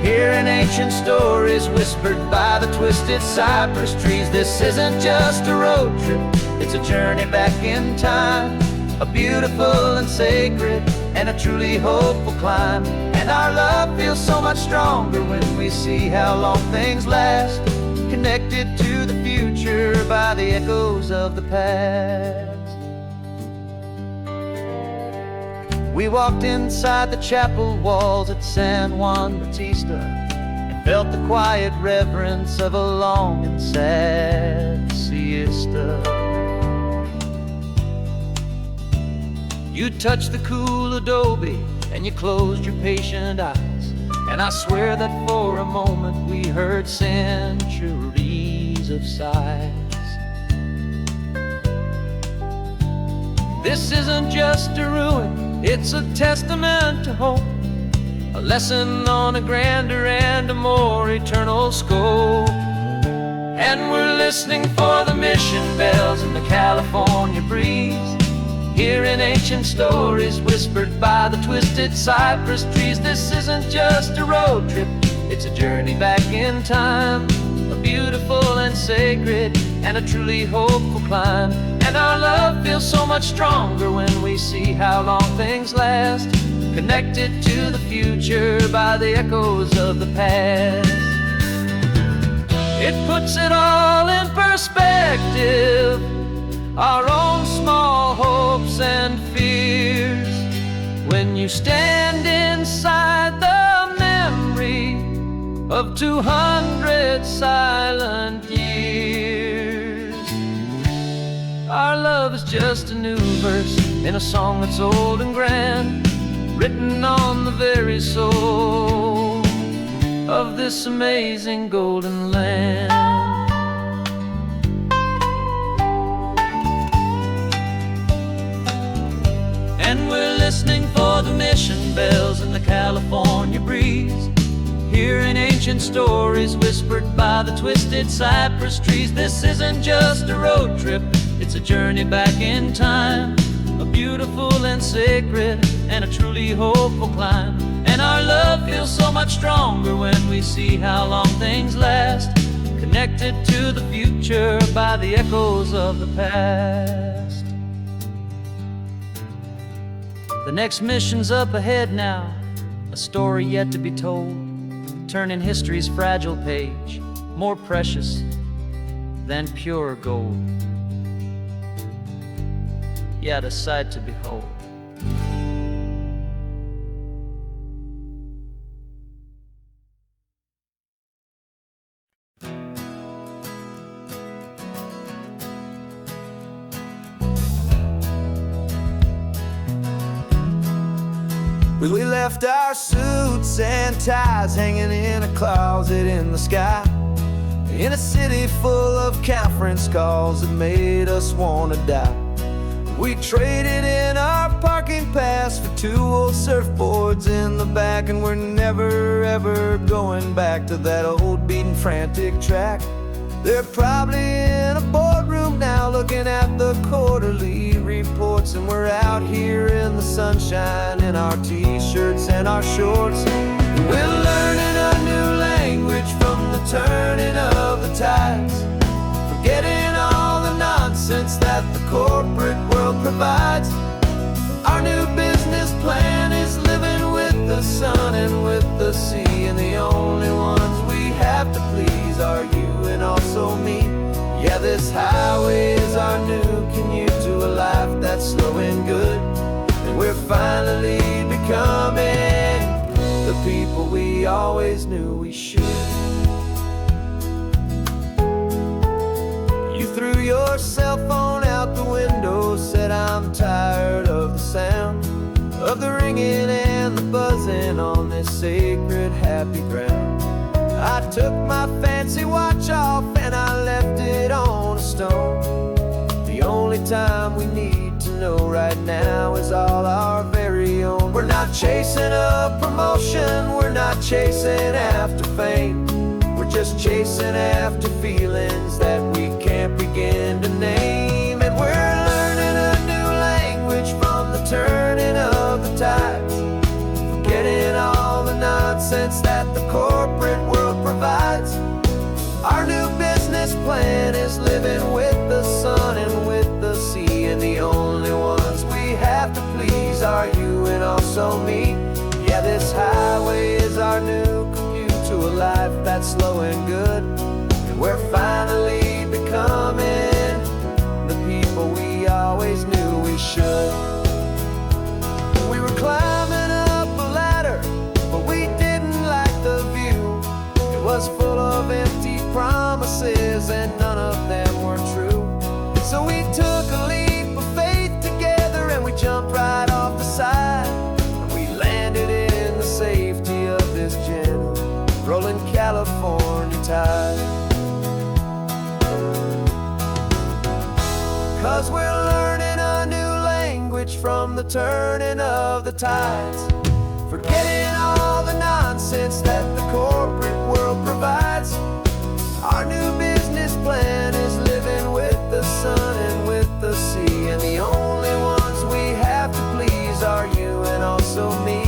hearing ancient stories whispered by the twisted cypress trees. This isn't just a road trip, it's a journey back in time, a beautiful and sacred and a truly hopeful climb. And our love feels so much stronger when we see how long things last, connected to the future by the echoes of the past. We walked inside the chapel walls at San Juan Bautista and felt the quiet reverence of a long and sad siesta. You touched the cool adobe and you closed your patient eyes, and I swear that for a moment we heard centuries of sighs. This isn't just a ruin, it's a testament to hope, a lesson on a grander and a more eternal scope. And we're listening for the mission bells in the California breeze, hearing ancient stories whispered by the twisted cypress trees. This isn't just a road trip, it's a journey back in time, a beautiful and sacred and a truly hopeful climb. And our love feels so much stronger when we see how long things last, connected to the future by the echoes of the past. It puts it all in perspective, our own small hopes and fears, when you stand inside the memory of 200 silent years. Our love is just a new verse in a song that's old and grand, written on the very soul of this amazing golden land. And we're listening for the mission bells in the California breeze, hearing ancient stories whispered by the twisted cypress trees. This isn't just a road trip, it's a journey back in time, a beautiful and sacred and a truly hopeful climb. And our love feels so much stronger when we see how long things last, connected to the future by the echoes of the past. The next mission's up ahead now, a story yet to be told, turning history's fragile page more precious than pure gold. Yet a sight to behold. We left our suits and ties hanging in a closet in the sky, in a city full of conference calls that made us wanna die. We traded in our parking pass for 2 old surfboards in the back, and we're never ever going back to that old beaten frantic track. They're probably in a boardroom now looking at the quarterly reports, and we're out here in the sunshine in our t-shirts and our shorts. We're learning a new language from the turning of the tides, forgetting all the nonsense that the corporate world provides. Our new business plan is living with the sun and with the sea, and the only ones we have to please are you and also me. Yeah, this highway is our new commute to a life that's slow and good, and we're finally becoming the people we always knew we should. cell phone out the window, said I'm tired of the sound of the ringing and the buzzing on this sacred happy ground. I took my fancy watch off and I left it on a stone. The only time we need to know right now is all our very own. We're not chasing a promotion, we're not chasing after fame. We're just chasing after feelings that we can't begin to name. And we're learning a new language from the turning of the tides, forgetting all the nonsense that the corporate world provides. Our new business plan is living with the sun and with the sea, and the only ones we have to please are you and also me. Yeah, this highway is our new commute to a life that's slow and good, and we're finally becoming the people we always knew we should. We were climbing up a ladder, but we didn't like the view. It was full of empty promises and none of them were true. So we took a leap of faith together and we jumped right off the side, and we landed in the safety of this gentle rolling California tide. 'Cause we're learning a new language from the turning of the tides, forgetting all the nonsense that the corporate world provides. Our new business plan is living with the sun and with the sea, and the only ones we have to please are you and also me.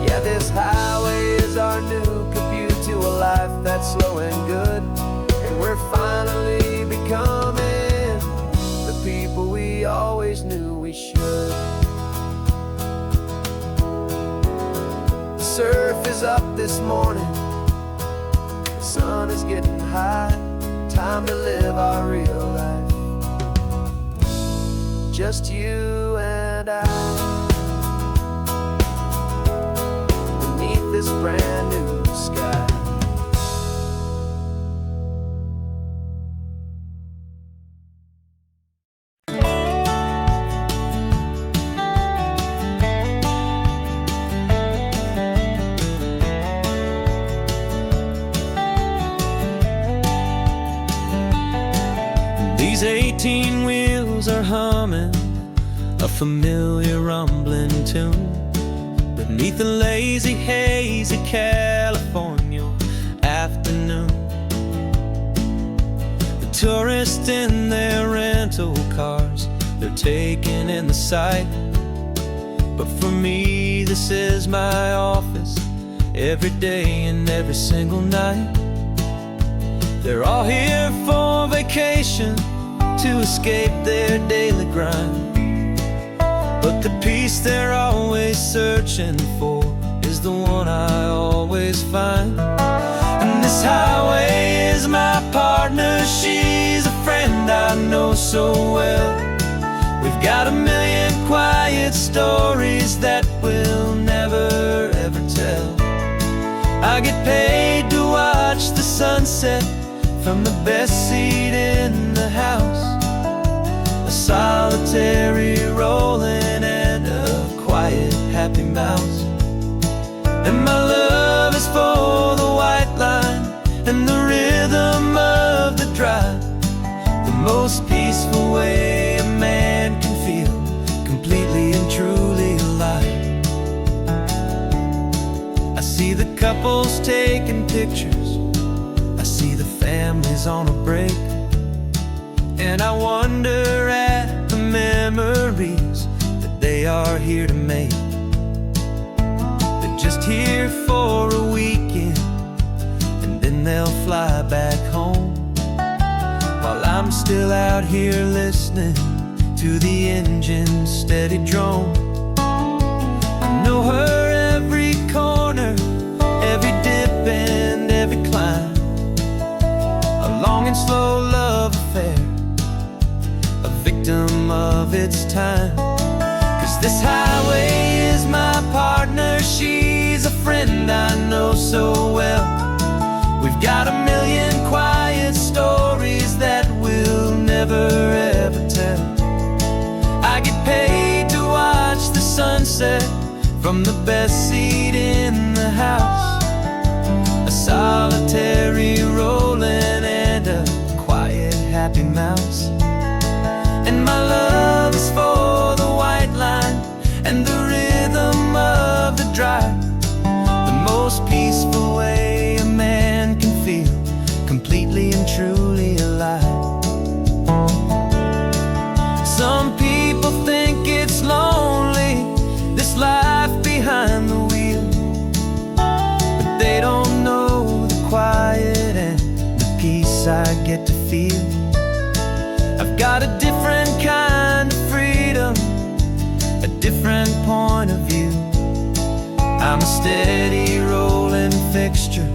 Yeah, this highway is our new commute to a life that's slow and good, and we're finally becoming the people we always knew we should. The surf is up this morning, the sun is getting high, time to live our real life, just you and I, beneath this brand new sky. These 18 wheels are humming a familiar rumbling tune beneath the lazy, hazy California afternoon. The tourists in their rental cars, they're taking in the sight, but for me this is my office every day and every single night. They're all here for vacation, to escape their daily grind, but the peace they're always searching for is the one I always find. And this highway is my partner, she's a friend I know so well. We've got a million quiet stories that we'll never ever tell. I get paid to watch the sunset from the best seat in the house, a solitary rolling and a quiet happy mouse. And my love is for the white line and the rhythm of the drive, the most peaceful way a man can feel completely and truly alive. I see the couples taking pictures, I see the families on a break, and I wonder at the memories that they are here to make. They're just here for a weekend and then they'll fly back home, while I'm still out here listening to the engine's steady drone. I know her every corner, every dip and every climb, a long and slow love affair, a victim of its time. 'Cause this highway is my partner, she's a friend I know so well. We've got a million quiet stories that we'll never never ever tell. I get paid to watch the sunset from the best seat in the house. A solitary rolling and a quiet happy mouse. And my love is for the white line and the rhythm of the drive. The most peaceful way a man can feel completely and truly alive. Some people think it's lonely, this life behind the wheel, but they don't know the quiet and the peace I get to feel. I've got a different kind of freedom, a different point of view. I'm a steady rolling fixture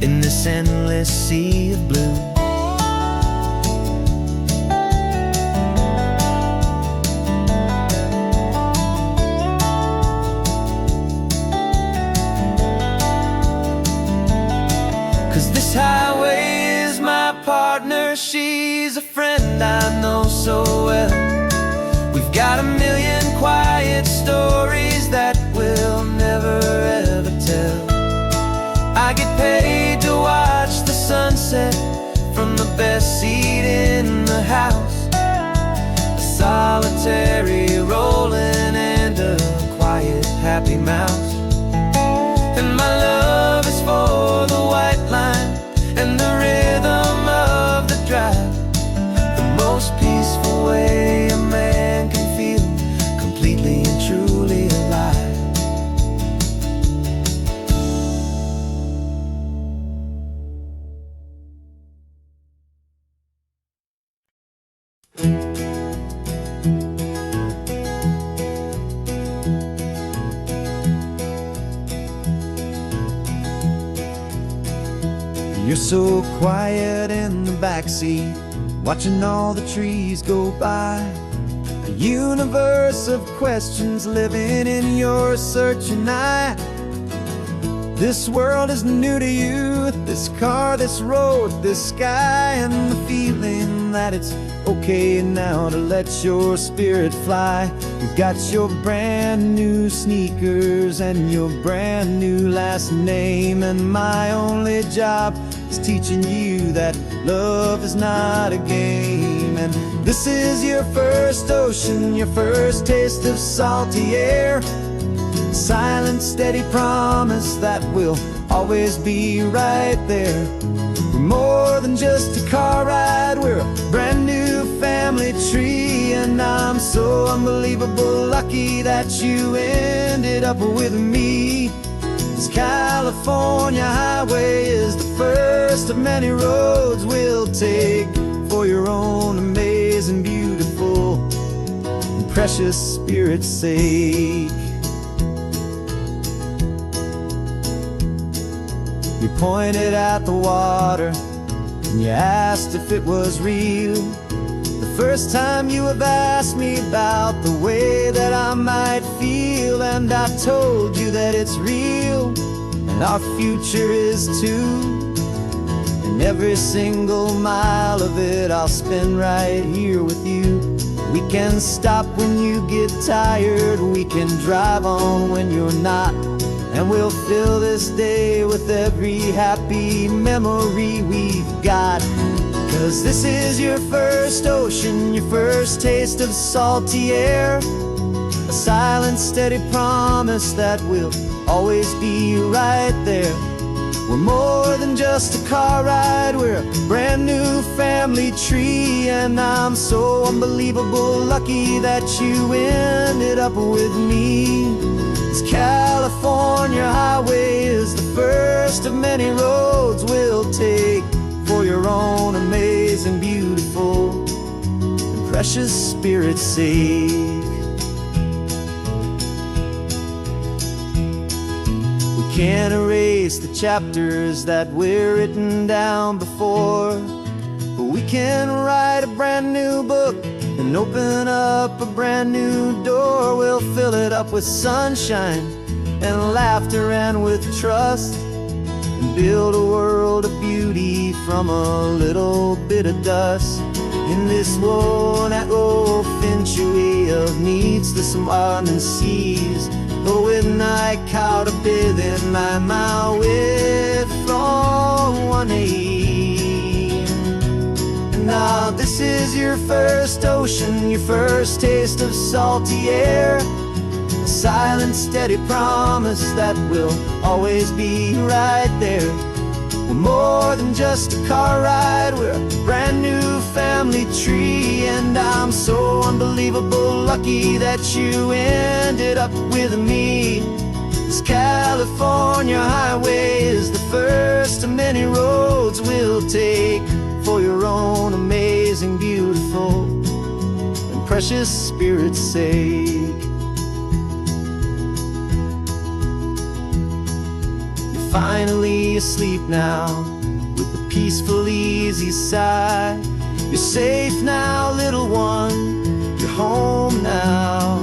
in this endless sea of blue. This highway is my partner, she's a friend I know so well. We've got a million quiet stories that we'll never ever tell. I get paid to watch the sunset from the best seat in the house. A solitary rolling and a quiet happy mouse. And my love is for the white line and the rhythm of the drive. The most peaceful way a man can feel completely and truly alive. You're so quiet in the backseat, watching all the trees go by. A universe of questions living in your searching eye. This world is new to you, this car, this road, this sky, and the feeling that it's okay now to let your spirit fly. You've got your brand new sneakers and your brand new last name, and my only job is teaching you that love is not a game. And this is your first ocean, your first taste of salty air. Silent, steady promise that we'll always be right there. We're more than just a car ride, we're a brand new family tree. And I'm so unbelievable lucky that you ended up with me. This California highway is the first of many roads we'll take for your own amazing, beautiful, and precious spirit's sake. You pointed at the water and you asked if it was real. The first time you have asked me about the way that I might feel, and I told you that it's real and our future is too. And every single mile of it I'll spend right here with you. We can stop when you get tired, we can drive on when you're not, and we'll fill this day with every happy memory we've got. 'Cause this is your first ocean, your first taste of salty air. A silent, steady promise that we'll always be right there. We're more than just a car ride, we're a brand new family tree. And I'm so unbelievable lucky that you ended up with me. This California highway is the first of many roads we'll take for your own amazing, beautiful, and precious spirit's sake. We can't erase the chapters that we're written down before, but we can write a brand new book and open up a brand new door. We'll fill it up with sunshine and laughter and with trust, and build a world of beauty from a little bit of dust. In this worn-out century of needs, the smiling seas, oh, when I caught a bit in my way from one aim. And now this is your first ocean, your first taste of salty air, a silent, steady promise that will always be right there. We're more than just a car ride, we're a brand new family tree. And I'm so unbelievable lucky that you ended up with me. This California highway is the first of many roads we'll take for your own amazing, beautiful, and precious spirit's sake. Finally asleep now, with a peaceful, easy sigh. You're safe now, little one, you're home now,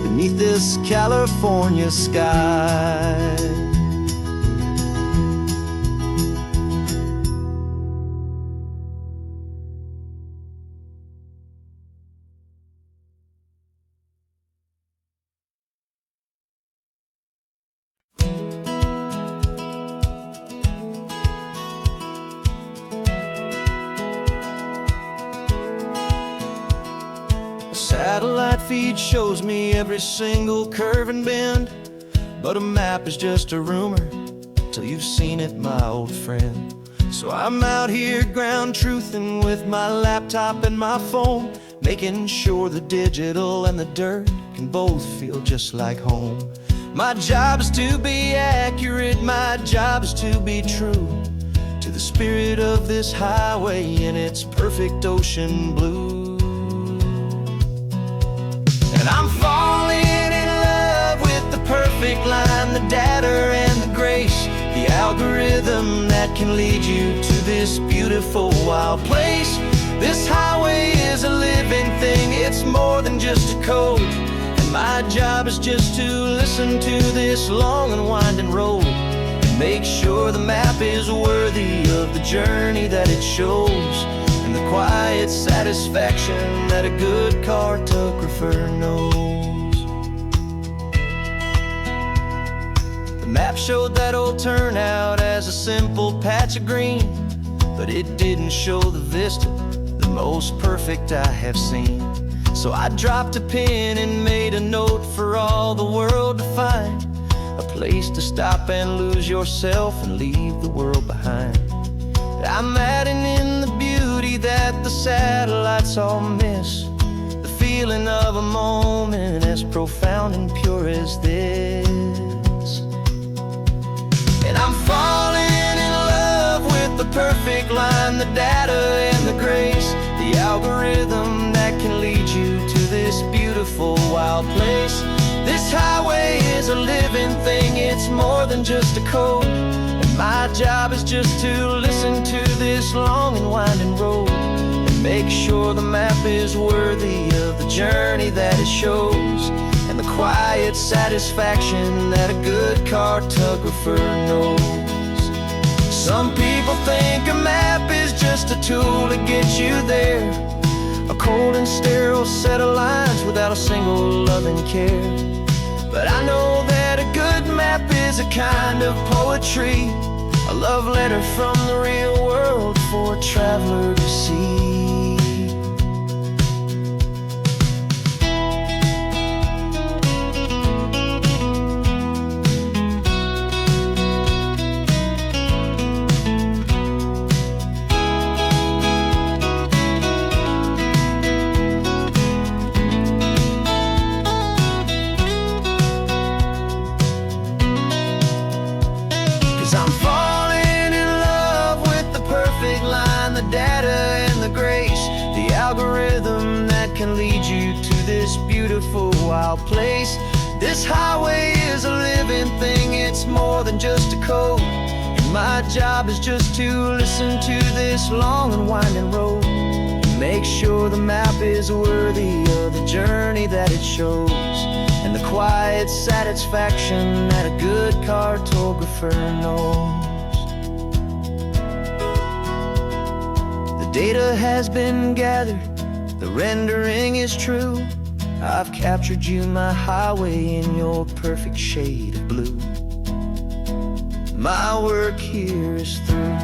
beneath this California sky. Satellite feed shows me every single curve and bend, but a map is just a rumor till you've seen it, my old friend. So I'm out here ground truthing with my laptop and my phone, making sure the digital and the dirt can both feel just like home. My job is to be accurate, my job is to be true to the spirit of this highway in its perfect ocean blue. And I'm falling in love with the perfect line, the data and the grace, the algorithm that can lead you to this beautiful wild place. This highway is a living thing, it's more than just a code. And my job is just to listen to this long and winding road and make sure the map is worthy of the journey that it shows, and the quiet satisfaction that a good cartographer knows. The map showed that old turnout as a simple patch of green, but it didn't show the vista, the most perfect I have seen. So I dropped a pin and made a note for all the world to find, a place to stop and lose yourself and leave the world behind. I'm adding in the beauty that the satellites all miss, the feeling of a moment as profound and pure as this. And I'm falling in love with the perfect line, the data and the grace, the algorithm that can lead you to this beautiful wild place. This highway is a living thing, it's more than just a code. My job is just to listen to this long and winding road and make sure the map is worthy of the journey that it shows, and the quiet satisfaction that a good cartographer knows. Some people think a map is just a tool to get you there, a cold and sterile set of lines without a single loving care. But I know that a good map is a kind of poetry, a love letter from the real world for a traveler to see. 'Cause I'm falling in love with the perfect line, the data and the grace, the algorithm that can lead you to this beautiful wild place. This highway is a living thing, it's more than just a code. And my job is just to listen to this long and winding road and make sure the map is worthy of the journey that it shows, and the quiet satisfaction that a good cartographer knows. The The data has been gathered, the rendering is true. I've captured you, my highway, in your perfect shade of blue. My work here is through.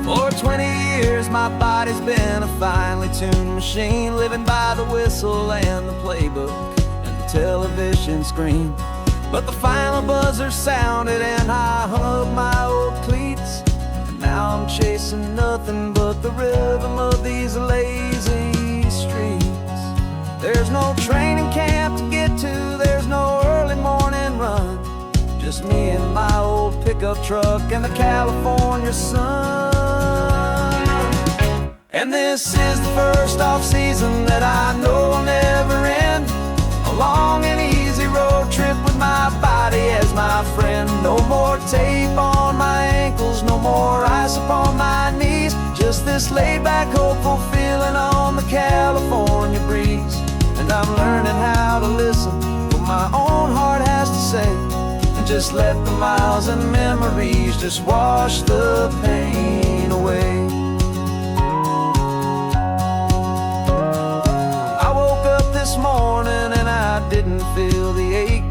For 20 years my body's been a finely tuned machine, living by the whistle and the playbook and the television screen. But the final buzzer sounded and I hung up my old cleats, and now I'm chasing nothing but the rhythm of these lazy streets. There's no training camp to get to, there's no early morning run, just me and my old pickup truck and the California sun. And this is the first off-season that I know will never end. A long and easy road trip with my body as my friend. No more tape on my ankles, no more ice upon my knees. Just this laid-back, hopeful feeling on the California breeze. And I'm learning how to listen what my own heart has to say, and just let the miles and memories just wash the pain away. This morning and I didn't feel the ache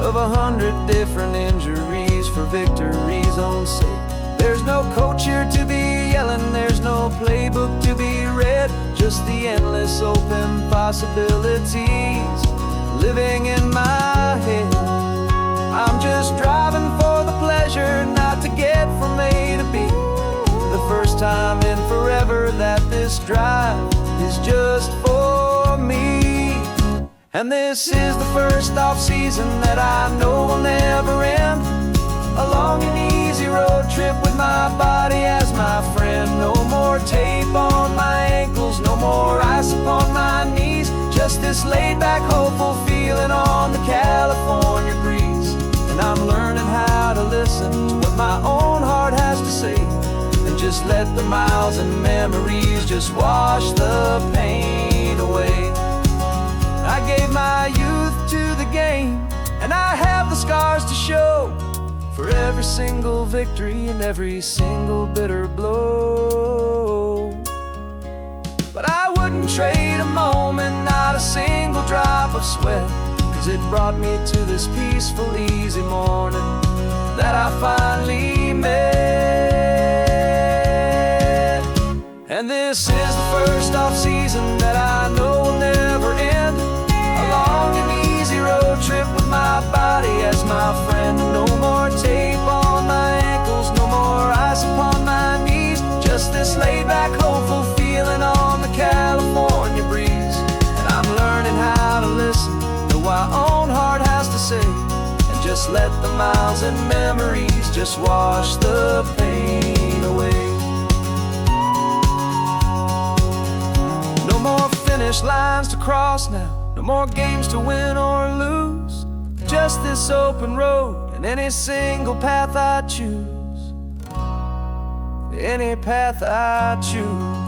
of 100 different injuries for victory's own sake. There's no coach here to be yelling, there's no playbook to be read, just the endless open possibilities living in my head. I'm just driving for the pleasure, not to get from A to B. The first time in forever that this drive is just for me. And this is the first off-season that I know will never end. A long and easy road trip with my body as my friend. No more tape on my ankles, no more ice upon my knees. Just this laid-back, hopeful feeling on the California breeze. And I'm learning how to listen to what my own heart has to say, and just let the miles and memories just wash the pain away. I gave my youth to the game, and I have the scars to show for every single victory and every single bitter blow. But I wouldn't trade a moment, not a single drop of sweat, 'cause it brought me to this peaceful, easy morning that I finally met. And this is the first off-season that I know will never end. A long and easy road trip with my body as my friend. No more tape on my ankles, no more ice upon my knees. Just this laid-back, hopeful feeling on the California breeze. And I'm learning how to listen to what my own heart has to say, and just let the miles and memories just wash the pain away. No more finish lines to cross now, no more games to win or lose. Just this open road and any single path I choose. Any path I choose.